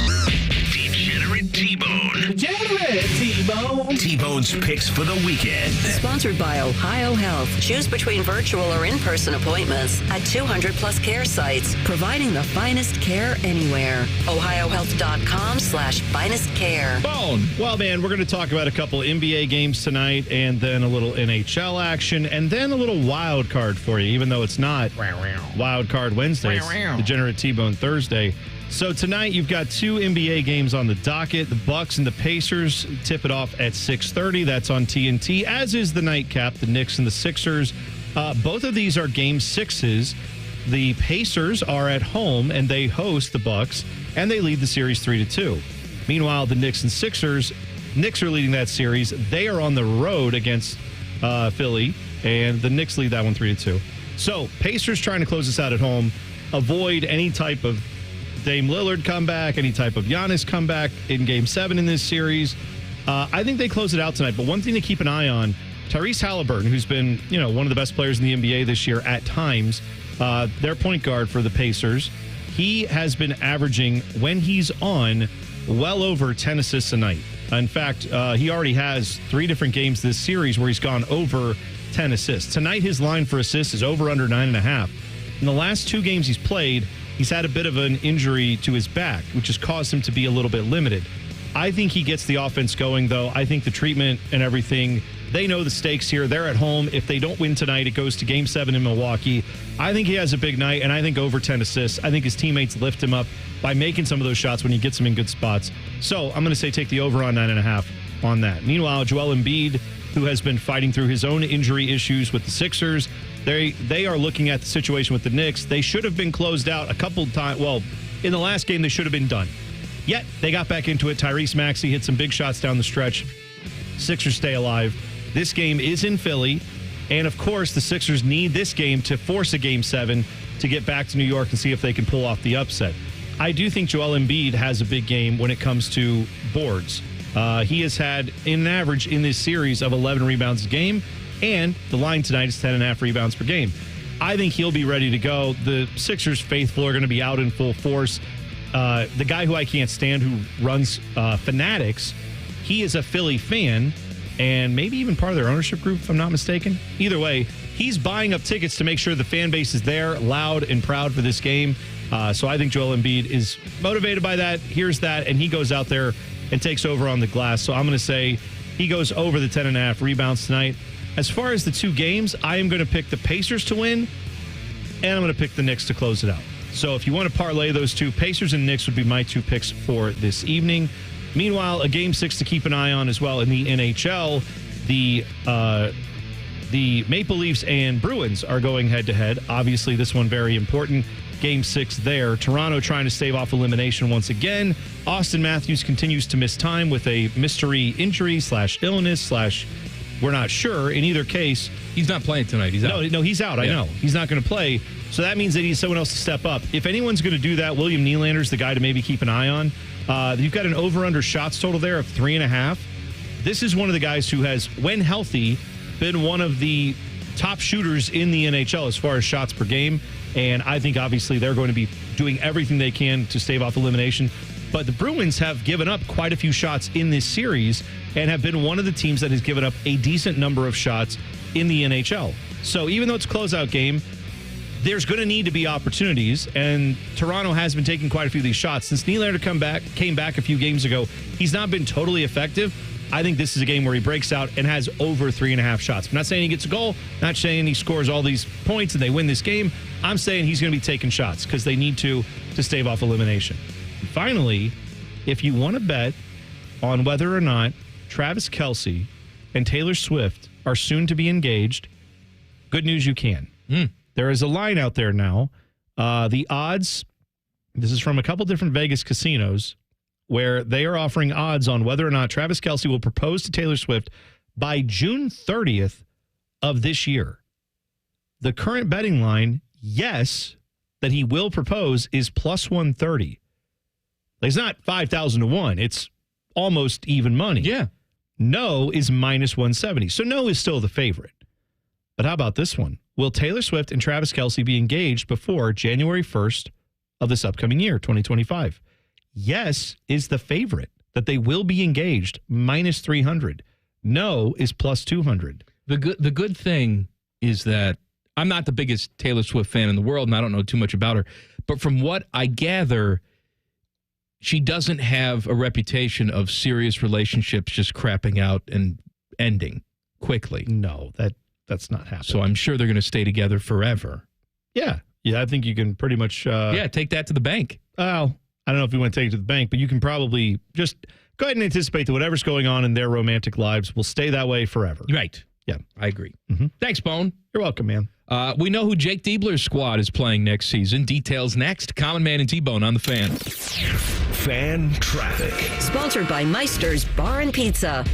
Degenerate T-Bone. Degenerate T-Bone. T-Bone's picks for the weekend. Sponsored by Ohio Health. Choose between virtual or in-person appointments at 200-plus care sites, providing the finest care anywhere. OhioHealth.com/finest care. Bone. Well, man, we're going to talk about a couple NBA games tonight and then a little NHL action and then a little wild card for you, even though it's not Wild Card Wednesday. It's Degenerate T-Bone Thursday. So tonight you've got 2 NBA games on the docket. The Bucks and the Pacers tip it off at 6:30. That's on TNT, as is the nightcap, the Knicks and the Sixers. Both of these are game 6s. The Pacers are at home and they host the Bucks, and they lead the series 3-2. Meanwhile, the Knicks and Sixers, Knicks are leading that series. They are on the road against Philly, and the Knicks lead that one 3-2. So Pacers trying to close this out at home, avoid any type of Dame Lillard comeback, any type of Giannis comeback in Game 7 in this series. I think they close it out tonight. But one thing to keep an eye on, Tyrese Halliburton, who's been one of the best players in the NBA this year at times, their point guard for the Pacers, he has been averaging, when he's on, well over 10 assists a night. In fact, he already has 3 different games this series where he's gone over 10 assists. Tonight, his line for assists is over under 9.5. In the last 2 games he's played, he's had a bit of an injury to his back, which has caused him to be a little bit limited. I think he gets the offense going, though. I think the treatment and everything, they know the stakes here. They're at home. If they don't win tonight, it goes to Game 7 in Milwaukee. I think he has a big night, and I think over 10 assists. I think his teammates lift him up by making some of those shots when he gets them in good spots. So I'm going to say take the over on 9.5 on that. Meanwhile, Joel Embiid, who has been fighting through his own injury issues with the Sixers, they are looking at the situation with the Knicks. They should have been closed out a couple times. Well, in the last game, they should have been done. Yet, they got back into it. Tyrese Maxey hit some big shots down the stretch. Sixers stay alive. This game is in Philly. And, of course, the Sixers need this game to force a Game 7 to get back to New York and see if they can pull off the upset. I do think Joel Embiid has a big game when it comes to boards. He has had an average in this series of 11 rebounds a game. And the line tonight is 10.5 rebounds per game. I think he'll be ready to go. The Sixers faithful are going to be out in full force. The guy who I can't stand, who runs Fanatics, he is a Philly fan and maybe even part of their ownership group, if I'm not mistaken. Either way, he's buying up tickets to make sure the fan base is there, loud and proud for this game. So I think Joel Embiid is motivated by that, hears that, and he goes out there and takes over on the glass. So I'm going to say he goes over the 10.5 rebounds tonight. As far as the 2 games, I am going to pick the Pacers to win, and I'm going to pick the Knicks to close it out. So if you want to parlay those 2, Pacers and Knicks would be my 2 picks for this evening. Meanwhile, a Game 6 to keep an eye on as well in the NHL. The Maple Leafs and Bruins are going head-to-head. Obviously, this one very important. Game 6 there. Toronto trying to stave off elimination once again. Austin Matthews continues to miss time with a mystery injury / illness / we're not sure. In either case, he's not playing tonight. He's out. No, he's out. Yeah. I know. He's not going to play. So that means they need someone else to step up. If anyone's going to do that, William Nylander's the guy to maybe keep an eye on. You've got an over-under shots total there of 3.5. This is one of the guys who has, when healthy, been one of the top shooters in the NHL as far as shots per game. And I think obviously they're going to be doing everything they can to stave off elimination. But the Bruins have given up quite a few shots in this series and have been one of the teams that has given up a decent number of shots in the NHL. So even though it's a closeout game, there's going to need to be opportunities, and Toronto has been taking quite a few of these shots. Since Nylander came back a few games ago, he's not been totally effective. I think this is a game where he breaks out and has over 3.5 shots. I'm not saying he gets a goal, not saying he scores all these points and they win this game. I'm saying he's going to be taking shots because they need to stave off elimination. And finally, if you want to bet on whether or not Travis Kelce and Taylor Swift are soon to be engaged, good news, you can. There is a line out there now. The odds, this is from a couple different Vegas casinos, where they are offering odds on whether or not Travis Kelce will propose to Taylor Swift by June 30th of this year. The current betting line, yes, that he will propose is plus 130. It's not 5,000 to 1. It's almost even money. Yeah. No is minus 170. So no is still the favorite. But how about this one? Will Taylor Swift and Travis Kelce be engaged before January 1st of this upcoming year, 2025? Yes is the favorite, that they will be engaged, minus 300. No is plus 200. The good thing is that I'm not the biggest Taylor Swift fan in the world, and I don't know too much about her. But from what I gather, she doesn't have a reputation of serious relationships just crapping out and ending quickly. No, that's not happening. So I'm sure they're going to stay together forever. Yeah, I think you can pretty much... take that to the bank. Oh, I don't know if you want to take it to the bank, but you can probably just go ahead and anticipate that whatever's going on in their romantic lives will stay that way forever. Right. Yeah. I agree. Mm-hmm. Thanks, Bone. You're welcome, man. We know who Jake Diebler's squad is playing next season. Details next. Common Man and T-Bone on the Fan. Fan Traffic. Sponsored by Meister's Bar and Pizza.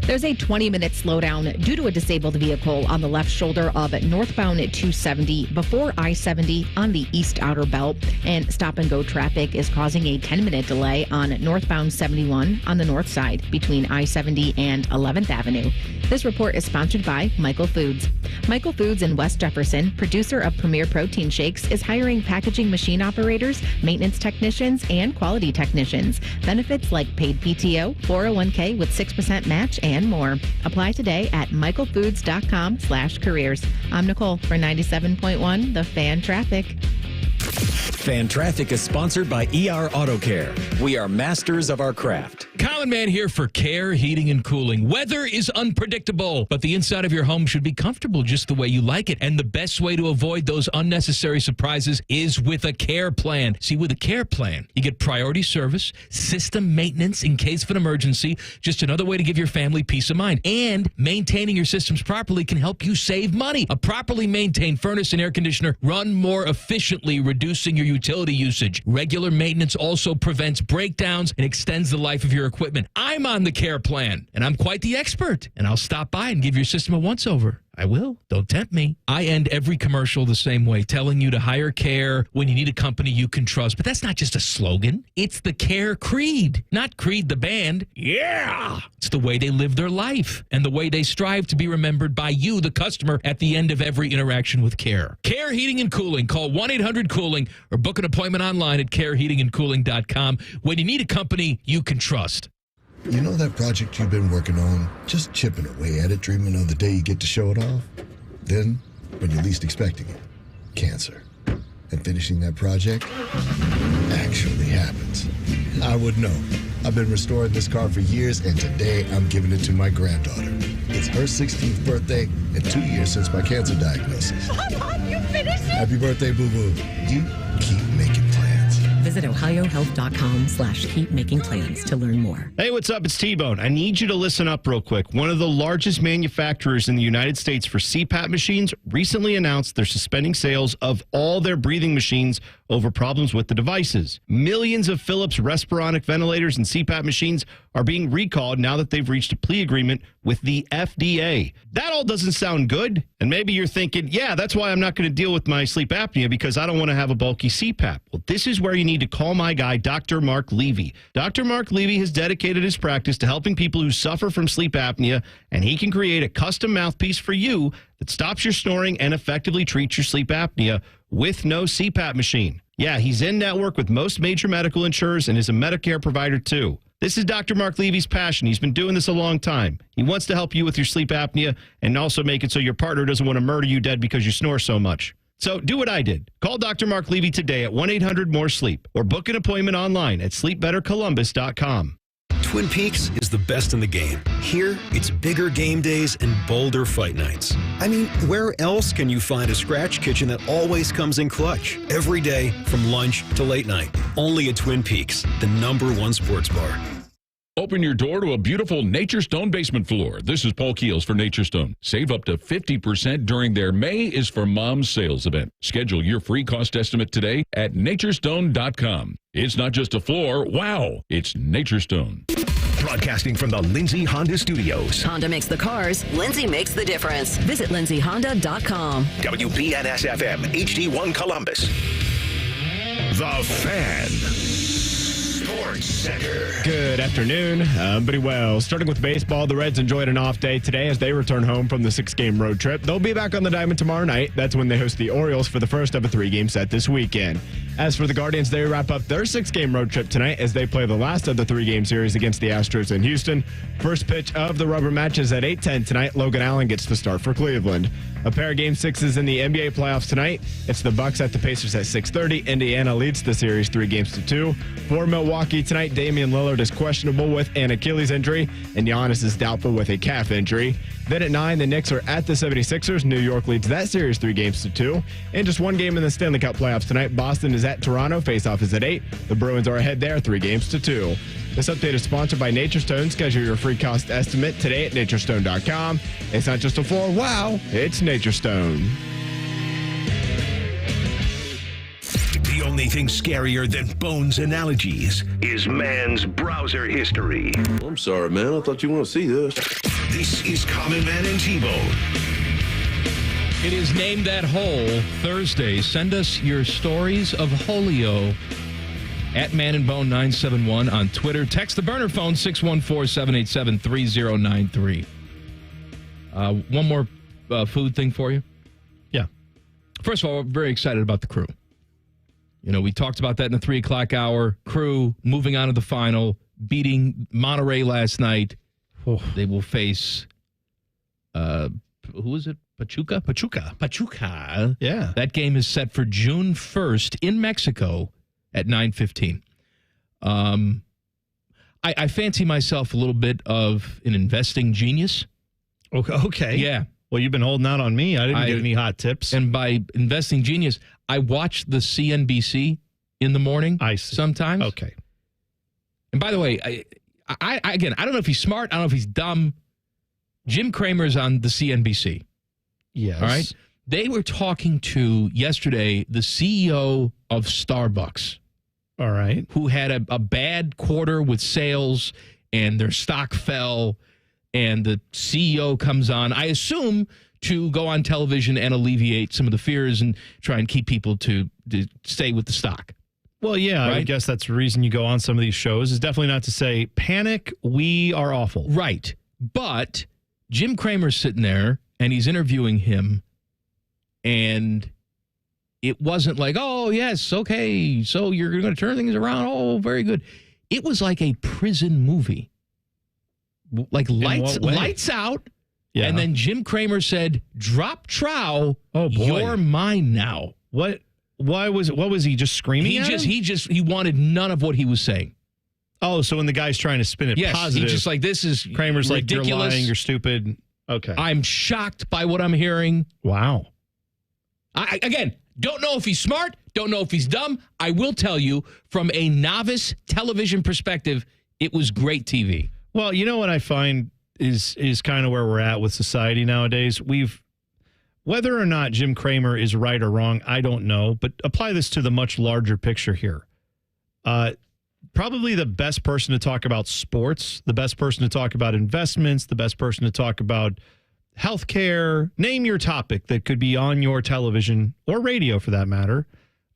There's a 20-minute slowdown due to a disabled vehicle on the left shoulder of northbound 270 before I-70 on the east outer belt. And stop-and-go traffic is causing a 10-minute delay on northbound 71 on the north side between I-70 and 11th Avenue. This report is sponsored by Michael Foods. Michael Foods in West Jefferson, producer of Premier Protein Shakes, is hiring packaging machine operators, maintenance technicians, and quality technicians. Benefits like paid PTO, 401k with 6% match, and more. Apply today at michaelfoods.com/careers. I'm Nicole for 97.1 The Fan Traffic. Fan Traffic is sponsored by ER Auto Care. We are masters of our craft. Common Man here for Care Heating and Cooling. Weather is unpredictable, but the inside of your home should be comfortable just the way you like it. And the best way to avoid those unnecessary surprises is with a care plan. See, with a care plan, you get priority service, system maintenance in case of an emergency, just another way to give your family peace of mind. And maintaining your systems properly can help you save money. A properly maintained furnace and air conditioner run more efficiently, reducing your utility usage. Regular maintenance also prevents breakdowns and extends the life of your equipment. I'm on the care plan, and I'm quite the expert, and I'll stop by and give your system a once-over. I will. Don't tempt me. I end every commercial the same way, telling you to hire Care when you need a company you can trust. But that's not just a slogan. It's the Care creed, not Creed the band. Yeah! It's the way they live their life and the way they strive to be remembered by you, the customer, at the end of every interaction with Care. Care Heating and Cooling. Call 1-800-COOLING or book an appointment online at careheatingandcooling.com when you need a company you can trust. You know that project you've been working on? Just chipping away at it, dreaming of the day you get to show it off? Then, when you're least expecting it, cancer. And finishing that project actually happens. I would know. I've been restoring this car for years, and today I'm giving it to my granddaughter. It's her 16th birthday and 2 years since my cancer diagnosis. Pop, you finished it? Happy birthday, boo-boo. You keep making plans. Visit ohiohealth.com/keepmakingplans to learn more. Hey, what's up? It's T-Bone. I need you to listen up real quick. One of the largest manufacturers in the United States for CPAP machines recently announced they're suspending sales of all their breathing machines over problems with the devices. Millions of Philips Respironic ventilators and CPAP machines are being recalled now that they've reached a plea agreement with the FDA. That all doesn't sound good. And maybe you're thinking, yeah, that's why I'm not going to deal with my sleep apnea, because I don't want to have a bulky CPAP. Well, this is where you need need to call my guy, Dr. Mark Levy. Dr. Mark Levy has dedicated his practice to helping people who suffer from sleep apnea, and he can create a custom mouthpiece for you that stops your snoring and effectively treats your sleep apnea with no CPAP machine. Yeah, he's in network with most major medical insurers and is a Medicare provider too. This is Dr. Mark Levy's passion. He's been doing this a long time. He wants to help you with your sleep apnea and also make it so your partner doesn't want to murder you dead because you snore so much. So do what I did. Call Dr. Mark Levy today at 1-800-MORE-SLEEP or book an appointment online at sleepbettercolumbus.com. Twin Peaks is the best in the game. Here, it's bigger game days and bolder fight nights. I mean, where else can you find a scratch kitchen that always comes in clutch? Every day, from lunch to late night. Only at Twin Peaks, the #1 sports bar. Open your door to a beautiful Nature Stone basement floor. This is Paul Keels for Nature Stone. Save up to 50% during their May is for Moms sales event. Schedule your free cost estimate today at naturestone.com. It's not just a floor. Wow, it's Nature Stone. Broadcasting from the Lindsay Honda Studios. Honda makes the cars. Lindsay makes the difference. Visit lindsayhonda.com. WBNS-FM, HD1 Columbus. The Fan. Sports Center. Good afternoon. Pretty well. Starting with baseball, the Reds enjoyed an off day today as they return home from the 6-game road trip. They'll be back on the diamond tomorrow night. That's when they host the Orioles for the first of a 3-game set this weekend. As for the Guardians, they wrap up their 6-game road trip tonight as they play the last of the 3-game series against the Astros in Houston. First pitch of the rubber match is at 8:10 tonight. Logan Allen gets the start for Cleveland. A pair of Game 6s in the NBA playoffs tonight. It's the Bucks at the Pacers at 6:30. Indiana leads the series 3-2. For Milwaukee tonight, Damian Lillard is questionable with an Achilles injury, and Giannis is doubtful with a calf injury. Then at 9, the Knicks are at the 76ers. New York leads that series 3-2. And just one game in the Stanley Cup playoffs tonight. Boston is at Toronto. Faceoff is at 8. The Bruins are ahead there 3-2. This update is sponsored by Nature Stone. Schedule your free cost estimate today at naturestone.com. It's not just a floor. Wow, it's Nature Stone. The only thing scarier than Bones' analogies is man's browser history. I'm sorry, man. I thought you want to see this. This is Common Man and T-Bone. It is Name That Hole Thursday. Send us your stories of Holio at Man and Bone 971 on Twitter. Text the burner phone 614-787-3093. One more food thing for you. Yeah. First of all, we're very excited about the Crew. You know, we talked about that in the 3 o'clock hour. Crew moving on to the final, beating Monterey last night. Oh. They will face, who is it? Pachuca? Pachuca. Yeah. That game is set for June 1st in Mexico at 9:15. I fancy myself a little bit of an investing genius. Okay. Yeah. Well, you've been holding out on me. I didn't get any hot tips. And by investing genius, I watch the CNBC in the morning sometimes. Okay. And by the way, I again, I don't know if he's smart. I don't know if he's dumb. Jim Cramer's on the CNBC. Yes. All right. They were talking to yesterday the CEO of Starbucks. All right. Who had a bad quarter with sales and their stock fell. And the CEO comes on, I assume, to go on television and alleviate some of the fears and try and keep people to stay with the stock. Well, yeah, right? I guess that's the reason you go on some of these shows is definitely not to say, panic, we are awful. Right. But Jim Cramer's sitting there and he's interviewing him. And it wasn't like, oh, yes, okay, so you're going to turn things around. Oh, very good. It was like a prison movie. Like lights out. Yeah. And then Jim Cramer said, drop trow. Oh, boy. You're mine now. What was he just screaming at him? He wanted none of what he was saying. Oh, so when the guy's trying to spin it positive. He's just like, this is Kramer's ridiculous. Like, you're lying, you're stupid. Okay. I'm shocked by what I'm hearing. Wow. I again, don't know if he's smart, don't know if he's dumb. I will tell you, from a novice television perspective, it was great TV. Well, you know what I find is kind of where we're at with society nowadays. Whether or not Jim Cramer is right or wrong, I don't know, but apply this to the much larger picture here. Probably the best person to talk about sports, the best person to talk about investments, the best person to talk about healthcare, name your topic that could be on your television or radio for that matter,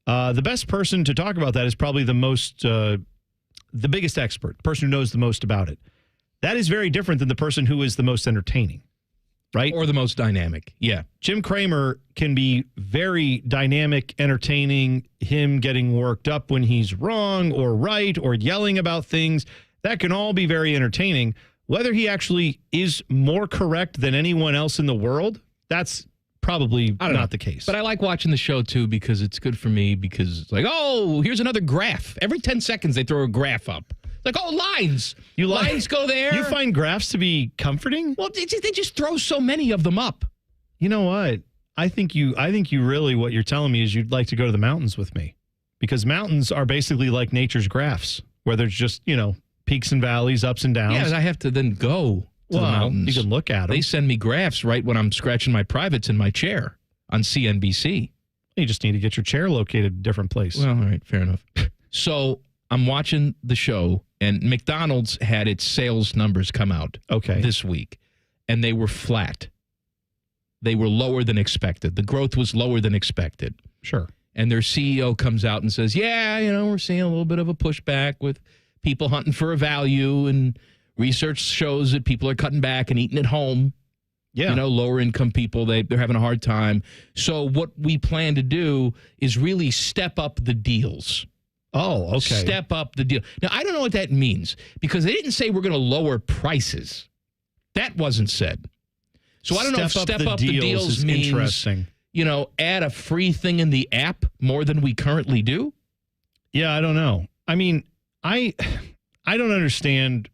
The best person to talk about that is probably the biggest expert, the person who knows the most about it. That is very different than the person who is the most entertaining, right? Or the most dynamic. Yeah. Jim Cramer can be very dynamic, entertaining, him getting worked up when he's wrong or right or yelling about things. That can all be very entertaining. Whether he actually is more correct than anyone else in the world, that's probably not the case. But I like watching the show, too, because it's good for me because it's like, oh, here's another graph. Every 10 seconds, they throw a graph up. Like, oh, lines. Lines go there. You find graphs to be comforting? Well, they just throw so many of them up. You know what? I think you really, what you're telling me is you'd like to go to the mountains with me. Because mountains are basically like nature's graphs, where there's just, peaks and valleys, ups and downs. Yeah, I have to then go to the mountains. You can look at them. They send me graphs right when I'm scratching my privates in my chair on CNBC. You just need to get your chair located in a different place. Well, all right, fair enough. So I'm watching the show, and McDonald's had its sales numbers come out this week, and they were flat. They were lower than expected. The growth was lower than expected. Sure. And their CEO comes out and says, yeah, we're seeing a little bit of a pushback with people hunting for a value, and research shows that people are cutting back and eating at home. Yeah. Lower income people, they're having a hard time. So what we plan to do is really step up the deals. Oh, okay. Step up the deal. Now, I don't know what that means because they didn't say we're going to lower prices. That wasn't said. So I don't know if step up the deals means, interesting. Add a free thing in the app more than we currently do. Yeah, I don't know. I mean, I don't understand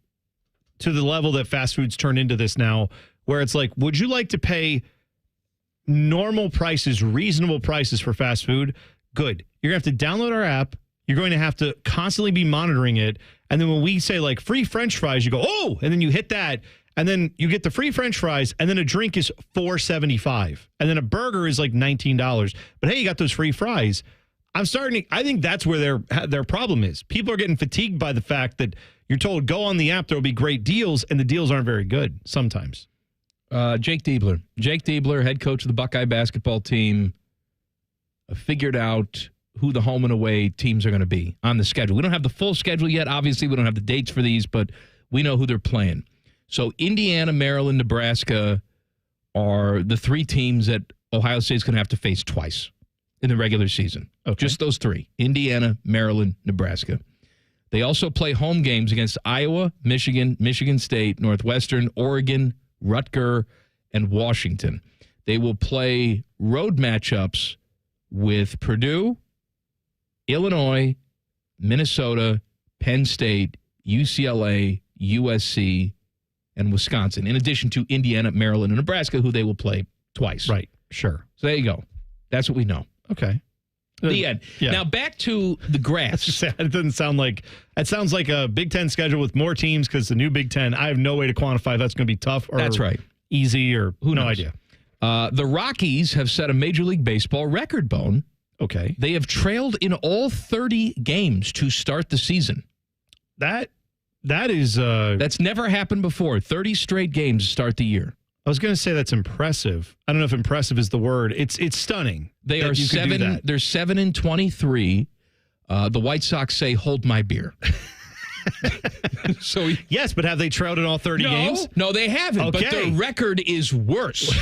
to the level that fast food's turned into this now, where it's like, would you like to pay normal prices, reasonable prices for fast food? Good. You're going to have to download our app. You're going to have to constantly be monitoring it. And then when we say like free French fries, you go, oh, and then you hit that. And then you get the free French fries, and then a drink is $4.75. And then a burger is like $19. But hey, you got those free fries. I think that's where their problem is. People are getting fatigued by the fact that you're told, go on the app, there'll be great deals, and the deals aren't very good sometimes. Jake Diebler, head coach of the Buckeye basketball team, figured out who the home and away teams are going to be on the schedule. We don't have the full schedule yet. Obviously, we don't have the dates for these, but we know who they're playing. So Indiana, Maryland, Nebraska are the three teams that Ohio State's going to have to face twice in the regular season. Okay. Just those three: Indiana, Maryland, Nebraska. They also play home games against Iowa, Michigan, Michigan State, Northwestern, Oregon, Rutgers, and Washington. They will play road matchups with Purdue, Illinois, Minnesota, Penn State, UCLA, USC, and Wisconsin, in addition to Indiana, Maryland, and Nebraska, who they will play twice. Right. Sure. So there you go. That's what we know. Okay. The end. Yeah. Now back to the graphs. It doesn't sound like it sounds like a Big Ten schedule with more teams because the new Big Ten. I have no way to quantify if that's going to be tough or that's right, easy or no idea. The Rockies have set a Major League Baseball record, Bone. Okay. They have trailed in all 30 games to start the season. That is that's never happened before. 30 straight games to start the year. I was going to say that's impressive. I don't know if impressive is the word. It's stunning. They are 7. They're 7-23. The White Sox say, "Hold my beer." So yes, but have they trailed in all 30 games? No, they haven't. Okay. But their record is worse.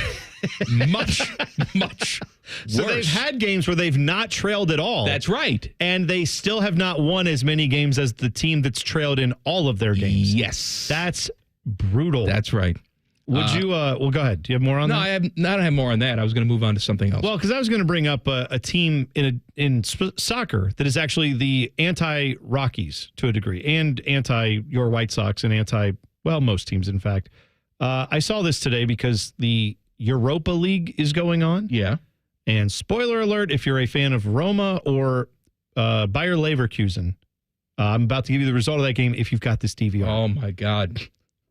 much worse. So they've had games where they've not trailed at all. That's right. And they still have not won as many games as the team that's trailed in all of their games. Yes. That's brutal. That's right. Would you, well, go ahead. Do you have more on that? No, I don't have more on that. I was going to move on to something else. Well, because I was going to bring up a team in soccer that is actually the anti-Rockies to a degree and anti your White Sox and most teams, in fact. I saw this today because the Europa League is going on. Yeah. And spoiler alert, if you're a fan of Roma or Bayer Leverkusen, I'm about to give you the result of that game if you've got this DVR. Oh, my God.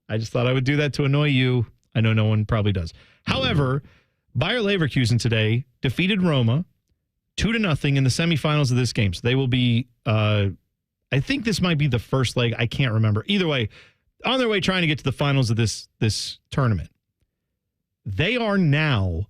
I just thought I would do that to annoy you. I know no one probably does. However, Bayer Leverkusen today defeated Roma 2-0 in the semifinals of this game. So they will be, I think this might be the first leg. I can't remember. Either way, on their way trying to get to the finals of this tournament. They are now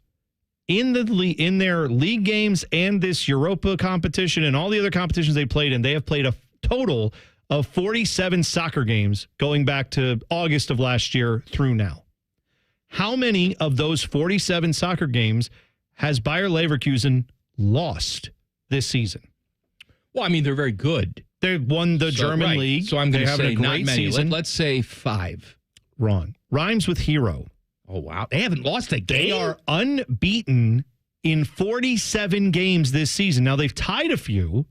in their league games and this Europa competition and all the other competitions they played in, they have played a total of 47 soccer games going back to August of last year through now. How many of those 47 soccer games has Bayer Leverkusen lost this season? Well, I mean, they're very good. They won the German league. So I'm going to say a not great many. season. Let's say 5. Wrong. Rhymes with hero. Oh, wow. They haven't lost a game? They are unbeaten in 47 games this season. Now, they've tied a few,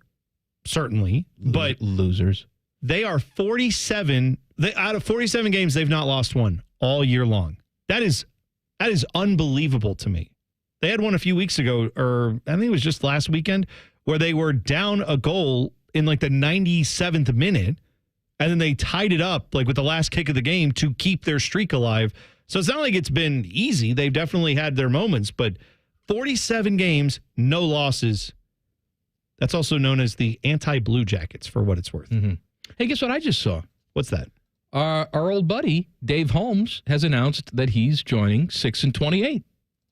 certainly, but losers. They are 47. Out of 47 games, they've not lost one all year long. That is unbelievable to me. They had one a few weeks ago, or I think it was just last weekend, where they were down a goal in like the 97th minute, and then they tied it up like with the last kick of the game to keep their streak alive. So it's not like it's been easy. They've definitely had their moments, but 47 games, no losses. That's also known as the anti-Blue Jackets, for what it's worth. Mm-hmm. Hey, guess what I just saw? What's that? Our old buddy, Dave Holmes, has announced that he's joining 6 and 28.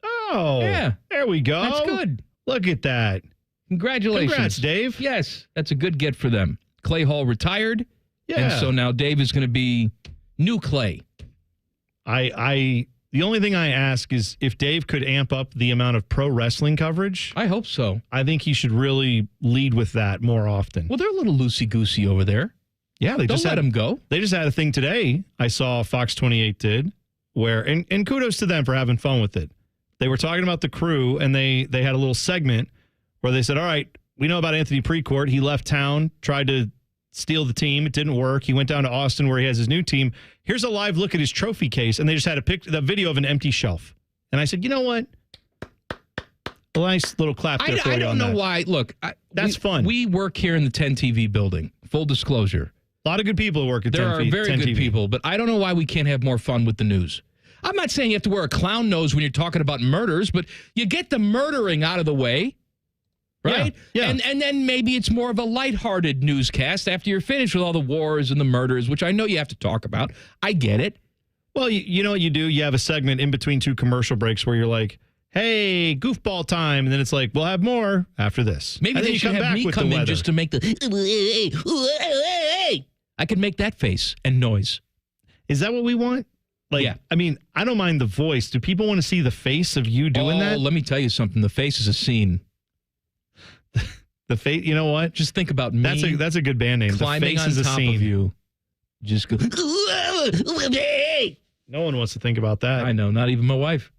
Oh, yeah. There we go. That's good. Look at that. Congratulations. Congrats, Dave. Yes, that's a good get for them. Clay Hall retired. Yeah. And so now Dave is going to be new Clay. The only thing I ask is if Dave could amp up the amount of pro wrestling coverage. I hope so. I think he should really lead with that more often. Well, they're a little loosey-goosey over there. Yeah, they Don't just let him go. They just had a thing today. I saw Fox 28 did where, and kudos to them for having fun with it. They were talking about the crew, and they had a little segment where they said, all right, we know about Anthony Precourt. He left town, tried to steal the team. It didn't work. He went down to Austin where he has his new team. Here's a live look at his trophy case, and they just had the video of an empty shelf. And I said, you know what? A nice little clap there for you. I don't know why. Look, that's fun. We work here in the 10 TV building. Full disclosure. A lot of good people who work at 10 TV. There are very good TV. people, but I don't know why we can't have more fun with the news. I'm not saying you have to wear a clown nose when you're talking about murders, but you get the murdering out of the way, right? Yeah. And then maybe it's more of a lighthearted newscast after you're finished with all the wars and the murders, which I know you have to talk about. I get it. Well, you know what you do? You have a segment in between 2 commercial breaks where you're like, hey, goofball time. And then it's like, we'll have more after this. Maybe they should have me come in just to make the... I could make that face and noise. Is that what we want? Like, yeah. I mean, I don't mind the voice. Do people want to see the face of you doing that? Let me tell you something. The face is a scene. The face, you know what? Just think about me. That's a good band name. Climbing the face on is a top scene. Of you. Just go. No one wants to think about that. I know. Not even my wife.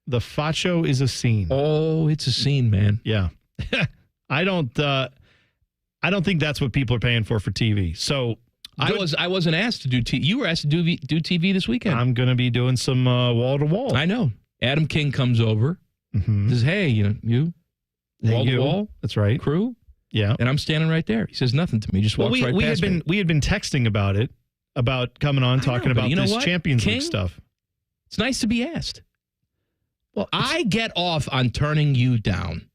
The facho is a scene. Oh, it's a scene, man. Yeah. I don't think that's what people are paying for TV. So I wasn't asked to do TV. You were asked to do TV this weekend. I'm going to be doing some wall to wall. I know. Adam King comes over. Mm-hmm. Says, "Hey, you wall to wall." That's right. Crew. Yeah. And I'm standing right there. He says nothing to me. Just walks right past me. We had been texting about it, about coming on, talking about this Champions League stuff. It's nice to be asked. Well, I get off on turning you down.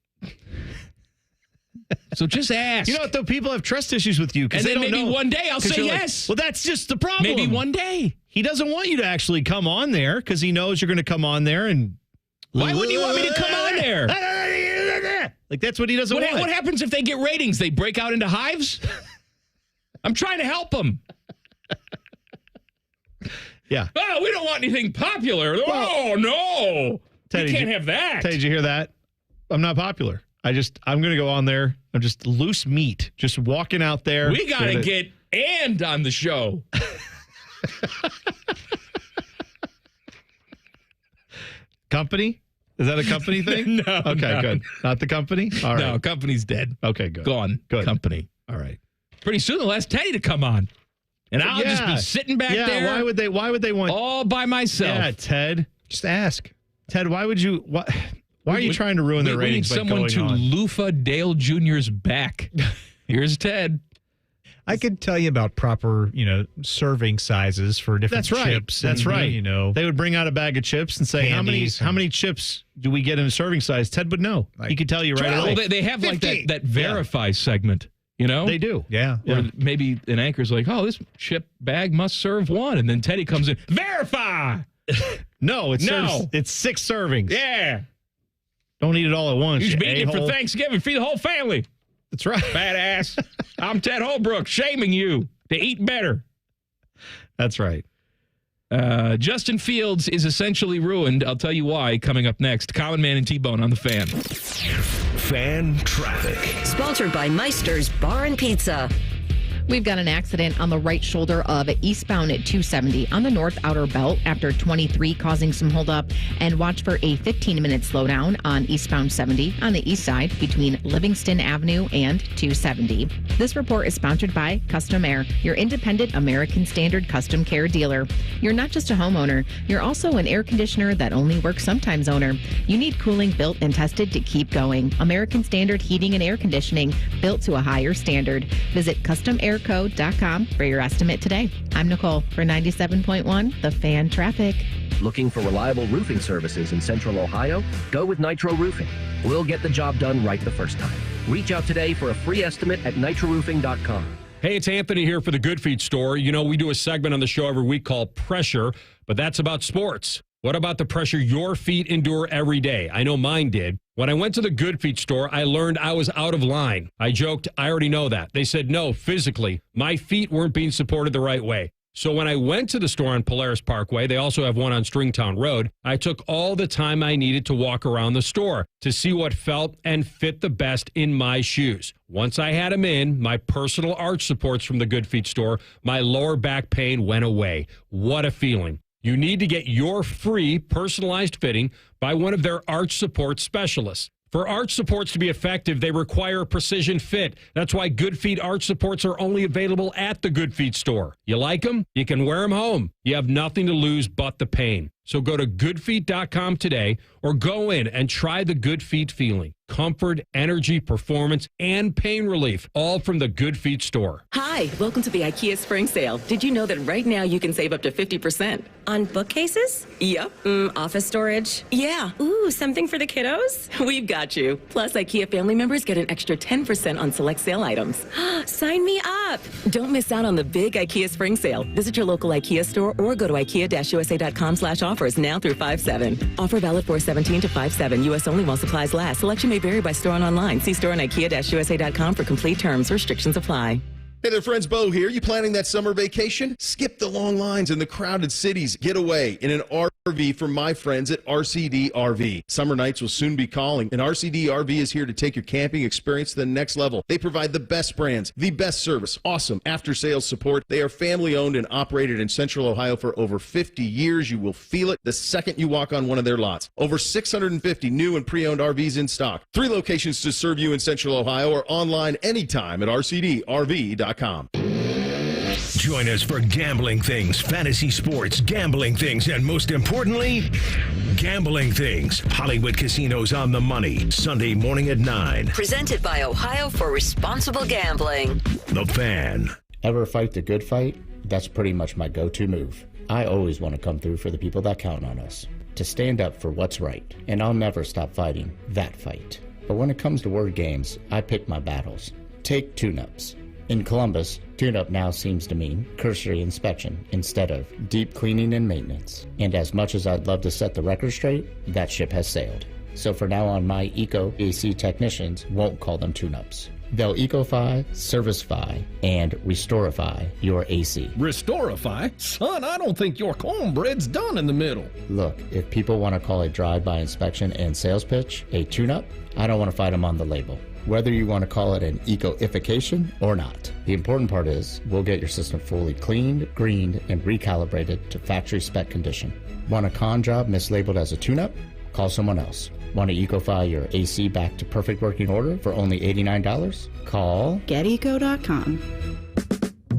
So just ask. You know what, though? People have trust issues with you. And then maybe one day I'll say yes. Well, that's just the problem. Maybe one day. He doesn't want you to actually come on there because he knows you're going to come on there and... Why wouldn't he want me to come on there? Like, that's what he doesn't want. What happens if they get ratings? They break out into hives? I'm trying to help them. Yeah. Oh, we don't want anything popular. Oh, no. Teddy, we can't have that. Teddy, did you hear that? I'm not popular. I'm going to go on there. I'm just loose meat. Just walking out there. We got to get And on the show. Company? Is that a company thing? No. Okay, good. Not the company? All right. No, company's dead. Okay, good. Gone. Good. Company. All right. Pretty soon they'll ask Teddy to come on. And I'll just be sitting back there. Why would they want all by myself? Yeah, Ted. Just ask. Ted, why would you why are you trying to ruin their ratings by someone going on? loofah Dale Jr.'s back. Here's Ted. I could tell you about proper, serving sizes for different chips. That's right. They would bring out a bag of chips and say, how many chips do we get in a serving size? Ted would know. He could tell you right away. Well, they have 50. Like that verify segment. They do. Yeah. Where maybe an anchor's like, oh, this chip bag must serve one. And then Teddy comes in, verify. No, it's 6 servings. Yeah. Don't eat it all at once. You should be eating it for Thanksgiving. Feed the whole family. That's right. Badass. I'm Ted Holbrook, shaming you to eat better. That's right. Justin Fields is essentially ruined. I'll tell you why coming up next. Common Man and T-Bone on the Fan. Fan traffic. Sponsored by Meister's Bar and Pizza. We've got an accident on the right shoulder of eastbound at 270 on the north outer belt after 23 causing some holdup. And watch for a 15-minute slowdown on eastbound 70 on the east side between Livingston Avenue and 270. This report is sponsored by Custom Air, your independent American Standard custom care dealer. You're not just a homeowner, you're also an air conditioner that only works sometimes owner. You need cooling built and tested to keep going. American Standard Heating and Air Conditioning, built to a higher standard. Visit customairco.com for your estimate today. I'm Nicole for 97.1 The Fan Traffic. Looking for reliable roofing services in Central Ohio? Go with Nitro Roofing. We'll get the job done right the first time. Reach out today for a free estimate at nitroroofing.com. Hey, it's Anthony here for the Good Feet store. You know, we do a segment on the show every week called Pressure, but that's about sports. What about the pressure your feet endure every day? I know mine did. When I went to the Good Feet store, I learned I was out of line. I joked, I already know that. They said, no, physically, my feet weren't being supported the right way. So when I went to the store on Polaris Parkway, they also have one on Stringtown Road, I took all the time I needed to walk around the store to see what felt and fit the best in my shoes. Once I had them in, my personal arch supports from the Good Feet store, my lower back pain went away. What a feeling. You need to get your free personalized fitting by one of their arch support specialists. For arch supports to be effective, they require a precision fit. That's why Good Feet arch supports are only available at the Good Feet store. You like them? You can wear them home. You have nothing to lose but the pain. So go to goodfeet.com today or go in and try the Good Feet feeling. Comfort, energy, performance, and pain relief, all from the Good Feet store. Hi, welcome to the IKEA Spring Sale. Did you know that right now you can save up to 50%? On bookcases? Yep. Office storage? Yeah. Ooh, something for the kiddos? We've got you. Plus, IKEA family members get an extra 10% on select sale items. Sign me up. Don't miss out on the big IKEA Spring Sale. Visit your local IKEA store or go to IKEA-USA.com/offers now through 5/7. Offer valid 4/17 to 5/7. U.S. only while supplies last. Selection may vary by store and online. See store on IKEA-USA.com for complete terms. Restrictions apply. Hey there, friends. Bo here. You planning that summer vacation? Skip the long lines in the crowded cities. Get away in an RV from my friends at RCD RV. Summer nights will soon be calling, and RCD RV is here to take your camping experience to the next level. They provide the best brands, the best service, awesome after-sales support. They are family-owned and operated in Central Ohio for over 50 years. You will feel it the second you walk on one of their lots. Over 650 new and pre-owned RVs in stock. 3 locations to serve you in Central Ohio or online anytime at rcdrv.com. Join us for Gambling Things, Fantasy Sports, Gambling Things, and most importantly, Gambling Things. Hollywood Casinos on the Money, Sunday morning at 9. Presented by Ohio for Responsible Gambling. The Fan. Ever fight the good fight? That's pretty much my go-to move. I always want to come through for the people that count on us, to stand up for what's right, and I'll never stop fighting that fight. But when it comes to word games, I pick my battles. Take tune-ups. In Columbus, tune-up now seems to mean cursory inspection instead of deep cleaning and maintenance. And as much as I'd love to set the record straight, that ship has sailed. So for now on, my Eco AC technicians won't call them tune-ups. They'll Ecofy, Servicefy, and Restorify your AC. Restorify? Son, I don't think your cornbread's done in the middle. Look, if people want to call a drive-by inspection and sales pitch a tune-up, I don't want to fight them on the label. Whether you want to call it an eco-ification or not. The important part is we'll get your system fully cleaned, greened, and recalibrated to factory spec condition. Want a con job mislabeled as a tune-up? Call someone else. Want to Ecofy your AC back to perfect working order for only $89? Call GetEco.com.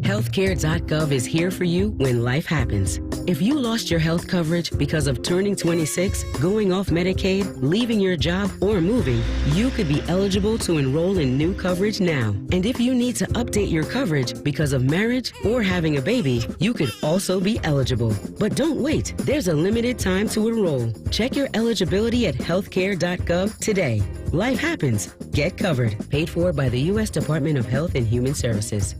Healthcare.gov is here for you when life happens. If you lost your health coverage because of turning 26, going off Medicaid, leaving your job, or moving, you could be eligible to enroll in new coverage now. And if you need to update your coverage because of marriage or having a baby, you could also be eligible. But don't wait. There's a limited time to enroll. Check your eligibility at healthcare.gov today. Life happens. Get covered. Paid for by the U.S. Department of Health and Human Services.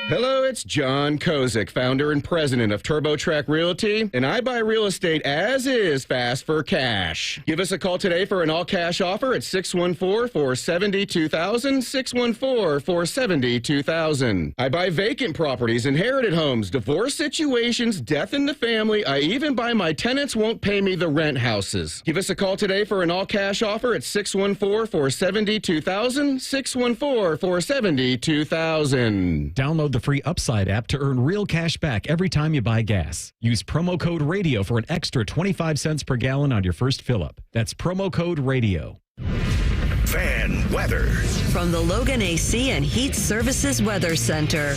Hello, it's John Kozik, founder and president of TurboTrack Realty, and I buy real estate as is fast for cash. Give us a call today for an all-cash offer at 614-470-2000, 614-470-2000. I buy vacant properties, inherited homes, divorce situations, death in the family. I even buy my tenants won't pay me the rent houses. Give us a call today for an all-cash offer at 614-470-2000, 614-470-2000. Download the free Upside app to earn real cash back every time you buy gas. Use promo code RADIO for an extra 25 cents per gallon on your first fill-up. That's promo code RADIO. Fan weather. From the Logan AC and Heat Services Weather Center.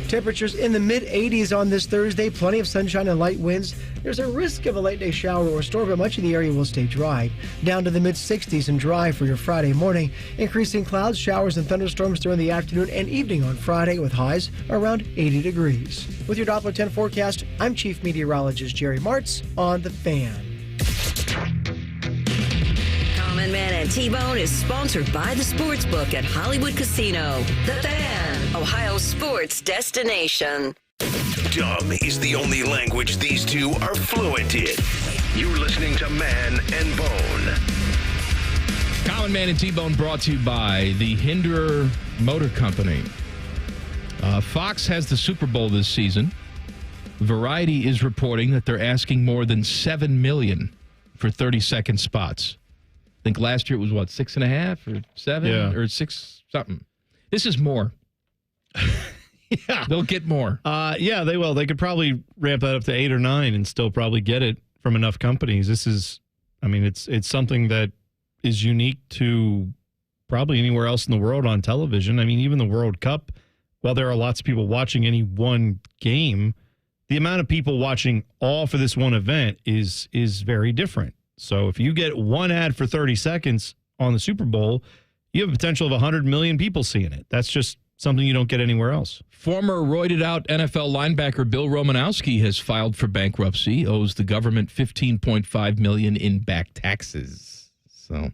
Temperatures in the mid-80s on this Thursday. Plenty of sunshine and light winds. There's a risk of a late-day shower or storm, but much of the area will stay dry. Down to the mid-60s and dry for your Friday morning. Increasing clouds, showers, and thunderstorms during the afternoon and evening on Friday with highs around 80 degrees. With your Doppler 10 forecast, I'm Chief Meteorologist Jerry Martz on The Fan. Common Man and T-Bone is sponsored by the Sportsbook at Hollywood Casino. The Fan, Ohio's sports destination. Dumb is the only language these two are fluent in. You're listening to Man and Bone. Common Man and T-Bone brought to you by the Hinderer Motor Company. Fox has the Super Bowl this season. Variety is reporting that they're asking more than $7 million for 30-second spots. I think last year it was, what, 6.5 or 7 or 6 something. This is more. Yeah. They'll get more. Yeah, they will. They could probably ramp that up to 8 or 9 and still probably get it from enough companies. This is, I mean, it's something that is unique to probably anywhere else in the world on television. I mean, even the World Cup, while there are lots of people watching any one game, the amount of people watching all for this one event is very different. So if you get one ad for 30 seconds on the Super Bowl, you have a potential of 100 million people seeing it. That's just something you don't get anywhere else. Former roided-out NFL linebacker Bill Romanowski has filed for bankruptcy, owes the government $15.5 million in back taxes. So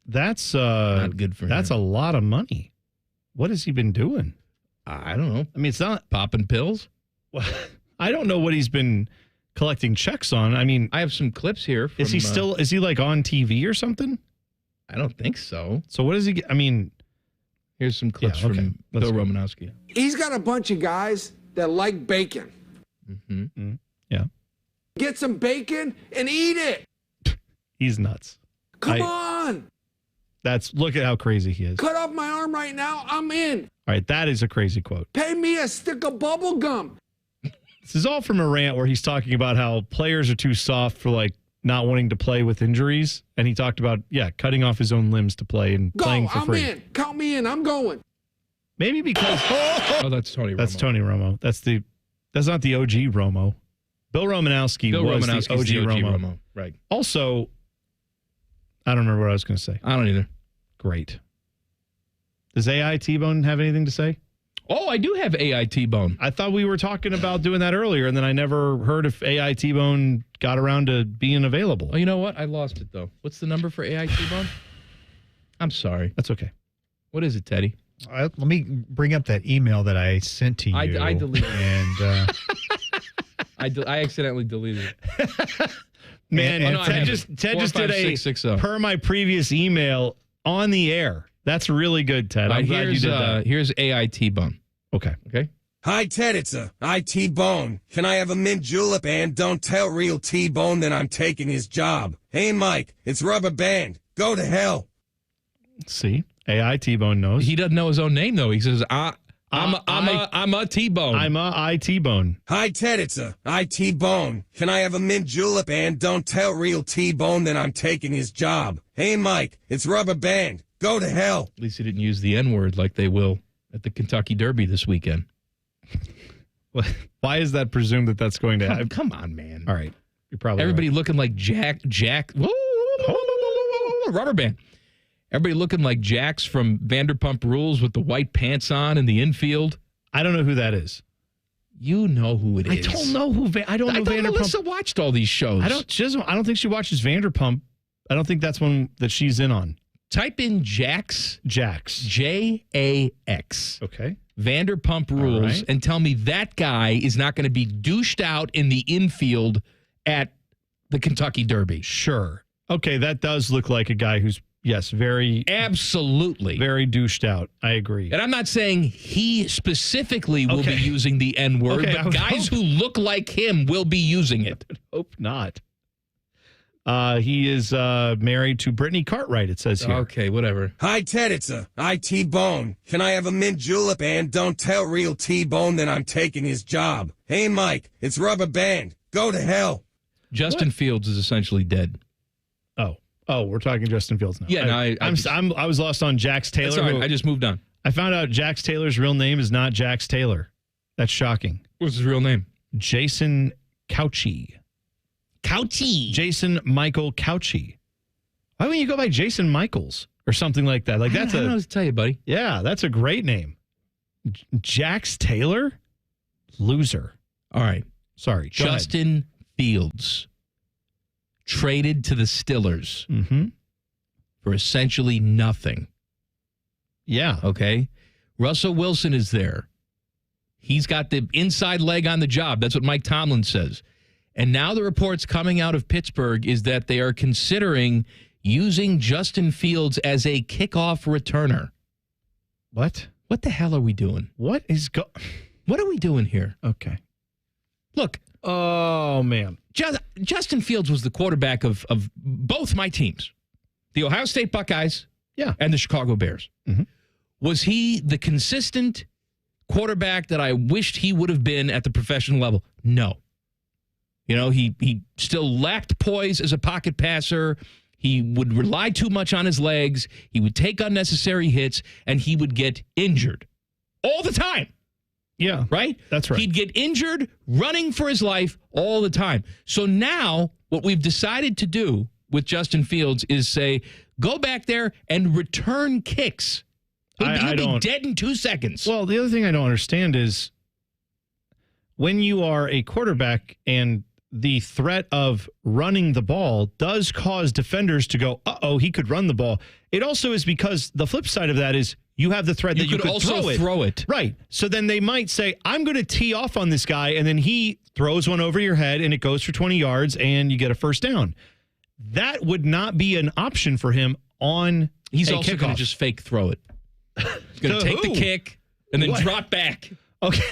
that's not good for him. That's a lot of money. What has he been doing? I don't know. I mean, it's not popping pills. Well, I don't know what he's been collecting checks on. I mean, I have some clips here. From, is he still? Is he like on TV or something? I don't think so. So what does he get? I mean, here's some clips from Bill Romanowski. He's got a bunch of guys that like bacon. Mm-hmm. Yeah. Get some bacon and eat it. He's nuts. Come on. Look at how crazy he is. Cut off my arm right now. I'm in. All right, that is a crazy quote. Pay me a stick of bubble gum. This is all from a rant where he's talking about how players are too soft for like not wanting to play with injuries. And he talked about, cutting off his own limbs to play and playing for free. I'm in. Count me in. I'm going. Maybe because that's Tony Romo. That's Tony Romo. That's not the OG Romo. Bill Romanowski was the OG Romo. Right. Also, I don't remember what I was going to say. I don't either. Great. Does AI T-Bone have anything to say? Oh, I do have AI T-Bone. I thought we were talking about doing that earlier, and then I never heard if AI T-Bone got around to being available. Oh, you know what? I lost it, though. What's the number for AI T-Bone? I'm sorry. That's okay. What is it, Teddy? Let me bring up that email that I sent to you. I deleted it. And I accidentally deleted it. Man, no, Ted just did a per my previous email on the air. That's really good, Ted. I'm glad you did that. Here's AI T-Bone. Okay. Hi, Ted. It's I T-Bone. Can I have a mint julep? And don't tell real T-Bone that I'm taking his job. Hey, Mike, it's Rubber Band. Go to hell. See, AI T-Bone knows. He doesn't know his own name though. He says, I'm a T-Bone. I'm a I T-Bone. Hi, Ted. It's I T-Bone. Can I have a mint julep? And don't tell real T-Bone that I'm taking his job. Hey, Mike, it's Rubber Band. Go to hell. At least he didn't use the N-word like they will at the Kentucky Derby this weekend. Why is that presumed that that's going to happen? Come on, man. All right. You're probably everybody right. looking like Jack. Rubber Band. Everybody looking like Jax from Vanderpump Rules with the white pants on in the infield. I don't know who that is. You know who it is. I don't know who. I don't know Vanderpump. Melissa watched all these shows. I don't think she watches Vanderpump. I don't think that's one that she's in on. Type in Jax. Jax. Jax. Okay. Vanderpump Rules and tell me that guy is not going to be douched out in the infield at the Kentucky Derby. Sure. Okay, that does look like a guy who's, yes, very... Absolutely. Very douched out. I agree. And I'm not saying he specifically will be using the N-word, but guys who look like him will be using it. I hope not. He is married to Brittany Cartwright, it says here. Okay, whatever. Hi, Ted. It's I T-Bone. Can I have a mint julep? And don't tell real T-Bone that I'm taking his job. Hey, Mike, it's Rubber Band. Go to hell. Justin Fields is essentially dead. Oh, we're talking Justin Fields now. Yeah, no, I was lost on Jax Taylor. That's all right. I just moved on. I found out Jax Taylor's real name is not Jax Taylor. That's shocking. What's his real name? Jason Couchie. Jason Michael Couchie. Why wouldn't you go by Jason Michaels or something like that? Like that's I don't know what to tell you, buddy. Yeah, that's a great name. Jax Taylor? Loser. All right. Sorry. Justin Fields traded to the Steelers for essentially nothing. Yeah. Okay. Russell Wilson is there. He's got the inside leg on the job. That's what Mike Tomlin says. And now the reports coming out of Pittsburgh is that they are considering using Justin Fields as a kickoff returner. What? What the hell are we doing? What are we doing here? Okay. Look. Oh, man. Justin Fields was the quarterback of both my teams, the Ohio State Buckeyes and the Chicago Bears. Mm-hmm. Was he the consistent quarterback that I wished he would have been at the professional level? No. You know, he still lacked poise as a pocket passer. He would rely too much on his legs. He would take unnecessary hits, and he would get injured all the time. Yeah. Right? That's right. He'd get injured running for his life all the time. So now what we've decided to do with Justin Fields is say, go back there and return kicks. He'll be dead in 2 seconds. Well, the other thing I don't understand is when you are a quarterback and the threat of running the ball does cause defenders to go, uh-oh, he could run the ball. It also is because the flip side of that is you have the threat that you could also throw it. Right. So then they might say, I'm going to tee off on this guy, and then he throws one over your head, and it goes for 20 yards, and you get a first down. That would not be an option for him on He's a also kickoff. going to just fake throw it. He's going to take the kick and then drop back. Okay.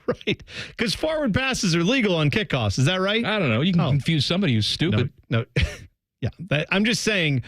Right. Because forward passes are legal on kickoffs. Is that right? I don't know. You can confuse somebody who's stupid. No. Yeah. I'm just saying,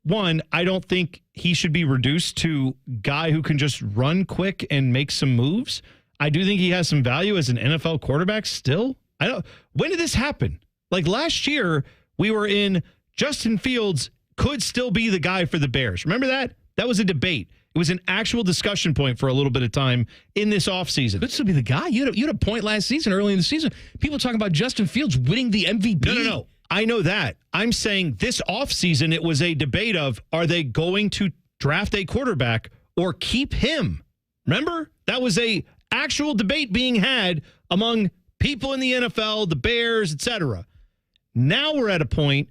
one, I don't think he should be reduced to guy who can just run quick and make some moves. I do think he has some value as an NFL quarterback still. When did this happen? Like last year, we were in Justin Fields could still be the guy for the Bears. Remember that? That was a debate. It was an actual discussion point for a little bit of time in this offseason. Could still be the guy. You had a point last season, early in the season. People talking about Justin Fields winning the MVP. No. I know that. I'm saying this offseason, it was a debate of, are they going to draft a quarterback or keep him? Remember? That was a actual debate being had among people in the NFL, the Bears, etc. Now we're at a point,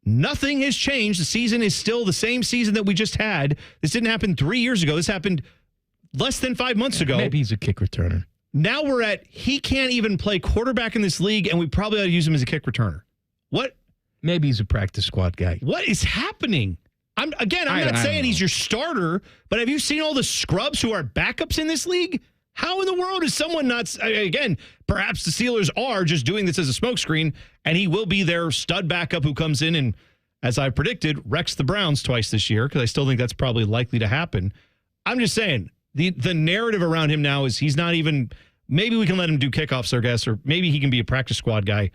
nothing has changed. The season is still the same season that we just had. This didn't happen 3 years ago. This happened less than 5 months ago. Maybe he's a kick returner. Now we're at, he can't even play quarterback in this league, and we probably ought to use him as a kick returner. What? Maybe he's a practice squad guy. What is happening? I'm not saying he's your starter, but have you seen all the scrubs who are backups in this league? How in the world is someone not, again, perhaps the Steelers are just doing this as a smokescreen, and he will be their stud backup who comes in and, as I predicted, wrecks the Browns twice this year, because I still think that's probably likely to happen. I'm just saying, the narrative around him now is he's not even, maybe we can let him do kickoffs, I guess, or maybe he can be a practice squad guy.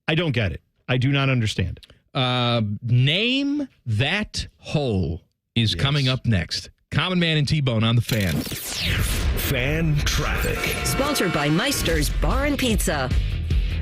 I don't get it. I do not understand. Name That Hole is coming up next. Common Man and T-Bone on the Fan. Fan Traffic. Sponsored by Meister's Bar and Pizza.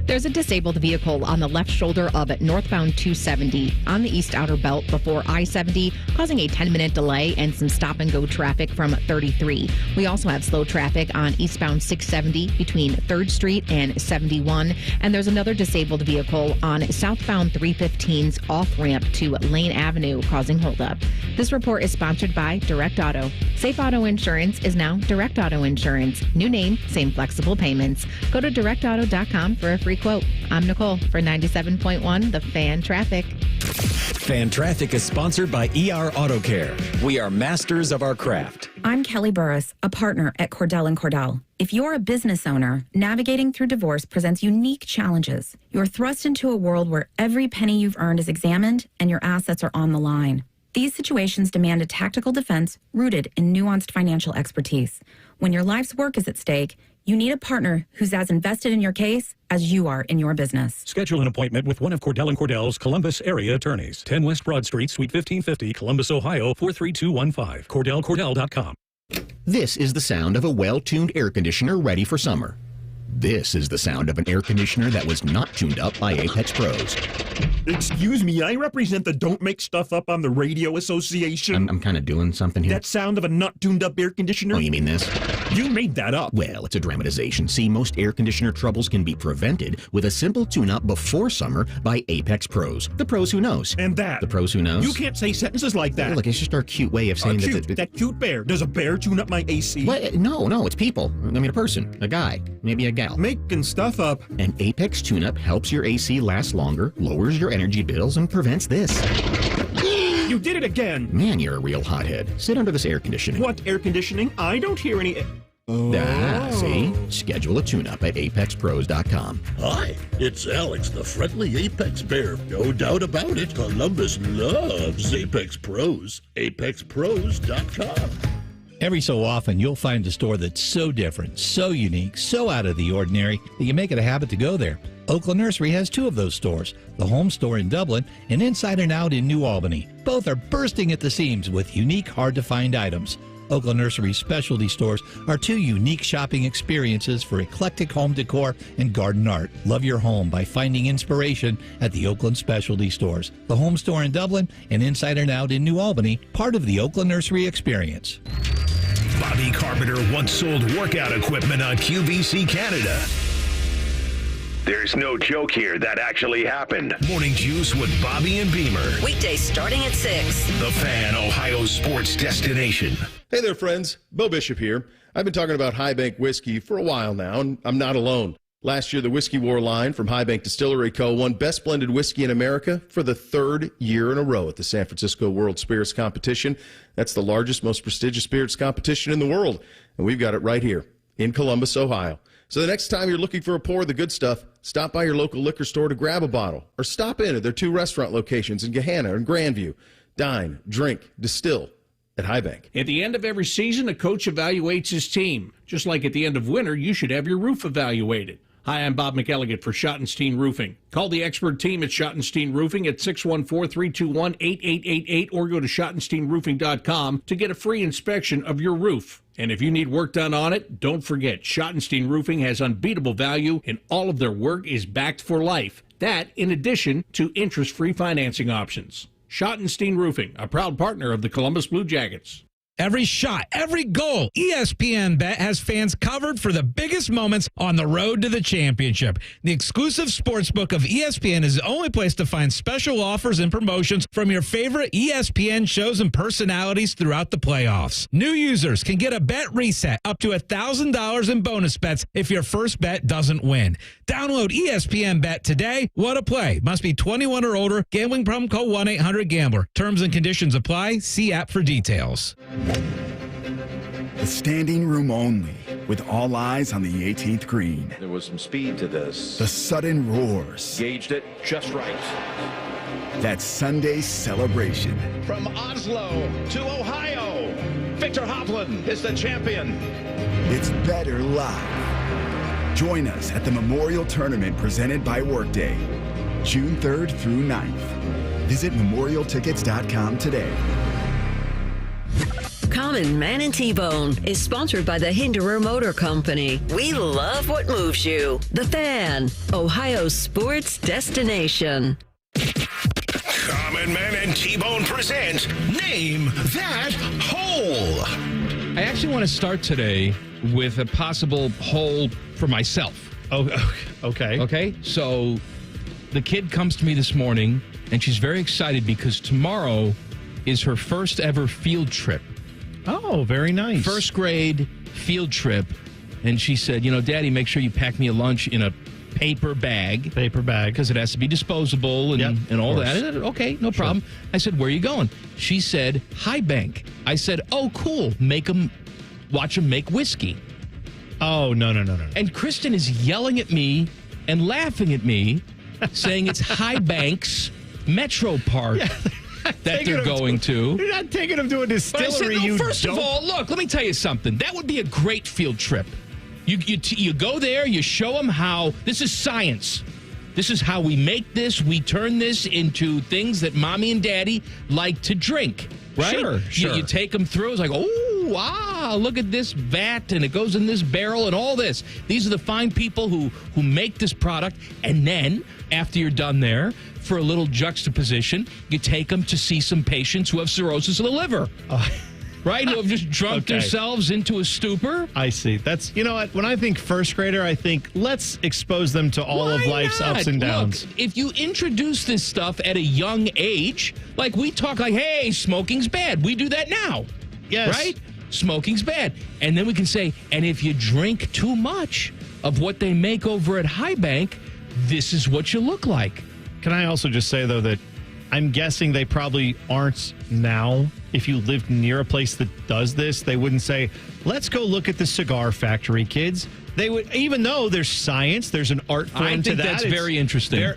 There's a disabled vehicle on the left shoulder of northbound 270 on the east outer belt before I-70, causing a 10-minute delay and some stop-and-go traffic from 33. We also have slow traffic on eastbound 670 between 3rd Street and 71. And there's another disabled vehicle on southbound 315's off-ramp to Lane Avenue, causing holdup. This report is sponsored by Direct Auto. Safe Auto Insurance is now Direct Auto Insurance. New name, same flexible payments. Go to directauto.com for a free quote. I'm Nicole for 97.1 The Fan Traffic. Fan Traffic is sponsored by ER Auto Care. We are masters of our craft. I'm Kelly Burris, a partner at Cordell & Cordell. If you're a business owner, navigating through divorce presents unique challenges. You're thrust into a world where every penny you've earned is examined and your assets are on the line. These situations demand a tactical defense rooted in nuanced financial expertise. When your life's work is at stake, you need a partner who's as invested in your case as you are in your business. Schedule an appointment with one of Cordell & Cordell's Columbus area attorneys. 10 West Broad Street, Suite 1550, Columbus, Ohio, 43215. CordellCordell.com. This is the sound of a well-tuned air conditioner ready for summer. This is the sound of an air conditioner that was not tuned up by Apex Pros. Excuse me, I represent the Don't Make Stuff Up on the Radio Association. I'm kind of doing something here. That sound of a not tuned up air conditioner? Oh, you mean this? You made that up. Well, it's a dramatization. See, most air conditioner troubles can be prevented with a simple tune-up before summer by Apex Pros. The pros who knows. And that. The pros who knows. You can't say sentences like that. Hey, look, it's just our cute way of saying that cute bear. Does a bear tune up my AC? What? No, it's people. I mean, a person, a guy, maybe a gal. Making stuff up. An Apex tune-up helps your AC last longer, lowers your energy bills, and prevents this. You did it again. Man, you're a real hothead. Sit under this air conditioning. What air conditioning? I don't hear any... See? Schedule a tune-up at apexpros.com. Hi, it's Alex, the friendly Apex Bear. No doubt about it, Columbus loves Apex Pros. apexpros.com. Every so often, you'll find a store that's so different, so unique, so out of the ordinary that you make it a habit to go there. Oakland Nursery has two of those stores, the home store in Dublin and Inside and Out in New Albany. Both are bursting at the seams with unique, hard-to-find items. Oakland Nursery's specialty stores are two unique shopping experiences for eclectic home decor and garden art. Love your home by finding inspiration at the Oakland Specialty Stores, the home store in Dublin and Inside and Out in New Albany, part of the Oakland Nursery experience. Bobby Carpenter once sold workout equipment on QVC Canada. There's no joke here. That actually happened. Morning Juice with Bobby and Beamer. Weekdays starting at 6. The Fan, Ohio sports destination. Hey there, friends. Bo Bishop here. I've been talking about High Bank Whiskey for a while now, and I'm not alone. Last year, the Whiskey War line from High Bank Distillery Co. won Best Blended Whiskey in America for the third year in a row at the San Francisco World Spirits Competition. That's the largest, most prestigious spirits competition in the world, and we've got it right here in Columbus, Ohio. So the next time you're looking for a pour of the good stuff, stop by your local liquor store to grab a bottle, or stop in at their two restaurant locations in Gahanna and Grandview. Dine, drink, distill at High Bank. At the end of every season, a coach evaluates his team. Just like at the end of winter, you should have your roof evaluated. Hi, I'm Bob McElligott for Schottenstein Roofing. Call the expert team at Schottenstein Roofing at 614-321-8888 or go to schottensteinroofing.com to get a free inspection of your roof. And if you need work done on it, don't forget, Schottenstein Roofing has unbeatable value and all of their work is backed for life. That in addition to interest-free financing options. Schottenstein Roofing, a proud partner of the Columbus Blue Jackets. Every shot, every goal, ESPN Bet has fans covered for the biggest moments on the road to the championship. The exclusive sportsbook of ESPN is the only place to find special offers and promotions from your favorite ESPN shows and personalities throughout the playoffs. New users can get a bet reset up to $1,000 in bonus bets if your first bet doesn't win. Download ESPN Bet today. What a play. Must be 21 or older. Gambling problem, call 1-800-GAMBLER. Terms and conditions apply. See app for details. The standing room only, with all eyes on the 18th green. There was some speed to this. The sudden roars. Gauged it just right. That Sunday celebration. From Oslo to Ohio, Victor Hovland is the champion. It's better live. Join us at the Memorial Tournament presented by Workday, June 3rd through 9th. Visit memorialtickets.com today. Common Man and T-Bone is sponsored by the Hinderer Motor Company. We love what moves you. The Fan, Ohio's sports destination. Common Man and T-Bone present Name That Hole. I actually want to start today with a possible hole for myself. Oh, okay. Okay, so the kid comes to me this morning, and she's very excited because tomorrow is her first ever field trip. Oh, very nice. First grade field trip. And she said, Daddy, make sure you pack me a lunch in a paper bag. Because it has to be disposable and all that. I said, okay, no problem. I said, where are you going? She said, High Bank. I said, oh, cool. Watch them make whiskey. Oh, no. And Kristen is yelling at me and laughing at me, saying it's High Bank's Metro Park. That they're going to. You're not taking them to a distillery. But I said, first of all, look, let me tell you something. That would be a great field trip. You go there, you show them how this is science. This is how we make this. We turn this into things that mommy and daddy like to drink. Right? Sure. You take them through. It's like, oh, wow, look at this vat, and it goes in this barrel and all this. These are the fine people who make this product. And then, after you're done there, for a little juxtaposition, you take them to see some patients who have cirrhosis of the liver. Right? Who have just drunk themselves into a stupor. I see. That's, you know what? When I think first grader, I think let's expose them to all of life's ups and downs. Look, if you introduce this stuff at a young age, like we talk like, hey, smoking's bad. We do that now. Yes. Right? Smoking's bad. And then we can say, and if you drink too much of what they make over at High Bank, this is what you look like. Can I also just say, though, that I'm guessing they probably aren't now. If you lived near a place that does this, they wouldn't say, let's go look at the cigar factory, kids. They would, even though there's science, there's an art form to that. I think that's very interesting.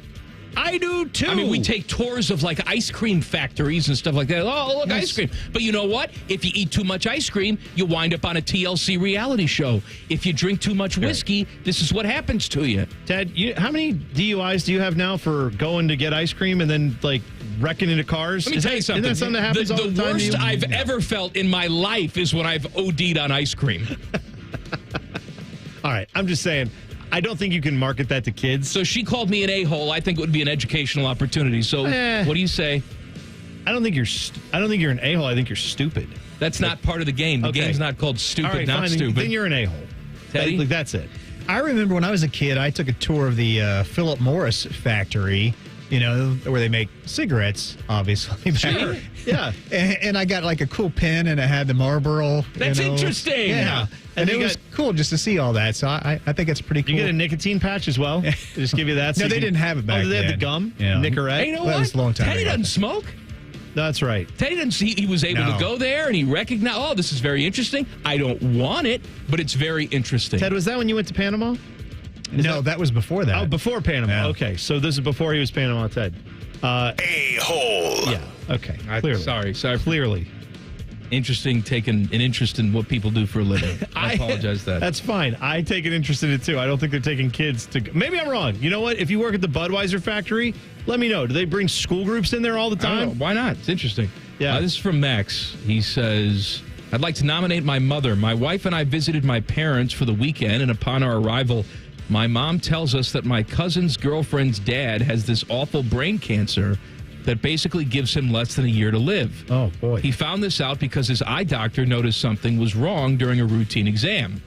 I do, too. I mean, we take tours of, like, ice cream factories and stuff like that. Oh, look, ice cream. But you know what? If you eat too much ice cream, you wind up on a TLC reality show. If you drink too much whiskey, this is what happens to you. Ted, how many DUIs do you have now for going to get ice cream and then, like, wrecking into cars? Let me tell you something. Isn't that something that happens all the time? The worst I've ever felt in my life is when I've OD'd on ice cream. All right. I'm just saying, I don't think you can market that to kids. So she called me an a-hole. I think it would be an educational opportunity. So what do you say? I don't think you're an a-hole. I think you're stupid. That's not part of the game. The game's not called stupid, all right, not fine, stupid. Then you're an a-hole. Teddy? That's it. I remember when I was a kid, I took a tour of the Philip Morris factory, where they make cigarettes, obviously. Sure. Yeah. And I got like a cool pen, and it had the Marlboro. That's interesting. Yeah. And it was cool just to see all that. So I think it's pretty cool. You get a nicotine patch as well? They just give you that? No, they didn't have it back then. Oh, they had the gum? Yeah. Nicorette? Hey, you know That what? was a long time Teddy ago. doesn't smoke. That's right. Teddy didn't see. He was able to go there, and he recognized, this is very interesting. I don't want it, but it's very interesting. Ted, was that when you went to Panama? No, that was before that. Oh, before Panama. Yeah. Okay, so this is before he was Panama Ted. A-hole. Yeah, okay. Clearly. Sorry. Clearly. Interesting, taking an interest in what people do for a living. I apologize that. That's fine. I take an interest in it, too. I don't think they're taking kids to... Maybe I'm wrong. You know what? If you work at the Budweiser factory, let me know. Do they bring school groups in there all the I don't time? know. Why not? It's interesting. Yeah. This is from Max. He says, I'd like to nominate my mother. My wife and I visited my parents for the weekend, and upon our arrival, my mom tells us that my cousin's girlfriend's dad has this awful brain cancer that basically gives him less than a year to live. Oh, boy. He found this out because his eye doctor noticed something was wrong during a routine exam.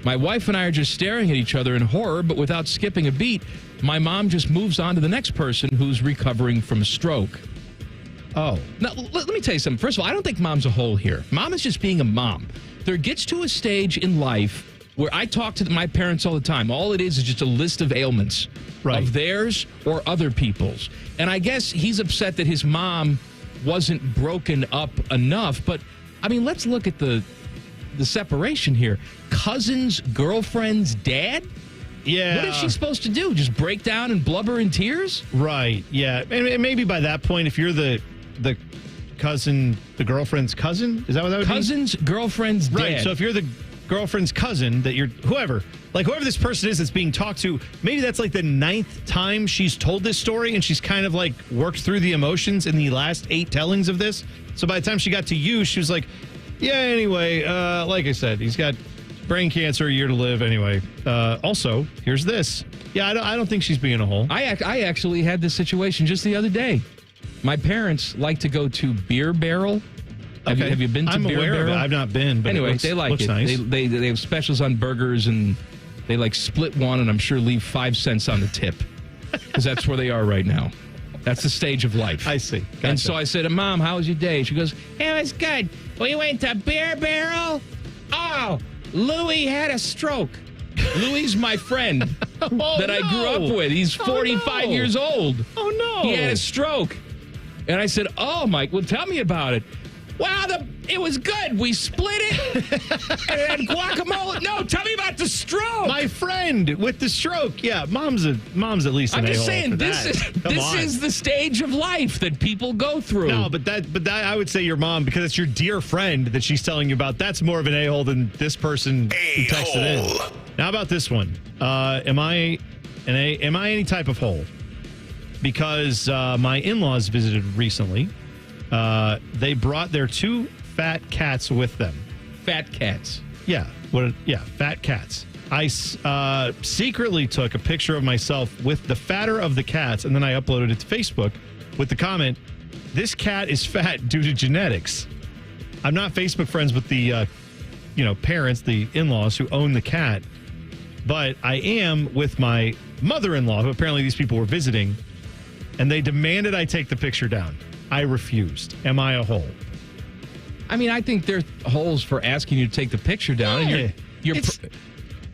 My wife and I are just staring at each other in horror, but without skipping a beat, my mom just moves on to the next person who's recovering from a stroke. Oh. Now, let me tell you something. First of all, I don't think mom's a hole here. Mom is just being a mom. There gets to a stage in life where I talk to my parents all the time. All it is just a list of ailments of theirs or other people's. And I guess he's upset that his mom wasn't broken up enough. But, I mean, let's look at the separation here. Cousin's girlfriend's dad? Yeah. What is she supposed to do? Just break down and blubber in tears? Right, yeah. And maybe by that point, if you're the cousin, the girlfriend's cousin? Is that what that would be? Cousin's girlfriend's dad. Right, so if you're the girlfriend's cousin, that you're whoever this person is that's being talked to, maybe that's like the 9th time she's told this story, and she's kind of like worked through the emotions in the last 8 tellings of this. So by the time she got to you, she was like, Yeah, anyway, like I said, he's got brain cancer, a year to live. Anyway, also, here's this. Yeah, I don't think she's being a hole. I actually had this situation just the other day. My parents like to go to Beer Barrel. Have you been to Beer Barrel? Of it. I've not been, but anyway, they like it. Nice. They have specials on burgers, and they like split one, and I'm sure leave 5 cents on the tip because that's where they are right now. That's the stage of life. I see. Gotcha. And so I said, Mom, how was your day? She goes, it was good. We went to Beer Barrel. Oh, Louis had a stroke. Louis' my friend that I grew up with. He's 45 years old. Oh, no. He had a stroke. And I said, oh, Mike, well, tell me about it. Well, it was good. We split it and it had guacamole. No, tell me about the stroke. My friend with the stroke. Yeah, mom's at least an I'm just a-hole saying, for this that. is the stage of life that people go through. No, but that I would say your mom, because it's your dear friend that she's telling you about. That's more of an a-hole than this person who texted in. Now, how about this one? Am I any type of hole? Because my in-laws visited recently. They brought their 2 fat cats with them. Fat cats? Yeah. Fat cats. I secretly took a picture of myself with the fatter of the cats, and then I uploaded it to Facebook with the comment, this cat is fat due to genetics. I'm not Facebook friends with the parents, the in-laws who own the cat, but I am with my mother-in-law, who apparently these people were visiting, and they demanded I take the picture down. I refused. Am I a hole? I mean, I think they're holes for asking you to take the picture down. Yeah. And you're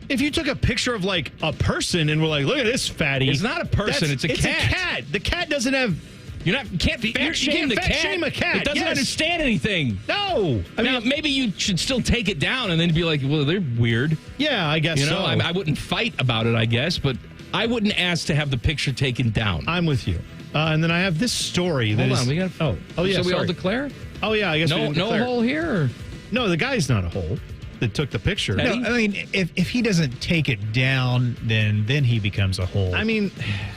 if you took a picture of like a person and we're like, look at this fatty. It's not a person. It's a cat. It's a cat. The cat doesn't have. You can't fat shame the cat. Shame a cat. It doesn't understand anything. No. I mean, maybe you should still take it down and then be like, well, they're weird. Yeah, I guess so. I wouldn't fight about it, I guess, but I wouldn't ask to have the picture taken down. I'm with you. And then I have this story. Hold on, we got. Oh yeah. So we all declare? Oh yeah, I guess we didn't declare. No hole here. Or? No, the guy's not a hole that took the picture. No, I mean, if he doesn't take it down, then he becomes a hole. I mean,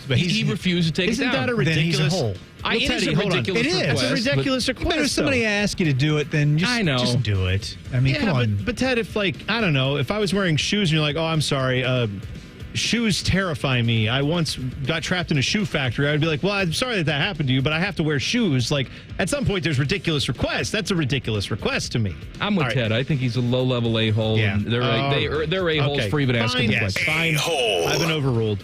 but he refused to take it down. Isn't that a ridiculous? Then he's a hole. It is a ridiculous request. It's a ridiculous request. But if somebody asks you to do it, then just do it. I mean, come on. But Ted, if I don't know, if I was wearing shoes and you're like, oh, I'm sorry, shoes terrify me. I once got trapped in a shoe factory. I'd be like, well, I'm sorry that happened to you, but I have to wear shoes. Like, at some point, there's ridiculous requests. That's a ridiculous request to me. I'm with Ted. I think he's a low-level a-hole. Yeah. And they're a-holes for even asking the question. Fine. I've been overruled.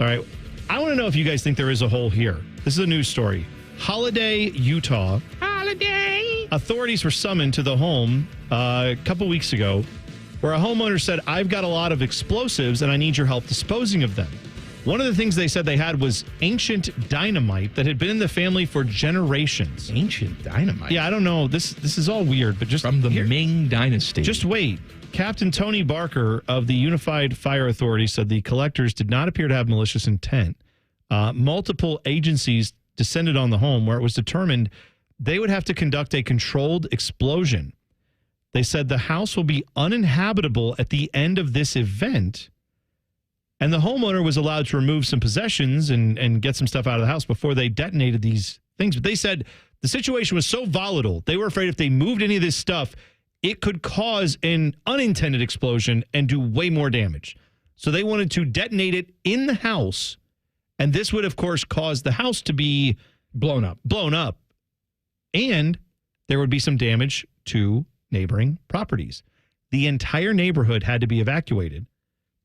All right. I want to know if you guys think there is a hole here. This is a news story. Holiday, Utah. Holiday. Authorities were summoned to the home a couple weeks ago, where a homeowner said, I've got a lot of explosives and I need your help disposing of them. One of the things they said they had was ancient dynamite that had been in the family for generations. Ancient dynamite? Yeah, I don't know. This is all weird, but just from the Ming Dynasty. Just wait. Captain Tony Barker of the Unified Fire Authority said the collectors did not appear to have malicious intent. Multiple agencies descended on the home where it was determined they would have to conduct a controlled explosion. They said the house will be uninhabitable at the end of this event. And the homeowner was allowed to remove some possessions and get some stuff out of the house before they detonated these things. But they said the situation was so volatile, they were afraid if they moved any of this stuff, it could cause an unintended explosion and do way more damage. So they wanted to detonate it in the house. And this would, of course, cause the house to be blown up. And there would be some damage to neighboring properties. The entire neighborhood had to be evacuated.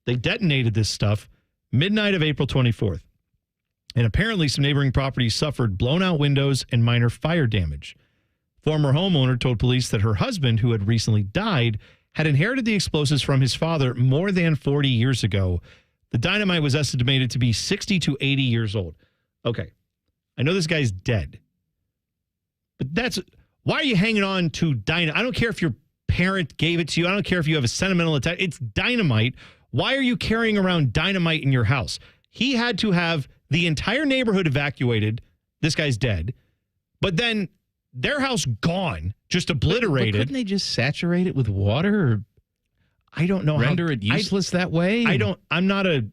They detonated this stuff midnight of April 24th. And apparently some neighboring properties suffered blown out windows and minor fire damage. Former homeowner told police that her husband, who had recently died, had inherited the explosives from his father more than 40 years ago. The dynamite was estimated to be 60 to 80 years old. Okay. I know this guy's dead. But why are you hanging on to dynamite? I don't care if your parent gave it to you. I don't care if you have a sentimental attachment. It's dynamite. Why are you carrying around dynamite in your house? He had to have the entire neighborhood evacuated. This guy's dead. But then their house gone, just obliterated. But couldn't they just saturate it with water? Or I don't know. Render it useless that way? I'm not a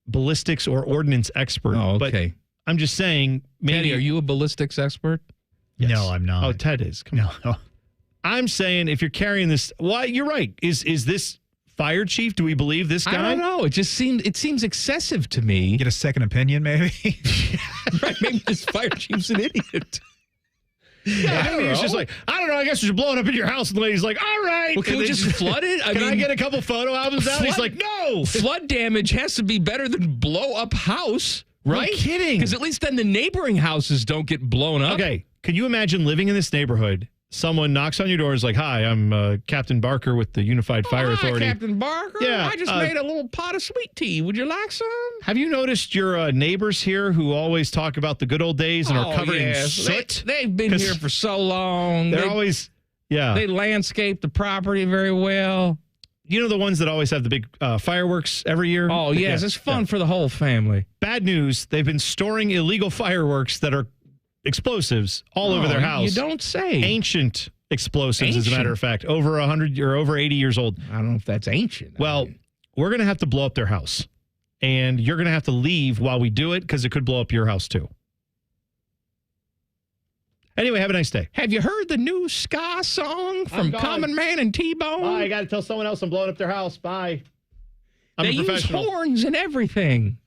ballistics or ordnance expert. Oh, okay. But I'm just saying. Maybe. Teddy, are you a ballistics expert? Yes. No, I'm not. Oh, Ted is. Come on. I'm saying if you're carrying this, why you're right. Is this fire chief? Do we believe this guy? I don't know. It seems excessive to me. Get a second opinion, maybe. Right? Maybe this fire chief's an idiot. Yeah, I mean, it's just like, I don't know, I guess we should blow it up in your house. And the lady's like, all right. Well, can we just flood it? Can I get a couple photo albums out? He's like, no. Flood damage has to be better than blow up house, right? No kidding. Because at least then the neighboring houses don't get blown up. Okay, can you imagine living in this neighborhood? Someone knocks on your door, is like, hi, I'm Captain Barker with the Unified Fire Authority. Hi, Captain Barker. Yeah, I just made a little pot of sweet tea. Would you like some? Have you noticed your neighbors here who always talk about the good old days and are covered in soot? They've been here for so long. They're always, They landscape the property very well. You know the ones that always have the big fireworks every year? Oh, yes. It's fun for the whole family. Bad news. They've been storing illegal fireworks that are explosives all over their house. You don't say. Ancient explosives, as a matter of fact. Over 100 or over 80 years old. I don't know if that's ancient. Well, we're going to have to blow up their house. And you're going to have to leave while we do it because it could blow up your house too. Anyway, have a nice day. Have you heard the new ska song from Common Man and T-Bone? Bye. I got to tell someone else I'm blowing up their house. Bye. I'm they a professional. use horns and everything.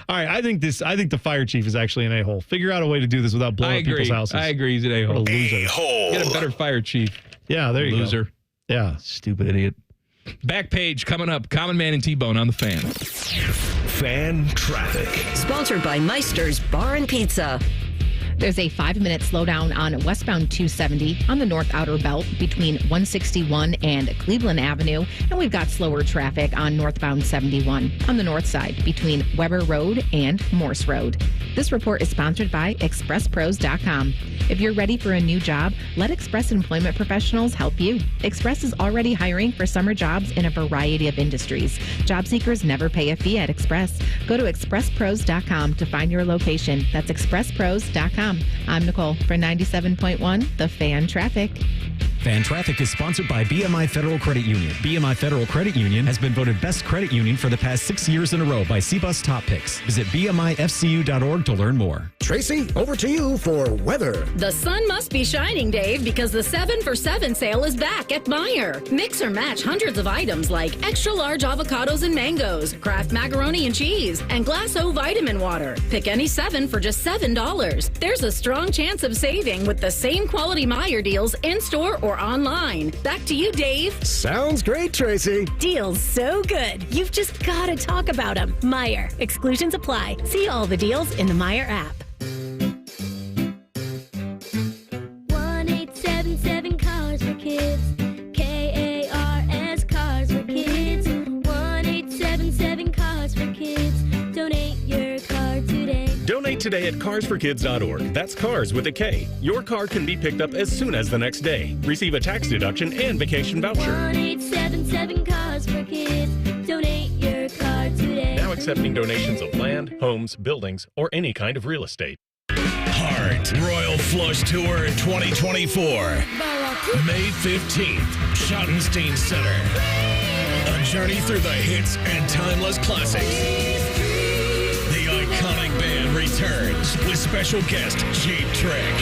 All right, I think the fire chief is actually an a-hole. Figure out a way to do this without blowing up people's houses. I agree. He's an a-hole. What a loser. A-hole. Get a better fire chief. Yeah, there you go. Loser. Yeah. Stupid idiot. Back page coming up. Common Man and T-Bone on the Fan. Fan traffic. Sponsored by Meister's Bar and Pizza. There's a 5-minute slowdown on westbound 270 on the North Outer Belt between 161 and Cleveland Avenue. And we've got slower traffic on northbound 71 on the north side between Weber Road and Morse Road. This report is sponsored by ExpressPros.com. If you're ready for a new job, let Express Employment Professionals help you. Express is already hiring for summer jobs in a variety of industries. Job seekers never pay a fee at Express. Go to ExpressPros.com to find your location. That's ExpressPros.com. I'm Nicole for 97.1 The Fan Traffic. Fan Traffic is sponsored by BMI Federal Credit Union. BMI Federal Credit Union has been voted best credit union for the past 6 years in a row by CBUS Top Picks. Visit BMIFCU.org to learn more. Tracy, over to you for weather. The sun must be shining, Dave, because the 7 for 7 sale is back at Meijer. Mix or match hundreds of items like extra large avocados and mangoes, Kraft macaroni and cheese, and Glass O vitamin water. Pick any 7 for just $7. There's a strong chance of saving with the same quality Meijer deals in store or online. Back to you, Dave. Sounds great, Tracy. Deals so good, you've just got to talk about them. Meijer. Exclusions apply. See all the deals in the Meijer app. 1-877 Cars for Kids. KARS Cars for Kids. 1-877 Cars for Kids. Donate your car today. Donate today at carsforkids.org. That's cars with a K. Your car can be picked up as soon as the next day. Receive a tax deduction and vacation voucher. 1-877 Cars for Kids. Donate your car today. Now accepting donations of land, homes, buildings, or any kind of real estate. Heart Royal Flush Tour 2024. May 15th, Schottenstein Center. A journey through the hits and timeless classics. The iconic band returns with special guest Cheap Trick.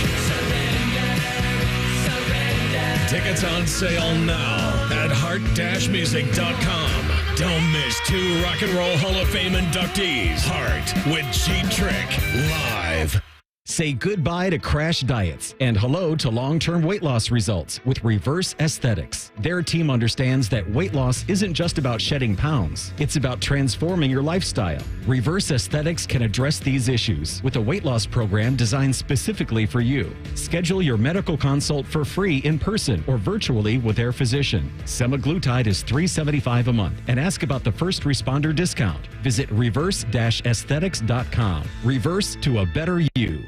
Tickets on sale now at heart-music.com. Don't miss 2 Rock and Roll Hall of Fame inductees. Heart with Cheap Trick live. Say goodbye to crash diets and hello to long-term weight loss results with Reverse Aesthetics. Their team understands that weight loss isn't just about shedding pounds. It's about transforming your lifestyle. Reverse Aesthetics can address these issues with a weight loss program designed specifically for you. Schedule your medical consult for free in person or virtually with their physician. Semaglutide is $375 a month and ask about the first responder discount. Visit reverse-aesthetics.com. Reverse to a better you.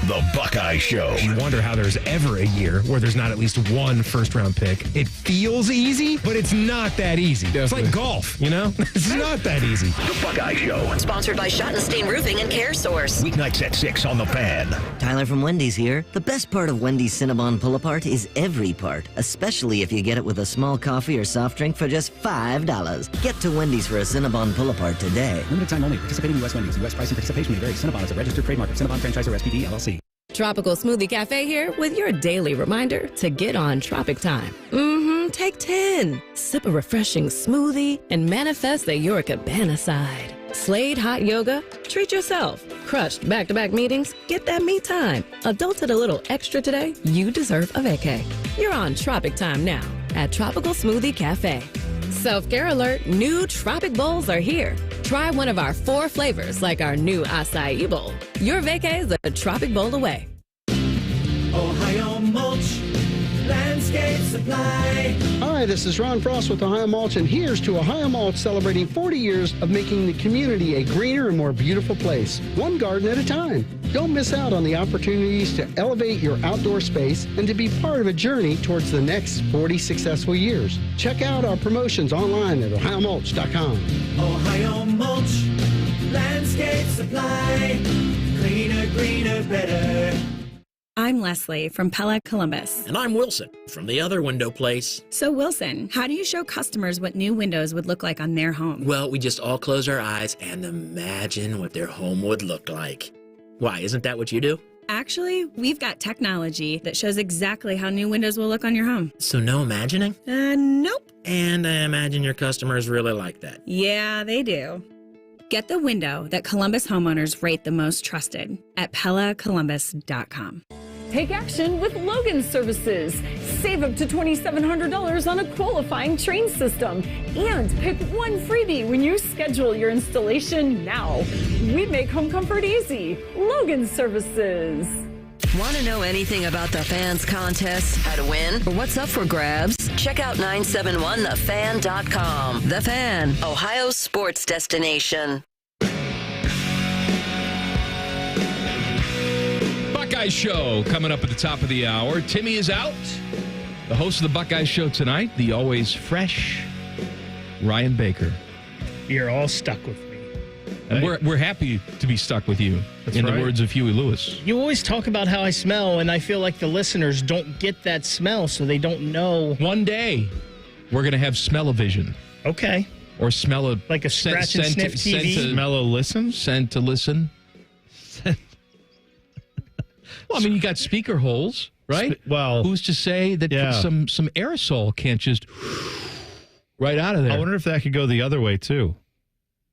The Buckeye Show. You wonder how there's ever a year where there's not at least one first-round pick. It feels easy, but it's not that easy. It's like golf, you know? It's not that easy. The Buckeye Show. Sponsored by Schottenstein Roofing and Care Source. Weeknights at 6 on The Fan. Tyler from Wendy's here. The best part of Wendy's Cinnabon Pull-Apart is every part, especially if you get it with a small coffee or soft drink for just $5. Get to Wendy's for a Cinnabon Pull-Apart today. Limited time only. Participating U.S. Wendy's. U.S. price and participation may vary. Cinnabon is a registered trademark of Cinnabon Franchise or SPD, LLC. Tropical Smoothie Cafe here with your daily reminder to get on Tropic Time. Take 10. Sip a refreshing smoothie and manifest that you're a cabana side. Slade hot yoga? Treat yourself. Crushed back-to-back meetings? Get that me time. Adulted a little extra today? You deserve a vacay. You're on Tropic Time now at Tropical Smoothie Cafe. Self-care alert, new Tropic Bowls are here. Try one of our 4 flavors like our new acai bowl. Your vacay is a Tropic Bowl away. Ohio Mulch, Landscape Supply. Hi, this is Ron Frost with Ohio Mulch, and here's to Ohio Mulch celebrating 40 years of making the community a greener and more beautiful place, one garden at a time. Don't miss out on the opportunities to elevate your outdoor space and to be part of a journey towards the next 40 successful years. Check out our promotions online at ohiomulch.com. Ohio Mulch, Landscape Supply. Cleaner, greener, better. I'm Leslie from Pella Columbus. And I'm Wilson from the other window place. So, Wilson, how do you show customers what new windows would look like on their home? Well, we just all close our eyes and imagine what their home would look like. Why, isn't that what you do? Actually, we've got technology that shows exactly how new windows will look on your home. So no imagining? Nope. And I imagine your customers really like that. Yeah, they do. Get the window that Columbus homeowners rate the most trusted at PellaColumbus.com. Take action with Logan Services. Save up to $2,700 on a qualifying train system. And pick one freebie when you schedule your installation now. We make home comfort easy. Logan Services. Want to know anything about the Fans contest, how to win, or what's up for grabs? Check out 971thefan.com. The Fan, Ohio's sports destination. Buckeye Show coming up at the top of the hour. Timmy is out. The host of the Buckeye Show tonight, the always fresh Ryan Baker. You're all stuck with me. And we're happy to be stuck with you, the words of Huey Lewis. You always talk about how I smell, and I feel like the listeners don't get that smell, so they don't know. One day, we're going to have smell-o-vision. Okay. Or smell a... Like a scratch and sniff TV? Smell-o-listen? Send to listen. Well, I mean, you got speaker holes, right? Well, who's to say that some aerosol can't just right out of there? I wonder if that could go the other way, too.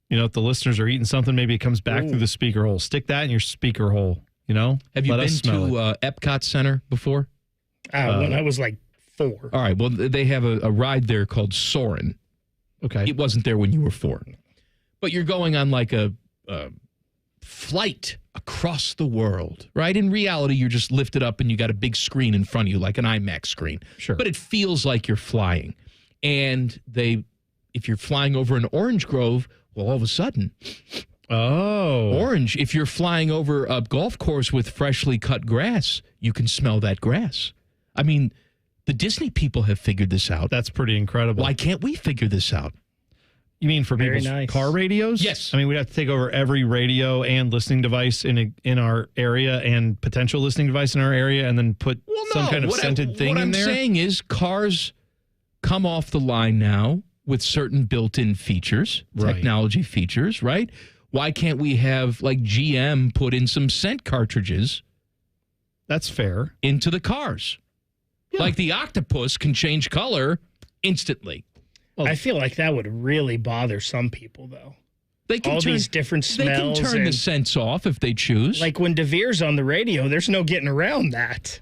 You know, if the listeners are eating something, maybe it comes back through the speaker hole. Stick that in your speaker hole, you know? Have you been to Epcot Center before? When I was like 4. All right. Well, they have a ride there called Soarin'. Okay. It wasn't there when you were 4. But you're going on like a flight across the world, right? In reality, you're just lifted up and you got a big screen in front of you, like an IMAX screen. Sure. But it feels like you're flying. And if you're flying over an orange grove, well, all of a sudden, orange. If you're flying over a golf course with freshly cut grass, you can smell that grass. I mean, the Disney people have figured this out. That's pretty incredible. Why can't we figure this out? You mean for people's car radios? Yes. I mean, we'd have to take over every radio and listening device in our area and potential listening device in our area and then put some kind of scented thing in there? What I'm saying is cars come off the line now with certain built-in features, technology features, right? Why can't we have, like, GM put in some scent cartridges? That's fair. Into the cars. Yeah. Like the octopus can change color instantly. Well, I feel like that would really bother some people, though. They can these different smells. They can turn the scents off if they choose. Like when DeVere's on the radio, there's no getting around that.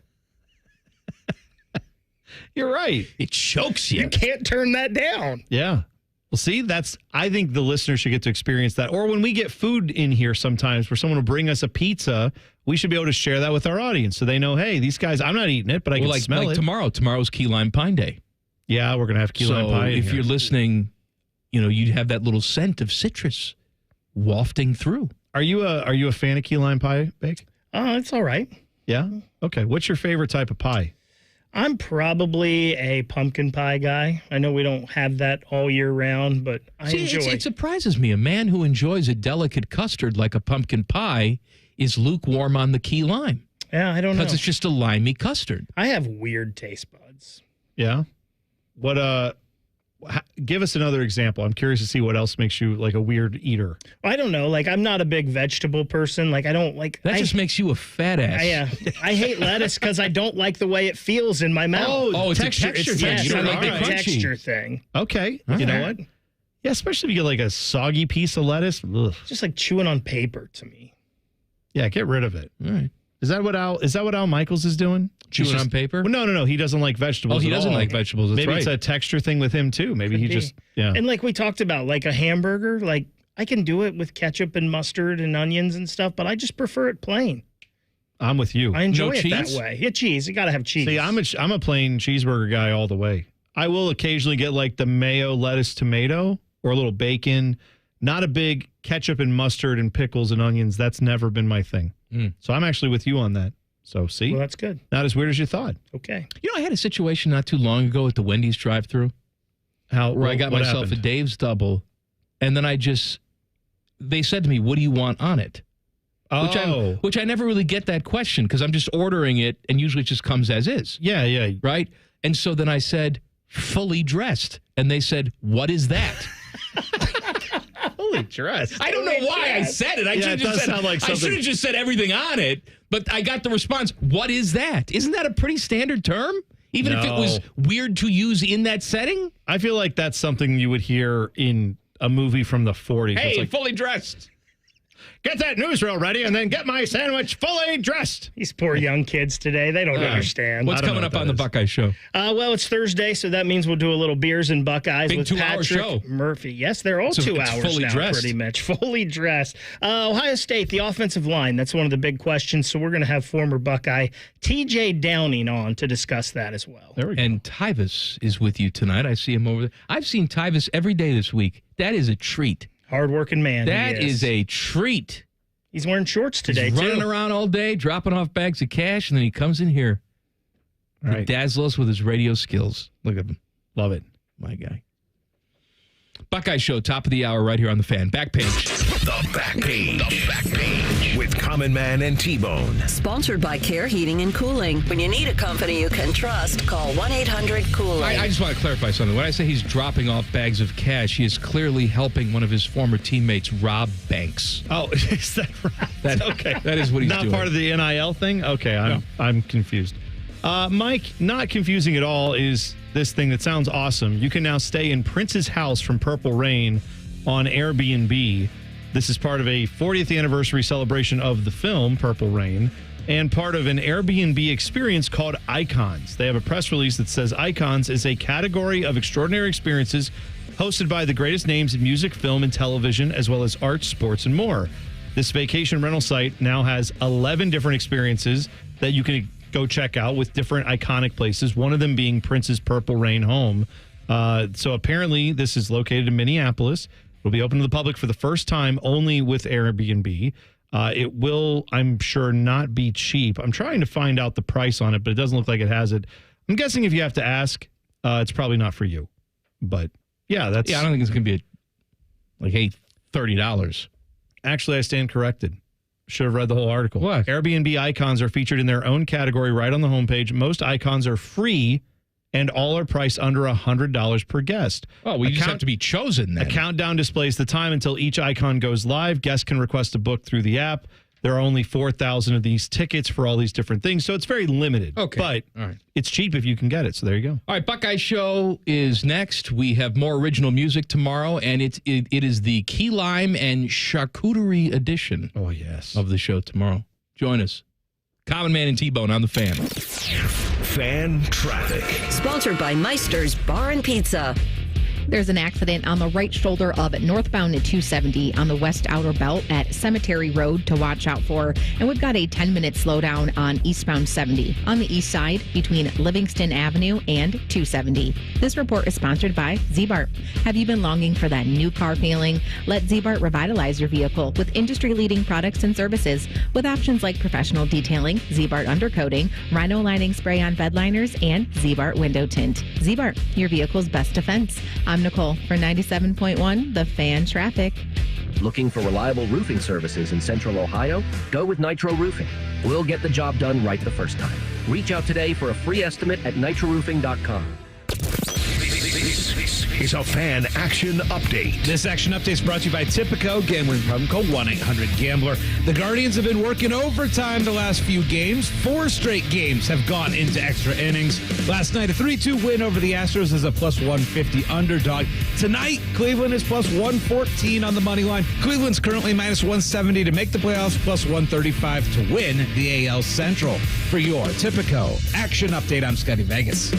You're right. It chokes you. You can't turn that down. Yeah. Well, see, I think the listeners should get to experience that. Or when we get food in here sometimes where someone will bring us a pizza, we should be able to share that with our audience so they know, hey, these guys, I'm not eating it, but I can smell it. Tomorrow's key lime pine day. Yeah, we're going to have key lime pie. So if you're listening, you'd have that little scent of citrus wafting through. Are you a fan of key lime pie, Bake? Oh, it's all right. Yeah? Okay. What's your favorite type of pie? I'm probably a pumpkin pie guy. I know we don't have that all year round, but I enjoy it. It surprises me. A man who enjoys a delicate custard like a pumpkin pie is lukewarm on the key lime. Yeah, I don't know. Because it's just a limey custard. I have weird taste buds. Yeah? What, give us another example. I'm curious to see what else makes you like a weird eater. I don't know. Like, I'm not a big vegetable person. Like, I don't like. That just makes you a fat ass. I hate lettuce because I don't like the way it feels in my mouth. Oh, it's texture. A texture thing. It's You don't like a the crunchy texture thing. Okay. You know what? Yeah, especially if you get like a soggy piece of lettuce. Ugh. It's just like chewing on paper to me. Yeah, get rid of it. All right. Is that what Al Michaels is doing? Chewing on paper? Well, no. He doesn't like vegetables. Oh, he at doesn't all. like vegetables. That's Maybe right. it's a texture thing with him too. Maybe he just And like we talked about, like a hamburger, like I can do it with ketchup and mustard and onions and stuff, but I just prefer it plain. I'm with you. I enjoy it that way. Yeah, cheese. You got to have cheese. See, I'm a plain cheeseburger guy all the way. I will occasionally get like the mayo, lettuce, tomato, or a little bacon. Not a big ketchup and mustard and pickles and onions. That's never been my thing. So I'm actually with you on that. So see, well, that's good. Not as weird as you thought. Okay. You know, I had a situation not too long ago at the Wendy's drive-thru. Where I got myself a Dave's double, and then they said to me, "What do you want on it?" Which I never really get that question because I'm just ordering it, and usually it just comes as is. Yeah. Right? And so then I said, "Fully dressed," and they said, "What is that?" Fully dressed. I don't know why I said it. I should have just said everything on it, but I got the response, "What is that?" Isn't that a pretty standard term? Even if it was weird to use in that setting? I feel like that's something you would hear in a movie from the 40s. Hey, it's like, fully dressed. Get that newsreel ready and then get my sandwich fully dressed. These poor young kids today, they don't understand. What's coming up on the Buckeye Show? Well, it's Thursday, so that means we'll do a little Beers and Buckeyes Big with 2-hour Patrick show. Murphy. Yes, they're all So 2 it's hours fully now, dressed. pretty much. Fully dressed. Ohio State, the offensive line, that's one of the big questions, so we're going to have former Buckeye TJ Downing on to discuss that as well. There we go. And Tyvis is with you tonight. I see him over there. I've seen Tyvis every day this week. That is a treat. Hardworking man. That is a treat. He's wearing shorts today, He's running too. around all day, dropping off bags of cash, and then he comes in here to dazzle us with his radio skills. Look at him. Love it. My guy. Buckeye Show, top of the hour, right here on the Fan. Back page. The Back Page. The Back Page with Common Man and T-Bone. Sponsored by Care Heating and Cooling. When you need a company you can trust, call 1-800-COOLING. I just want to clarify something. When I say he's dropping off bags of cash, he is clearly helping one of his former teammates rob banks. Oh, is that right? Okay. That is what he's not doing. part of the NIL thing? Okay, I'm confused. Mike, not confusing at all is this thing that sounds awesome. You can now stay in Prince's house from Purple Rain on Airbnb. This is part of a 40th anniversary celebration of the film Purple Rain and part of an Airbnb experience called Icons. They have a press release that says Icons is a category of extraordinary experiences hosted by the greatest names in music, film, and television, as well as arts, sports, and more. This vacation rental site now has 11 different experiences that you can go check out with different iconic places, one of them being Prince's Purple Rain home. So apparently this is located in Minneapolis. It'll be open to the public for the first time only with Airbnb. It will, I'm sure, not be cheap. I'm trying to find out the price on it, but it doesn't look like it has it. I'm guessing if you have to ask, it's probably not for you. But yeah, I don't think it's going to be $30. Actually, I stand corrected. Should have read the whole article. What? Airbnb icons are featured in their own category right on the homepage. Most icons are free and all are priced under $100 per guest. Oh, we just have to be chosen then. A countdown displays the time until each icon goes live. Guests can request a book through the app. There are only 4,000 of these tickets for all these different things, so it's very limited. Okay. But it's cheap if you can get it, so there you go. All right, Buckeye Show is next. We have more original music tomorrow, and it is the key lime and charcuterie edition of the show tomorrow. Join us. Common Man and T-Bone on the Fan. Fan traffic. Sponsored by Meister's Bar and Pizza. There's an accident on the right shoulder of northbound at 270 on the west outer belt at Cemetery Road to watch out for. And we've got a 10-minute slowdown on eastbound 70 on the east side between Livingston Avenue and 270. This report is sponsored by Z-Bart. Have you been longing for that new car feeling? Let Z-Bart revitalize your vehicle with industry-leading products and services with options like professional detailing, Z-Bart undercoating, Rhino lining spray on bed liners, and Z-Bart window tint. Z-Bart, your vehicle's best defense. I'm Nicole for 97.1 The Fan Traffic. Looking for reliable roofing services in Central Ohio? Go with Nitro Roofing. We'll get the job done right the first time. Reach out today for a free estimate at nitroroofing.com. is a Fan Action Update. This action update is brought to you by Tipico. Gambling problem, call 1-800-GAMBLER. The Guardians have been working overtime the last few games. 4 straight games have gone into extra innings. Last night, a 3-2 win over the Astros as a plus 150 underdog. Tonight, Cleveland is plus 114 on the money line. Cleveland's currently minus 170 to make the playoffs, plus 135 to win the AL Central. For your Tipico action update, I'm Scotty Vegas.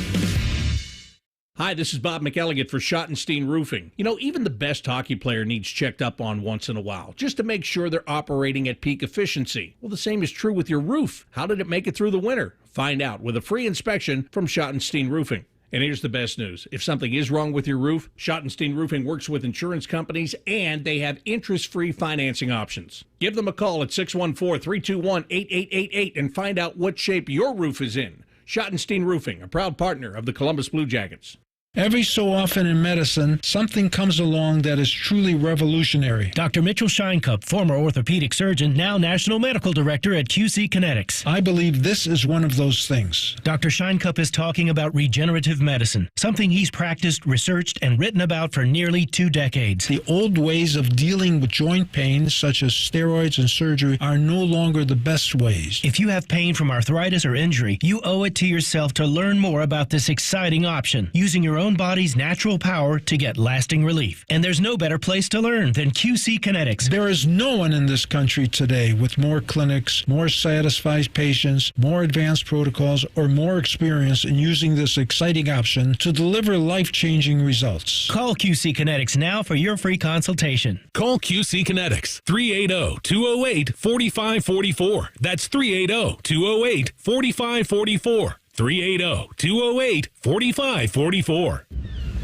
Hi, this is Bob McElligott for Schottenstein Roofing. You know, even the best hockey player needs checked up on once in a while, just to make sure they're operating at peak efficiency. Well, the same is true with your roof. How did it make it through the winter? Find out with a free inspection from Schottenstein Roofing. And here's the best news. If something is wrong with your roof, Schottenstein Roofing works with insurance companies, and they have interest-free financing options. Give them a call at 614-321-8888 and find out what shape your roof is in. Schottenstein Roofing, a proud partner of the Columbus Blue Jackets. Every so often in medicine, something comes along that is truly revolutionary. Dr. Mitchell Scheinkup, former orthopedic surgeon, now National Medical Director at QC Kinetics. I believe this is one of those things. Dr. Scheinkup is talking about regenerative medicine, something he's practiced, researched, and written about for nearly 2 decades. The old ways of dealing with joint pain, such as steroids and surgery, are no longer the best ways. If you have pain from arthritis or injury, you owe it to yourself to learn more about this exciting option, using your own body's natural power to get lasting relief. And there's no better place to learn than QC Kinetics. There is no one in this country today with more clinics, more satisfied patients, more advanced protocols, or more experience in using this exciting option to deliver life-changing results. Call QC Kinetics now for your free consultation. Call QC Kinetics, 380-208-4544. That's 380-208-4544. 380-208-4544.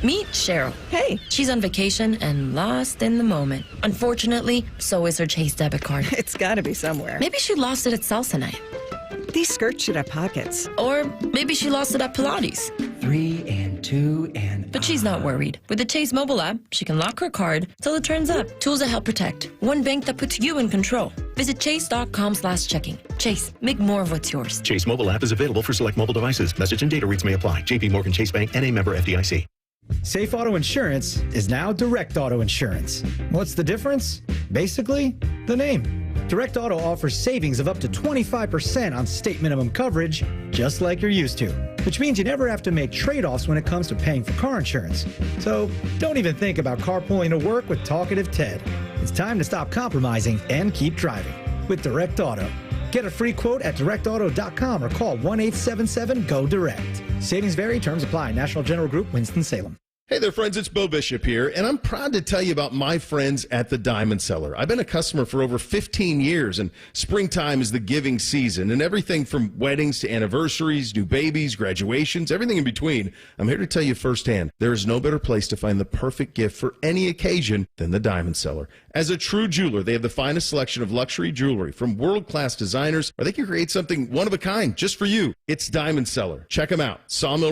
Meet Cheryl. Hey. She's on vacation and lost in the moment. Unfortunately, so is her Chase debit card. It's gotta be somewhere. Maybe she lost it at salsa night. These skirts should have pockets. Or maybe she lost it at Pilates. 3 and 2 and... But she's not worried. With the Chase mobile app, she can lock her card till it turns up. Tools that help protect. One bank that puts you in control. Visit chase.com/checking. Chase, make more of what's yours. Chase mobile app is available for select mobile devices. Message and data rates may apply. JP Morgan Chase Bank, N.A. member FDIC. Safe Auto Insurance is now Direct Auto Insurance. What's the difference? Basically, the name. Direct Auto offers savings of up to 25% on state minimum coverage, just like you're used to, which means you never have to make trade-offs when it comes to paying for car insurance. So don't even think about carpooling to work with Talkative Ted. It's time to stop compromising and keep driving with Direct Auto. Get a free quote at directauto.com or call 1-877-GO-DIRECT. Savings vary, terms apply. National General Group, Winston-Salem. Hey there, friends. It's Bo Bishop here, and I'm proud to tell you about my friends at the Diamond Cellar. I've been a customer for over 15 years, and springtime is the giving season, and everything from weddings to anniversaries, new babies, graduations, everything in between. I'm here to tell you firsthand, there is no better place to find the perfect gift for any occasion than the Diamond Cellar. As a true jeweler, they have the finest selection of luxury jewelry from world-class designers, or they can create something one of a kind just for you. It's Diamond Cellar. Check them out. Sawmill